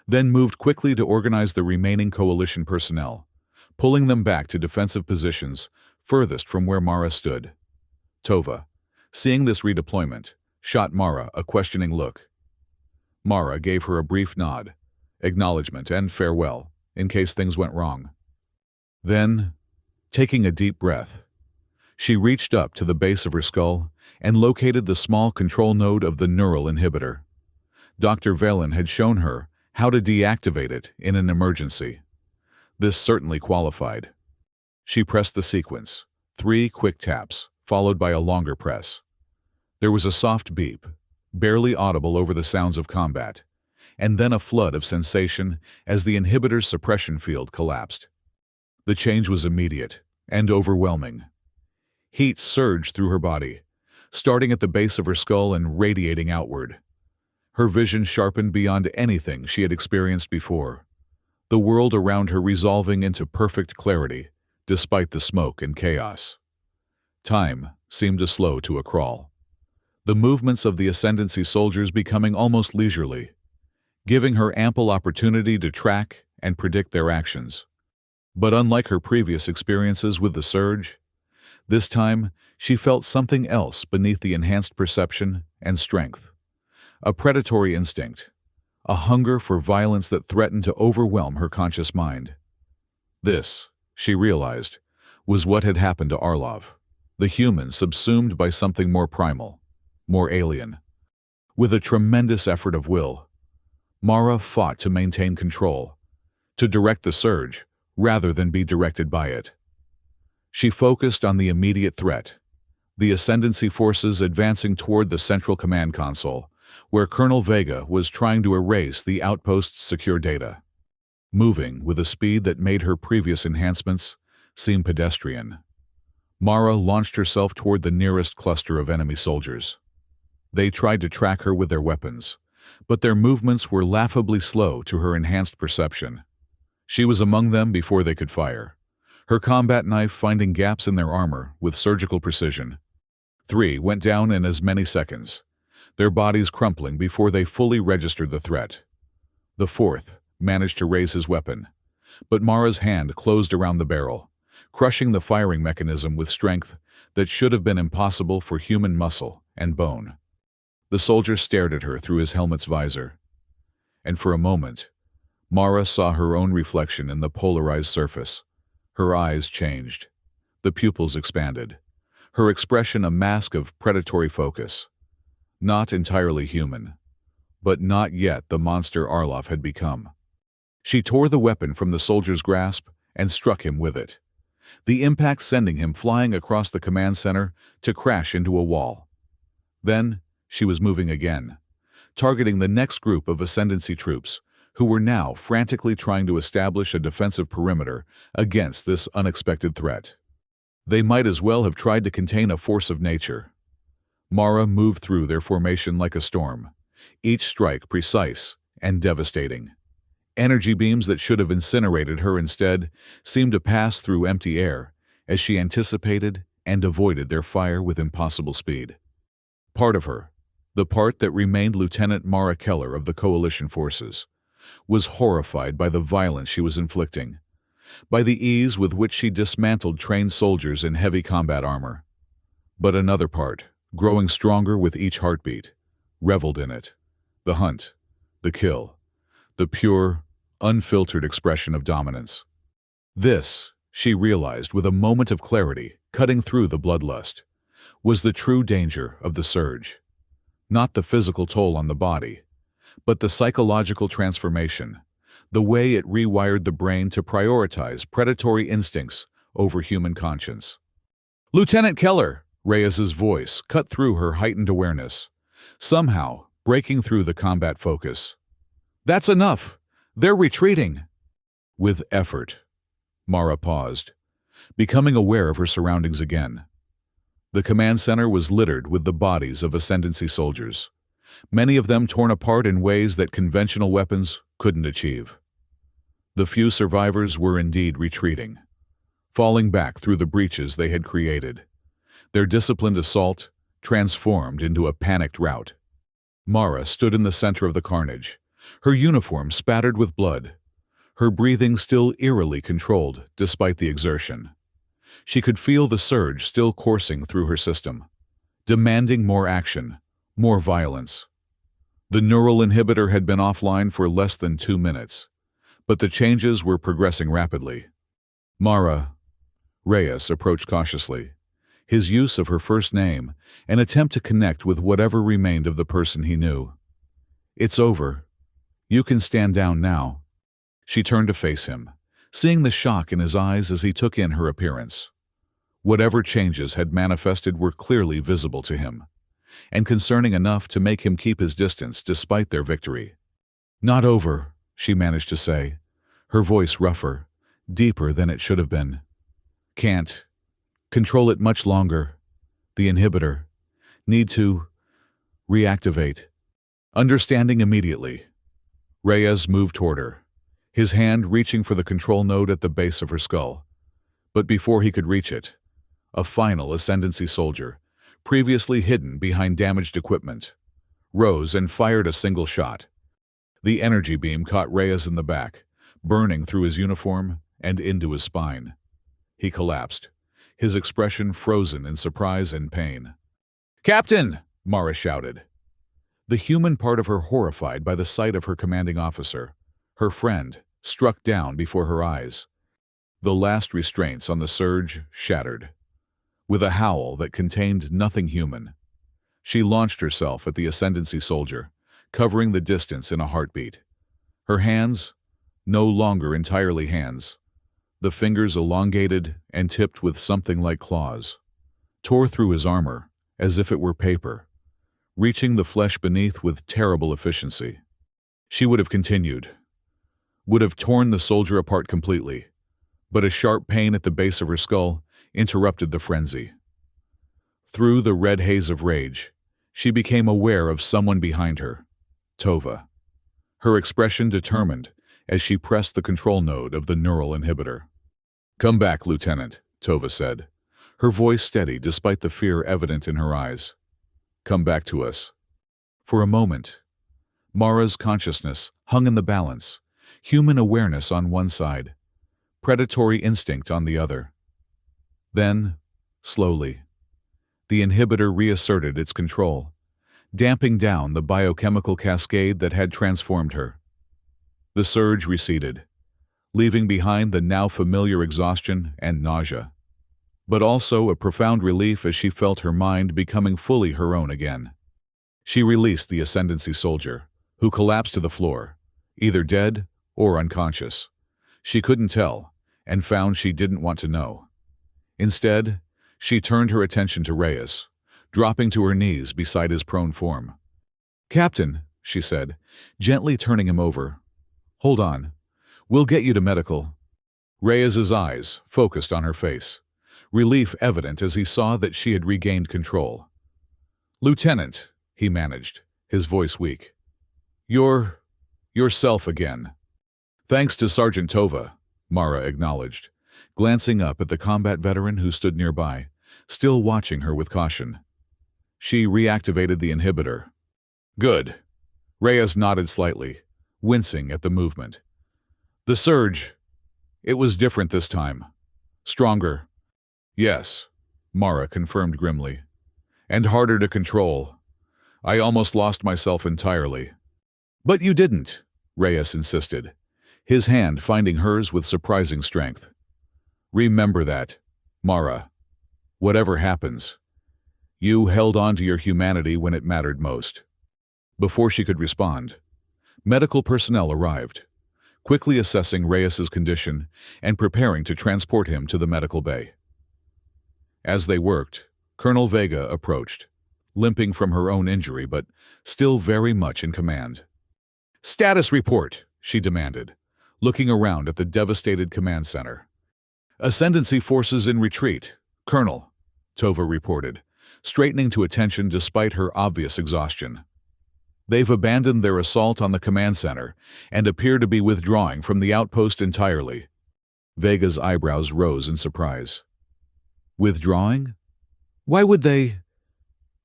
then moved quickly to organize the remaining coalition personnel, pulling them back to defensive positions furthest from where Mara stood. Tova, seeing this redeployment, shot Mara a questioning look. Mara gave her a brief nod, acknowledgement and farewell, in case things went wrong. Then, taking a deep breath, she reached up to the base of her skull and located the small control node of the neural inhibitor. Dr. Valen had shown her how to deactivate it in an emergency. This certainly qualified. She pressed the sequence, 3 quick taps, followed by a longer press. There was a soft beep, barely audible over the sounds of combat, and then a flood of sensation as the inhibitor's suppression field collapsed. The change was immediate and overwhelming. Heat surged through her body, starting at the base of her skull and radiating outward. Her vision sharpened beyond anything she had experienced before, the world around her resolving into perfect clarity, despite the smoke and chaos. Time seemed to slow to a crawl, the movements of the Ascendancy soldiers becoming almost leisurely, giving her ample opportunity to track and predict their actions. But unlike her previous experiences with the surge, this time she felt something else beneath the enhanced perception and strength. A predatory instinct, a hunger for violence that threatened to overwhelm her conscious mind. This, she realized, was what had happened to Arlov, the human subsumed by something more primal, more alien. With a tremendous effort of will, Mara fought to maintain control, to direct the surge rather than be directed by it. She focused on the immediate threat, the Ascendancy forces advancing toward the central command console, where Colonel Vega was trying to erase the outpost's secure data. Moving with a speed that made her previous enhancements seem pedestrian, Mara launched herself toward the nearest cluster of enemy soldiers. They tried to track her with their weapons, but their movements were laughably slow to her enhanced perception. She was among them before they could fire, her combat knife finding gaps in their armor with surgical precision. 3 went down in as many seconds, their bodies crumpling before they fully registered the threat. The 4th managed to raise his weapon, but Mara's hand closed around the barrel, crushing the firing mechanism with strength that should have been impossible for human muscle and bone. The soldier stared at her through his helmet's visor, and for a moment, Mara saw her own reflection in the polarized surface. Her eyes changed. The pupils expanded, her expression a mask of predatory focus. Not entirely human, but not yet the monster Arloff had become. She tore the weapon from the soldier's grasp and struck him with it, the impact sending him flying across the command center to crash into a wall. Then she was moving again, targeting the next group of Ascendancy troops, who were now frantically trying to establish a defensive perimeter against this unexpected threat. They might as well have tried to contain a force of nature. Mara moved through their formation like a storm, each strike precise and devastating. Energy beams that should have incinerated her instead seemed to pass through empty air as she anticipated and avoided their fire with impossible speed. Part of her, the part that remained Lieutenant Mara Keller of the Coalition forces, was horrified by the violence she was inflicting, by the ease with which she dismantled trained soldiers in heavy combat armor. But another part, growing stronger with each heartbeat, reveled in it. The hunt, the kill, the pure, unfiltered expression of dominance. This, she realized with a moment of clarity cutting through the bloodlust, was the true danger of the surge. Not the physical toll on the body, but the psychological transformation, the way it rewired the brain to prioritize predatory instincts over human conscience. "Lieutenant Keller!" Reyes's voice cut through her heightened awareness, somehow breaking through the combat focus. "That's enough! They're retreating!" With effort, Mara paused, becoming aware of her surroundings again. The command center was littered with the bodies of Ascendancy soldiers, many of them torn apart in ways that conventional weapons couldn't achieve. The few survivors were indeed retreating, falling back through the breaches they had created, their disciplined assault transformed into a panicked rout. Mara stood in the center of the carnage, her uniform spattered with blood, her breathing still eerily controlled despite the exertion. She could feel the surge still coursing through her system, demanding more action, more violence. The neural inhibitor had been offline for less than 2 minutes, but the changes were progressing rapidly. "Mara," Reyes approached cautiously, his use of her first name an attempt to connect with whatever remained of the person he knew. "It's over. You can stand down now." She turned to face him, seeing the shock in his eyes as he took in her appearance. Whatever changes had manifested were clearly visible to him, and concerning enough to make him keep his distance despite their victory. "Not over," she managed to say, her voice rougher, deeper than it should have been. "Can't control it much longer. The inhibitor. Need to reactivate." Understanding immediately, Reyes moved toward her, his hand reaching for the control node at the base of her skull. But before he could reach it, a final Ascendancy soldier, previously hidden behind damaged equipment, rose and fired a single shot. The energy beam caught Reyes in the back, burning through his uniform and into his spine. He collapsed, his expression frozen in surprise and pain. "Captain!" Mara shouted, the human part of her horrified by the sight of her commanding officer, her friend, struck down before her eyes. The last restraints on the surge shattered. With a howl that contained nothing human, she launched herself at the Ascendancy soldier, covering the distance in a heartbeat. Her hands, no longer entirely hands, the fingers elongated and tipped with something like claws, tore through his armor as if it were paper, reaching the flesh beneath with terrible efficiency. She would have continued, would have torn the soldier apart completely, but a sharp pain at the base of her skull interrupted the frenzy. Through the red haze of rage, she became aware of someone behind her, Tova. Her expression determined, as she pressed the control node of the neural inhibitor. "Come back, Lieutenant," Tova said, her voice steady despite the fear evident in her eyes. "Come back to us." For a moment, Mara's consciousness hung in the balance, human awareness on one side, predatory instinct on the other. Then, slowly, the inhibitor reasserted its control, damping down the biochemical cascade that had transformed her. The surge receded, leaving behind the now familiar exhaustion and nausea, but also a profound relief as she felt her mind becoming fully her own again. She released the Ascendancy soldier, who collapsed to the floor, either dead or unconscious. She couldn't tell, and found she didn't want to know. Instead, she turned her attention to Reyes, dropping to her knees beside his prone form. "Captain," she said, gently turning him over. "Hold on. We'll get you to medical." Reyes's eyes focused on her face, relief evident as he saw that she had regained control. "Lieutenant," he managed, his voice weak. You're yourself again." "Thanks to Sergeant Tova," Mara acknowledged, glancing up at the combat veteran who stood nearby, still watching her with caution. She reactivated the inhibitor. "Good." Reyes nodded slightly, wincing at the movement. "The surge, it was different this time. Stronger." "Yes," Mara confirmed grimly. "And harder to control. I almost lost myself entirely." "But you didn't," Reyes insisted, his hand finding hers with surprising strength. "Remember that, Mara. Whatever happens, you held on to your humanity when it mattered most." Before she could respond, medical personnel arrived, quickly assessing Reyes's condition and preparing to transport him to the medical bay. As they worked, Colonel Vega approached, limping from her own injury but still very much in command. "Status report," she demanded, looking around at the devastated command center. "Ascendancy forces in retreat, Colonel," Tova reported, straightening to attention despite her obvious exhaustion. "They've abandoned their assault on the command center and appear to be withdrawing from the outpost entirely." Vega's eyebrows rose in surprise. "Withdrawing? Why would they?"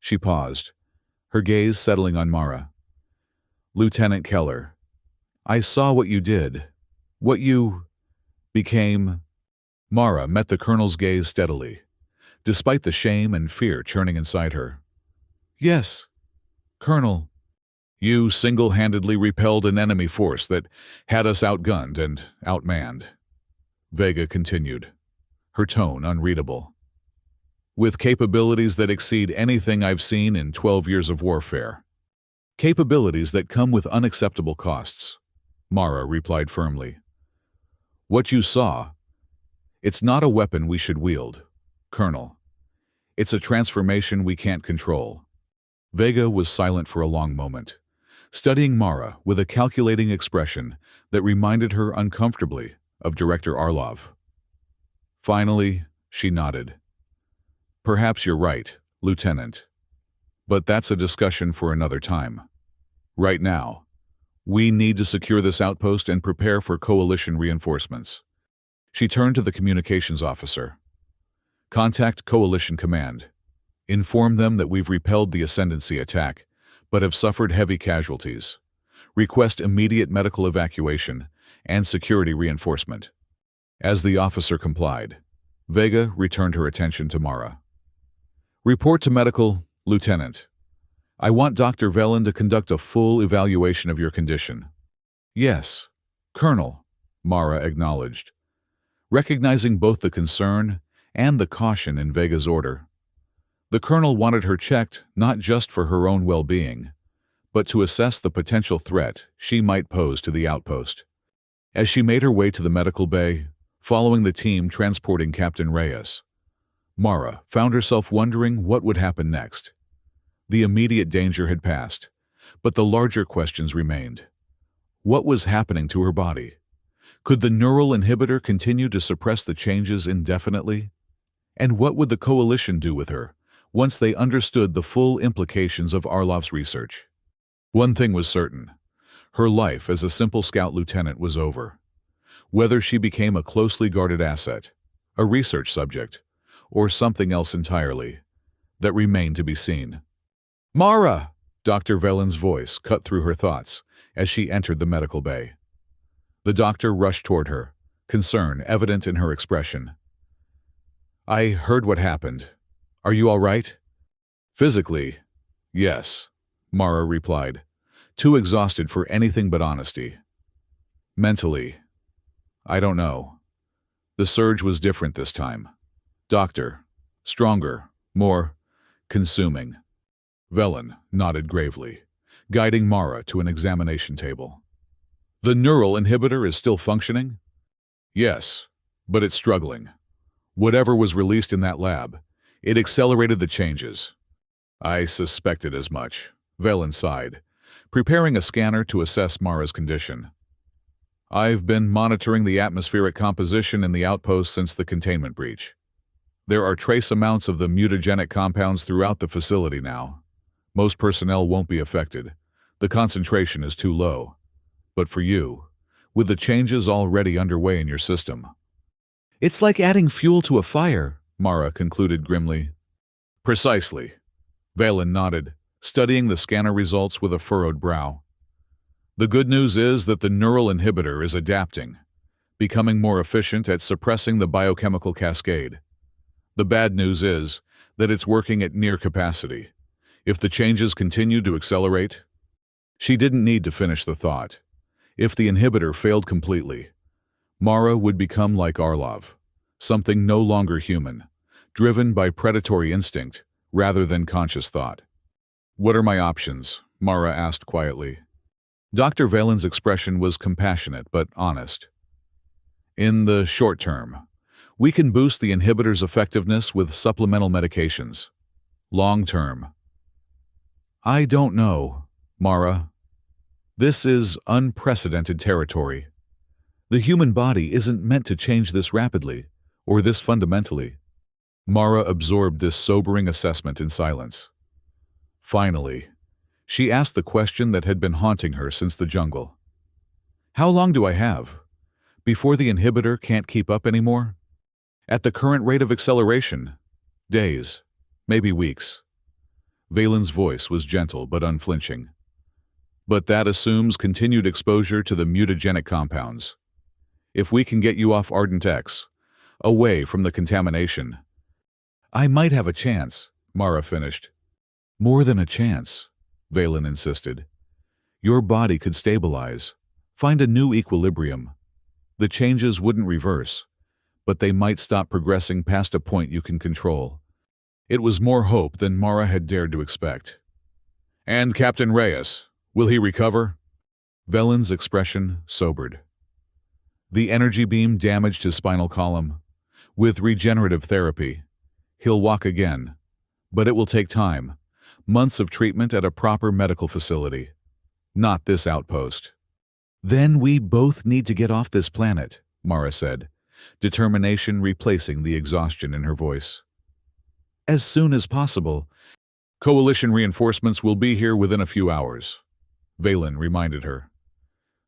She paused, her gaze settling on Mara. "Lieutenant Keller, I saw what you did, what you became." Mara met the colonel's gaze steadily, despite the shame and fear churning inside her. "Yes, Colonel." "You single-handedly repelled an enemy force that had us outgunned and outmanned," Vega continued, her tone unreadable. "With capabilities that exceed anything I've seen in 12 years of warfare. Capabilities that come with unacceptable costs," Mara replied firmly. "What you saw, it's not a weapon we should wield, Colonel. It's a transformation we can't control." Vega was silent for a long moment, studying Mara with a calculating expression that reminded her uncomfortably of Director Arlov. Finally, she nodded. "Perhaps you're right, Lieutenant. But that's a discussion for another time. Right now, we need to secure this outpost and prepare for coalition reinforcements." She turned to the communications officer. "Contact Coalition Command. Inform them that we've repelled the Ascendancy attack, but have suffered heavy casualties. Request immediate medical evacuation and security reinforcement." As the officer complied, Vega returned her attention to Mara. "Report to medical, Lieutenant. I want Dr. Velen to conduct a full evaluation of your condition." "Yes, Colonel," Mara acknowledged, recognizing both the concern and the caution in Vega's order. The colonel wanted her checked not just for her own well-being, but to assess the potential threat she might pose to the outpost. As she made her way to the medical bay, following the team transporting Captain Reyes, Mara found herself wondering what would happen next. The immediate danger had passed, but the larger questions remained. What was happening to her body? Could the neural inhibitor continue to suppress the changes indefinitely? And what would the coalition do with her once they understood the full implications of Arlov's research? One thing was certain. Her life as a simple scout lieutenant was over. Whether she became a closely guarded asset, a research subject, or something else entirely, that remained to be seen. "Mara!" Dr. Velen's voice cut through her thoughts as she entered the medical bay. The doctor rushed toward her, concern evident in her expression. "I heard what happened. Are you all right?" "Physically, yes," Mara replied, too exhausted for anything but honesty. "Mentally, I don't know. The surge was different this time. Doctor, stronger, more consuming." Velen nodded gravely, guiding Mara to an examination table. "The neural inhibitor is still functioning?" "Yes, but it's struggling. Whatever was released in that lab, it accelerated the changes." "I suspected as much," Velen sighed, preparing a scanner to assess Mara's condition. "I've been monitoring the atmospheric composition in the outpost since the containment breach. There are trace amounts of the mutagenic compounds throughout the facility now. Most personnel won't be affected. The concentration is too low. But for you, with the changes already underway in your system..." "It's like adding fuel to a fire," Mara concluded grimly. "Precisely." Velen nodded, studying the scanner results with a furrowed brow. "The good news is that the neural inhibitor is adapting, becoming more efficient at suppressing the biochemical cascade. The bad news is that it's working at near capacity. If the changes continue to accelerate..." She didn't need to finish the thought. If the inhibitor failed completely, Mara would become like Orlov, something no longer human, driven by predatory instinct rather than conscious thought. "What are my options?" Mara asked quietly. Dr. Velen's expression was compassionate but honest. "In the short term, we can boost the inhibitor's effectiveness with supplemental medications. Long term..." "I don't know, Mara. This is unprecedented territory. The human body isn't meant to change this rapidly, or this fundamentally." Mara absorbed this sobering assessment in silence. Finally, she asked the question that had been haunting her since the jungle. "How long do I have? Before the inhibitor can't keep up anymore?" "At the current rate of acceleration, days, maybe weeks." Valen's voice was gentle but unflinching. "But that assumes continued exposure to the mutagenic compounds. If we can get you off Ardent X, away from the contamination..." "I might have a chance," Mara finished. "More than a chance," Velen insisted. "Your body could stabilize, find a new equilibrium. The changes wouldn't reverse, but they might stop progressing past a point you can control." It was more hope than Mara had dared to expect. "And Captain Reyes, will he recover?" Velen's expression sobered. "The energy beam damaged his spinal column. With regenerative therapy, he'll walk again, but it will take time, months of treatment at a proper medical facility. Not this outpost." "Then we both need to get off this planet," Mara said, determination replacing the exhaustion in her voice. "As soon as possible." "Coalition reinforcements will be here within a few hours," Velen reminded her.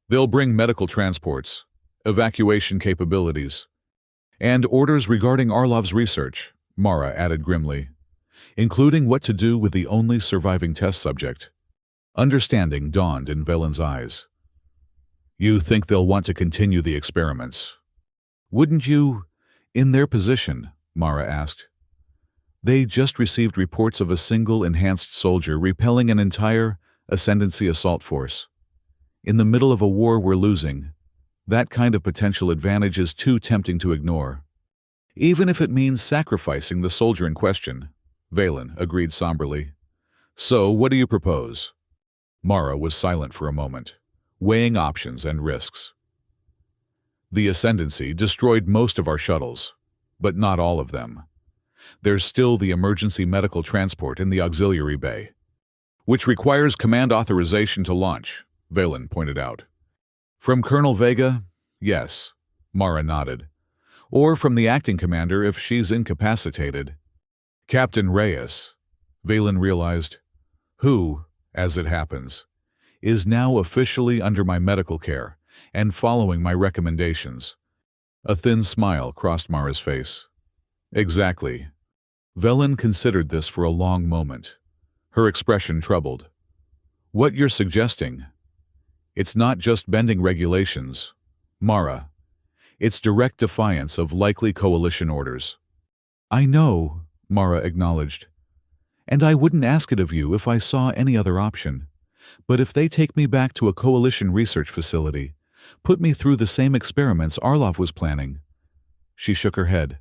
"They'll bring medical transports, evacuation capabilities, and orders regarding Orlov's research," Mara added grimly, "including what to do with the only surviving test subject." Understanding dawned in Velen's eyes. "You think they'll want to continue the experiments?" "Wouldn't you, in their position?" Mara asked. "They just received reports of a single enhanced soldier repelling an entire Ascendancy assault force. In the middle of a war we're losing, that kind of potential advantage is too tempting to ignore. Even if it means sacrificing the soldier in question," Velen agreed somberly. "So what do you propose?" Mara was silent for a moment, weighing options and risks. "The Ascendancy destroyed most of our shuttles, but not all of them. There's still the emergency medical transport in the auxiliary bay, which requires command authorization to launch," Velen pointed out. "From Colonel Vega? Yes," Mara nodded. "Or from the acting commander if she's incapacitated." "Captain Reyes," Velen realized, who, as it happens, is now officially under my medical care and following my recommendations. A thin smile crossed Mara's face. Exactly. Velen considered this for a long moment, her expression troubled. What you're suggesting? It's not just bending regulations, Mara. It's direct defiance of likely coalition orders. I know, Mara acknowledged. And I wouldn't ask it of you if I saw any other option. But if they take me back to a coalition research facility, put me through the same experiments Arlov was planning. She shook her head.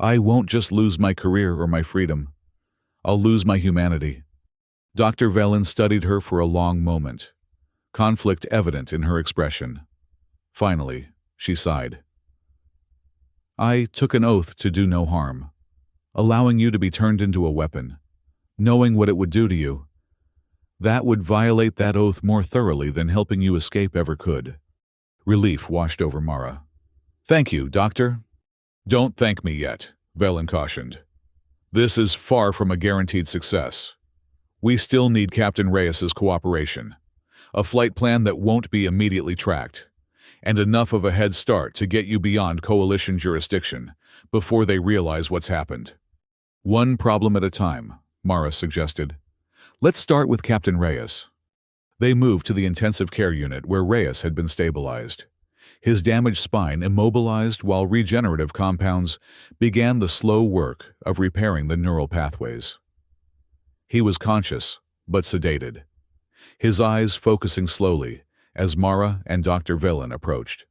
I won't just lose my career or my freedom. I'll lose my humanity. Dr. Velen studied her for a long moment, conflict evident in her expression. Finally, she sighed. I took an oath to do no harm, allowing you to be turned into a weapon, knowing what it would do to you. That would violate that oath more thoroughly than helping you escape ever could. Relief washed over Mara. Thank you, Doctor. Don't thank me yet, Velen cautioned. This is far from a guaranteed success. We still need Captain Reyes's cooperation, a flight plan that won't be immediately tracked, and enough of a head start to get you beyond coalition jurisdiction before they realize what's happened. One problem at a time, Mara suggested. Let's start with Captain Reyes. They moved to the intensive care unit where Reyes had been stabilized. His damaged spine immobilized while regenerative compounds began the slow work of repairing the neural pathways. He was conscious, but sedated, his eyes focusing slowly as Mara and Dr. Velen approached.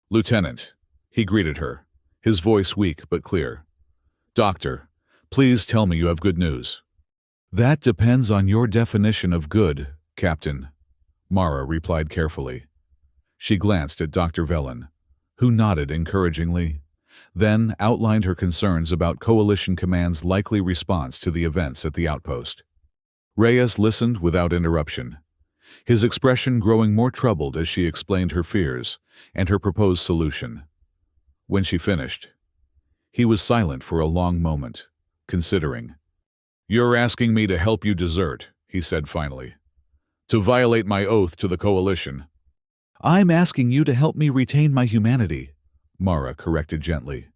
Lieutenant, he greeted her, his voice weak but clear. Doctor, please tell me you have good news. That depends on your definition of good, Captain, Mara replied carefully. She glanced at Dr. Velen, who nodded encouragingly, then outlined her concerns about Coalition Command's likely response to the events at the outpost. Reyes listened without interruption, his expression growing more troubled as she explained her fears and her proposed solution. When she finished, he was silent for a long moment, considering. You're asking me to help you desert, he said finally. To violate my oath to the Coalition. I'm asking you to help me retain my humanity, Mara corrected gently.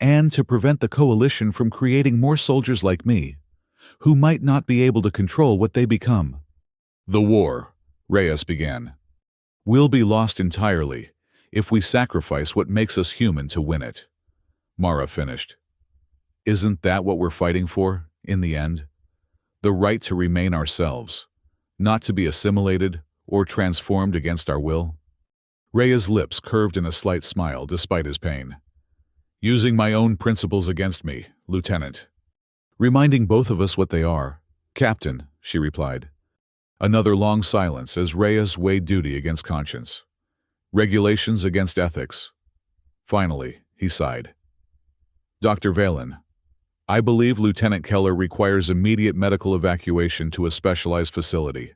And to prevent the Coalition from creating more soldiers like me, who might not be able to control what they become. The war, Reyes began, will be lost entirely if we sacrifice what makes us human to win it, Mara finished. Isn't that what we're fighting for, in the end? The right to remain ourselves, not to be assimilated or transformed against our will? Reyes' lips curved in a slight smile despite his pain. Using my own principles against me, Lieutenant. Reminding both of us what they are. Captain, she replied. Another long silence as Reyes weighed duty against conscience. Regulations against ethics. Finally, he sighed. Dr. Velen, I believe Lieutenant Keller requires immediate medical evacuation to a specialized facility.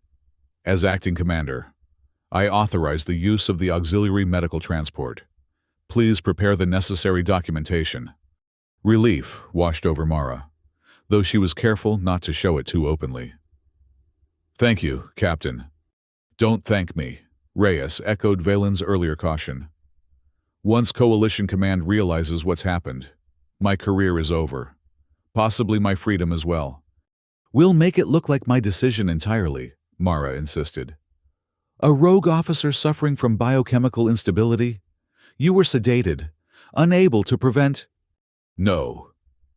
As acting commander, I authorize the use of the auxiliary medical transport. Please prepare the necessary documentation. Relief washed over Mara, though she was careful not to show it too openly. Thank you, Captain. Don't thank me, Reyes echoed Valen's earlier caution. Once Coalition Command realizes what's happened, my career is over. Possibly my freedom as well. We'll make it look like my decision entirely, Mara insisted. A rogue officer suffering from biochemical instability? You were sedated, unable to prevent— No,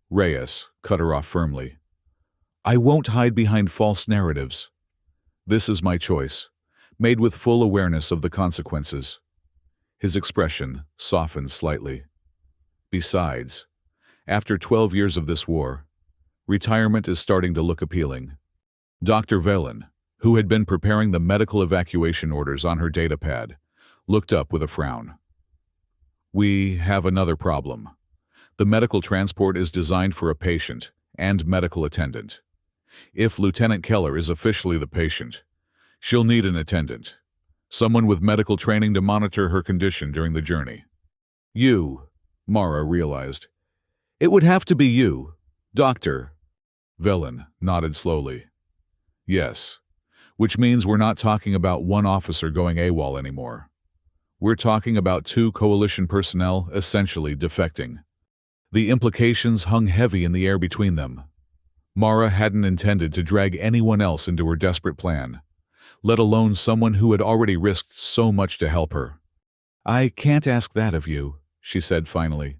Reyes cut her off firmly. I won't hide behind false narratives. This is my choice, made with full awareness of the consequences. His expression softened slightly. Besides, after 12 years of this war, retirement is starting to look appealing. Dr. Velen, who had been preparing the medical evacuation orders on her datapad, looked up with a frown. We have another problem. The medical transport is designed for a patient and medical attendant. If Lieutenant Keller is officially the patient, she'll need an attendant, someone with medical training to monitor her condition during the journey. You, Mara realized. It would have to be you, Doctor. Velen nodded slowly. Yes, which means we're not talking about one officer going AWOL anymore. We're talking about 2 coalition personnel essentially defecting. The implications hung heavy in the air between them. Mara hadn't intended to drag anyone else into her desperate plan, let alone someone who had already risked so much to help her. "I can't ask that of you," she said finally.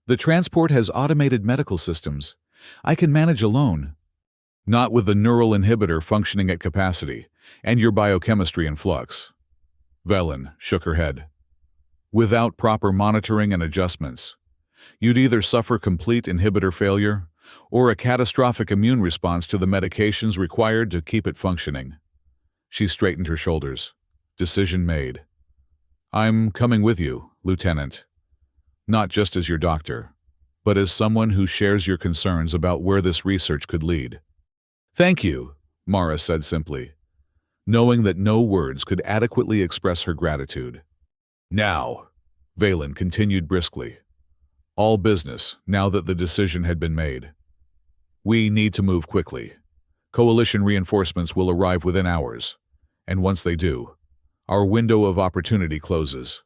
"The transport has automated medical systems. I can manage alone." "Not with the neural inhibitor functioning at capacity, and your biochemistry in flux." Velen shook her head. "Without proper monitoring and adjustments, you'd either suffer complete inhibitor failure or a catastrophic immune response to the medications required to keep it functioning." She straightened her shoulders. Decision made. "I'm coming with you, Lieutenant. Not just as your doctor, but as someone who shares your concerns about where this research could lead." "Thank you," Mara said simply, knowing that no words could adequately express her gratitude. "Now," Valen continued briskly, "all business now that the decision had been made. We need to move quickly. Coalition reinforcements will arrive within hours, and once they do, our window of opportunity closes.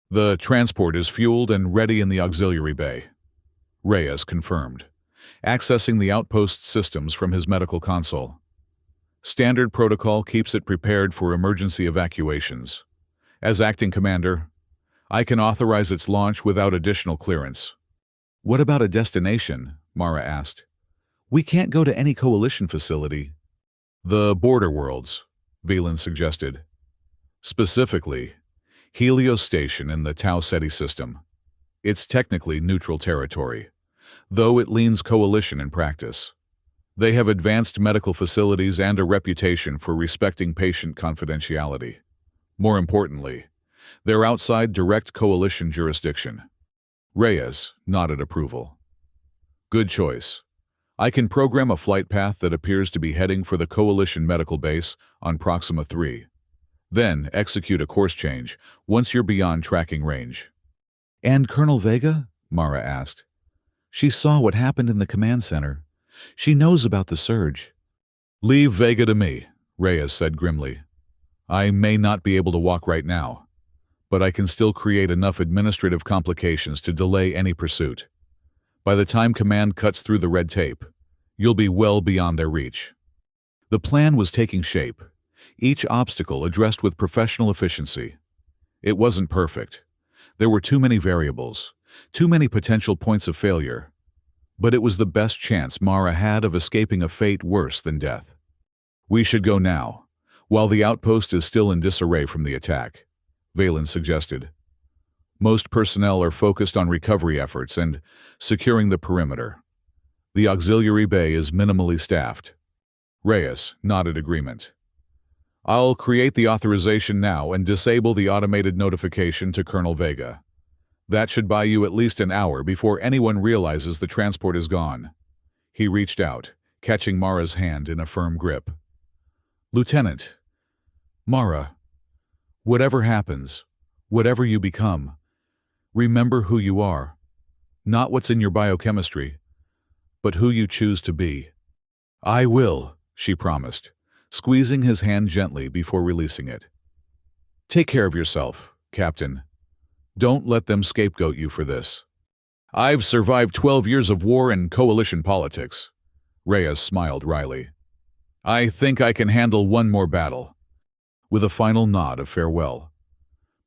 The transport is fueled and ready in the auxiliary bay," Reyes confirmed, accessing the outpost systems from his medical console. "Standard protocol keeps it prepared for emergency evacuations. As acting commander, I can authorize its launch without additional clearance." "What about a destination?" Mara asked. "We can't go to any coalition facility." "The border worlds," Velan suggested. "Specifically, Helios Station in the Tau Ceti system. It's technically neutral territory, though it leans coalition in practice. They have advanced medical facilities and a reputation for respecting patient confidentiality. More importantly, they're outside direct coalition jurisdiction." Reyes nodded approval. "Good choice. I can program a flight path that appears to be heading for the coalition medical base on Proxima 3. Then execute a course change once you're beyond tracking range." "And Colonel Vega?" Mara asked. "She saw what happened in the command center. She knows about the surge." "Leave Vega to me," Reyes said grimly. "I may not be able to walk right now, but I can still create enough administrative complications to delay any pursuit. By the time command cuts through the red tape, you'll be well beyond their reach." The plan was taking shape, each obstacle addressed with professional efficiency. It wasn't perfect. There were too many variables, too many potential points of failure. But it was the best chance Mara had of escaping a fate worse than death. "We should go now, while the outpost is still in disarray from the attack," Valen suggested. "Most personnel are focused on recovery efforts and securing the perimeter. The auxiliary bay is minimally staffed." Reyes nodded agreement. "I'll create the authorization now and disable the automated notification to Colonel Vega. That should buy you at least an hour before anyone realizes the transport is gone." He reached out, catching Mara's hand in a firm grip. "Lieutenant, Mara, whatever happens, whatever you become, remember who you are. Not what's in your biochemistry, but who you choose to be." "I will," she promised, squeezing his hand gently before releasing it. "Take care of yourself, Captain. Don't let them scapegoat you for this." "I've survived 12 years of war and coalition politics." Reyes smiled wryly. "I think I can handle one more battle." With a final nod of farewell,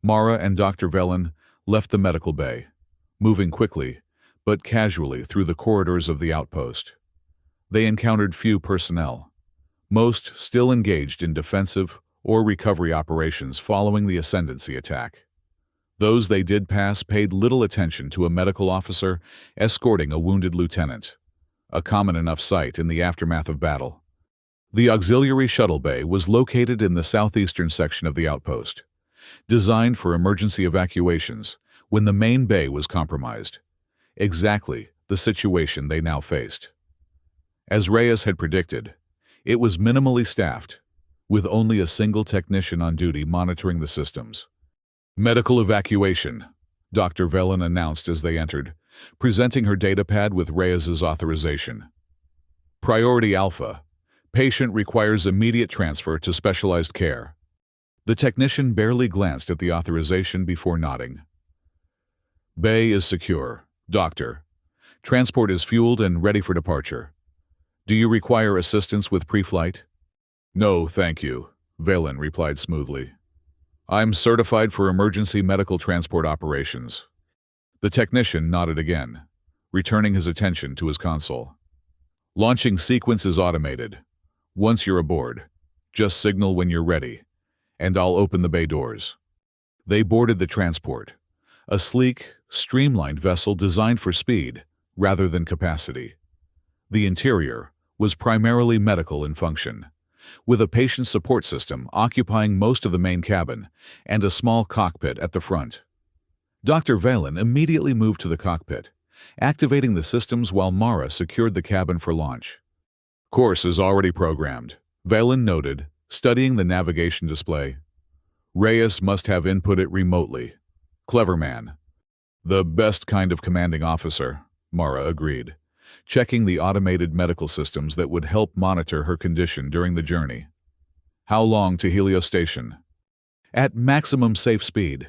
Mara and Dr. Velen left the medical bay, moving quickly but casually through the corridors of the outpost. They encountered few personnel, most still engaged in defensive or recovery operations following the Ascendancy attack. Those they did pass paid little attention to a medical officer escorting a wounded lieutenant, a common enough sight in the aftermath of battle. The auxiliary shuttle bay was located in the southeastern section of the outpost, designed for emergency evacuations when the main bay was compromised, exactly the situation they now faced. As Reyes had predicted, it was minimally staffed, with only a single technician on duty monitoring the systems. "Medical evacuation," Dr. Velen announced as they entered, presenting her datapad with Reyes's authorization. "Priority Alpha, Patient requires immediate transfer to specialized care. The technician barely glanced at the authorization before nodding. Bay is secure. Doctor. Transport is fueled and ready for departure. Do you require assistance with pre-flight? No, thank you, Valen replied smoothly. I'm certified for emergency medical transport operations. The technician nodded again, returning his attention to his console. Launching sequence is automated. Once you're aboard, just signal when you're ready, and I'll open the bay doors. They boarded the transport, a sleek, streamlined vessel designed for speed rather than capacity. The interior was primarily medical in function, with a patient support system occupying most of the main cabin and a small cockpit at the front. Dr. Valen immediately moved to the cockpit, activating the systems while Mara secured the cabin for launch. Course is already programmed, Valen noted, studying the navigation display. Reyes must have input it remotely. Clever man. The best kind of commanding officer, Mara agreed, checking the automated medical systems that would help monitor her condition during the journey. How long to Helios Station? At maximum safe speed.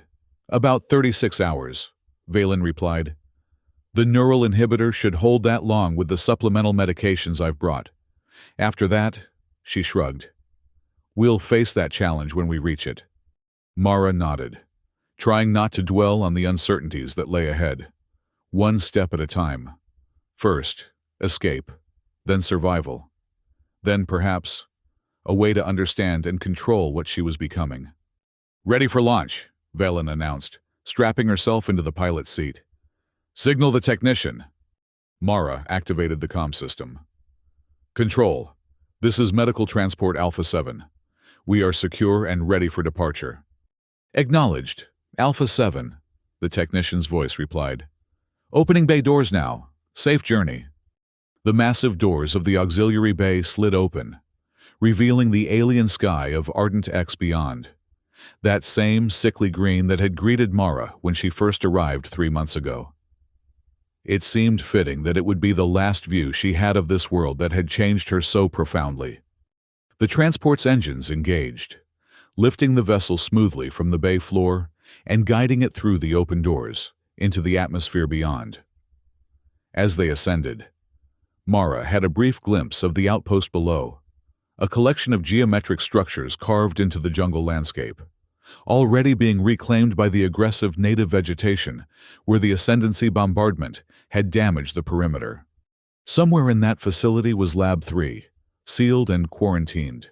About 36 hours, Valen replied. The neural inhibitor should hold that long with the supplemental medications I've brought. After that, she shrugged. We'll face that challenge when we reach it. Mara nodded, trying not to dwell on the uncertainties that lay ahead. One step at a time. First, escape, then survival. Then, perhaps, a way to understand and control what she was becoming. Ready for launch, Valen announced, strapping herself into the pilot's seat. Signal the technician. Mara activated the comm system. Control, this is Medical Transport Alpha 7. We are secure and ready for departure. Acknowledged. Alpha 7, the technician's voice replied. Opening bay doors now. Safe journey. The massive doors of the auxiliary bay slid open, revealing the alien sky of Ardent X beyond. That same sickly green that had greeted Mara when she first arrived 3 months ago. It seemed fitting that it would be the last view she had of this world that had changed her so profoundly. The transport's engines engaged, lifting the vessel smoothly from the bay floor and guiding it through the open doors into the atmosphere beyond. As they ascended, Mara had a brief glimpse of the outpost below, a collection of geometric structures carved into the jungle landscape, already being reclaimed by the aggressive native vegetation where the ascendancy bombardment had damaged the perimeter. Somewhere in that facility was Lab 3, sealed and quarantined,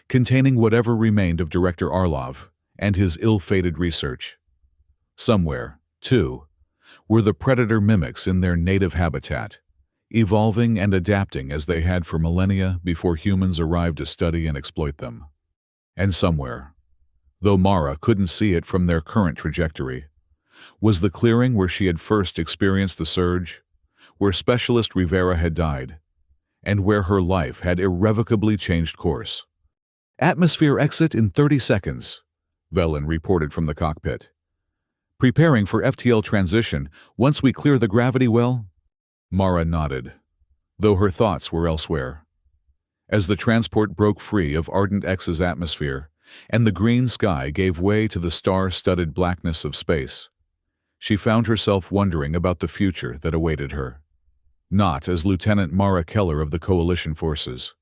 containing whatever remained of Director Arlov and his ill-fated research. Somewhere, too, were the predator mimics in their native habitat, evolving and adapting as they had for millennia before humans arrived to study and exploit them. And somewhere, though Mara couldn't see it from their current trajectory, was the clearing where she had first experienced the surge, where Specialist Rivera had died, and where her life had irrevocably changed course. Atmosphere exit in 30 seconds, Velen reported from the cockpit. Preparing for FTL transition once we clear the gravity well? Mara nodded, though her thoughts were elsewhere. As the transport broke free of Ardent X's atmosphere, and the green sky gave way to the star-studded blackness of space, she found herself wondering about the future that awaited her. Not as Lieutenant Mara Keller of the Coalition forces.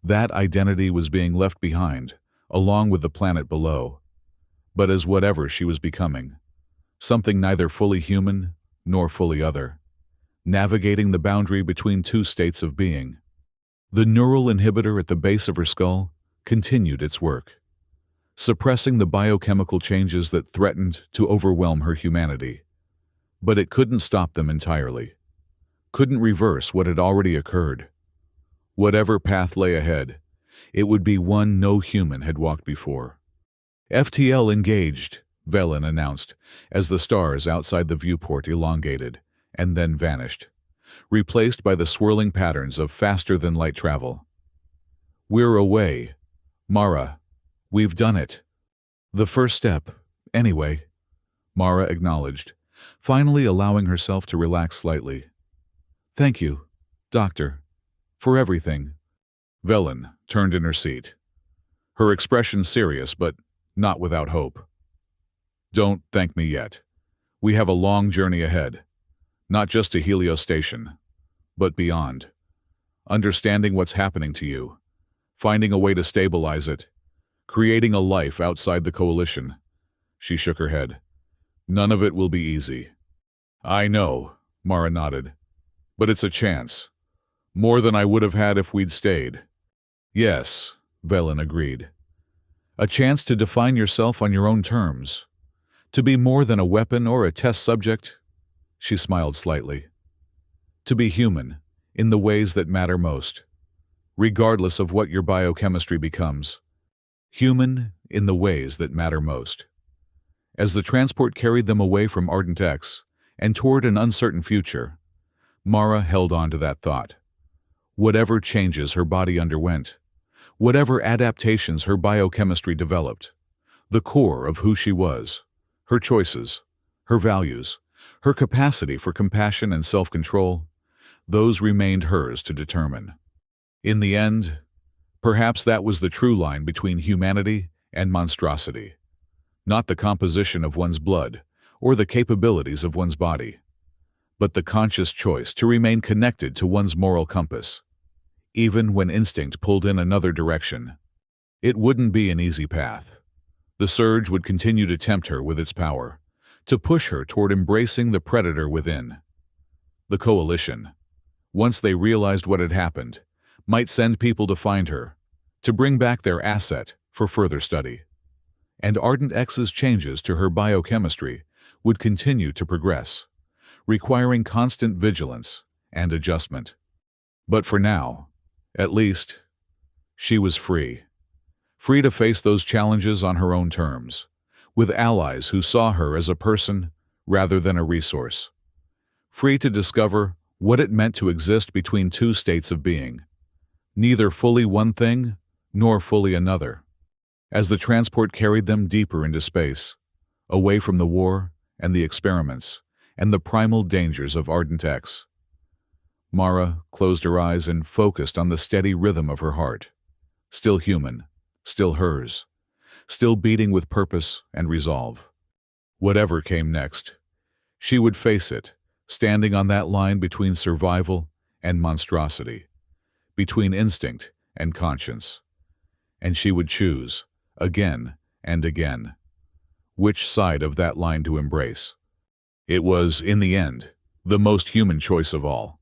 That identity was being left behind, along with the planet below, but as whatever she was becoming, something neither fully human nor fully other, navigating the boundary between two states of being. The neural inhibitor at the base of her skull continued its work, suppressing the biochemical changes that threatened to overwhelm her humanity. But it couldn't stop them entirely, couldn't reverse what had already occurred. Whatever path lay ahead, it would be one no human had walked before. FTL engaged, Velen announced, as the stars outside the viewport elongated and then vanished, replaced by the swirling patterns of faster-than-light travel. We're away. Mara, we've done it. The first step, anyway, Mara acknowledged, finally allowing herself to relax slightly. Thank you, Doctor, for everything. Velen, turned in her seat, her expression serious but not without hope. "Don't thank me yet. We have a long journey ahead, not just to Helios Station, but beyond. Understanding what's happening to you, finding a way to stabilize it, creating a life outside the coalition." She shook her head. "None of it will be easy." "I know," Mara nodded. "But it's a chance. More than I would have had if we'd stayed." "Yes," Velen agreed. "A chance to define yourself on your own terms. To be more than a weapon or a test subject." She smiled slightly. "To be human, in the ways that matter most. Regardless of what your biochemistry becomes. Human in the ways that matter most." As the transport carried them away from Ardent X and toward an uncertain future, Mara held on to that thought. Whatever changes her body underwent, whatever adaptations her biochemistry developed, the core of who she was, her choices, her values, her capacity for compassion and self-control, those remained hers to determine. In the end, perhaps that was the true line between humanity and monstrosity. Not the composition of one's blood or the capabilities of one's body, but the conscious choice to remain connected to one's moral compass, even when instinct pulled in another direction. It wouldn't be an easy path. The surge would continue to tempt her with its power, to push her toward embracing the predator within. The coalition, once they realized what had happened, might send people to find her, to bring back their asset for further study. And Ardent X's changes to her biochemistry would continue to progress, requiring constant vigilance and adjustment. But for now, at least, she was free. Free to face those challenges on her own terms, with allies who saw her as a person rather than a resource. Free to discover what it meant to exist between two states of being, neither fully one thing nor fully another. As the transport carried them deeper into space, away from the war and the experiments and the primal dangers of Ardent X, Mara closed her eyes and focused on the steady rhythm of her heart. Still human, still hers, still beating with purpose and resolve. Whatever came next, she would face it, standing on that line between survival and monstrosity, between instinct and conscience. And she would choose, again and again, which side of that line to embrace. It was, in the end, the most human choice of all.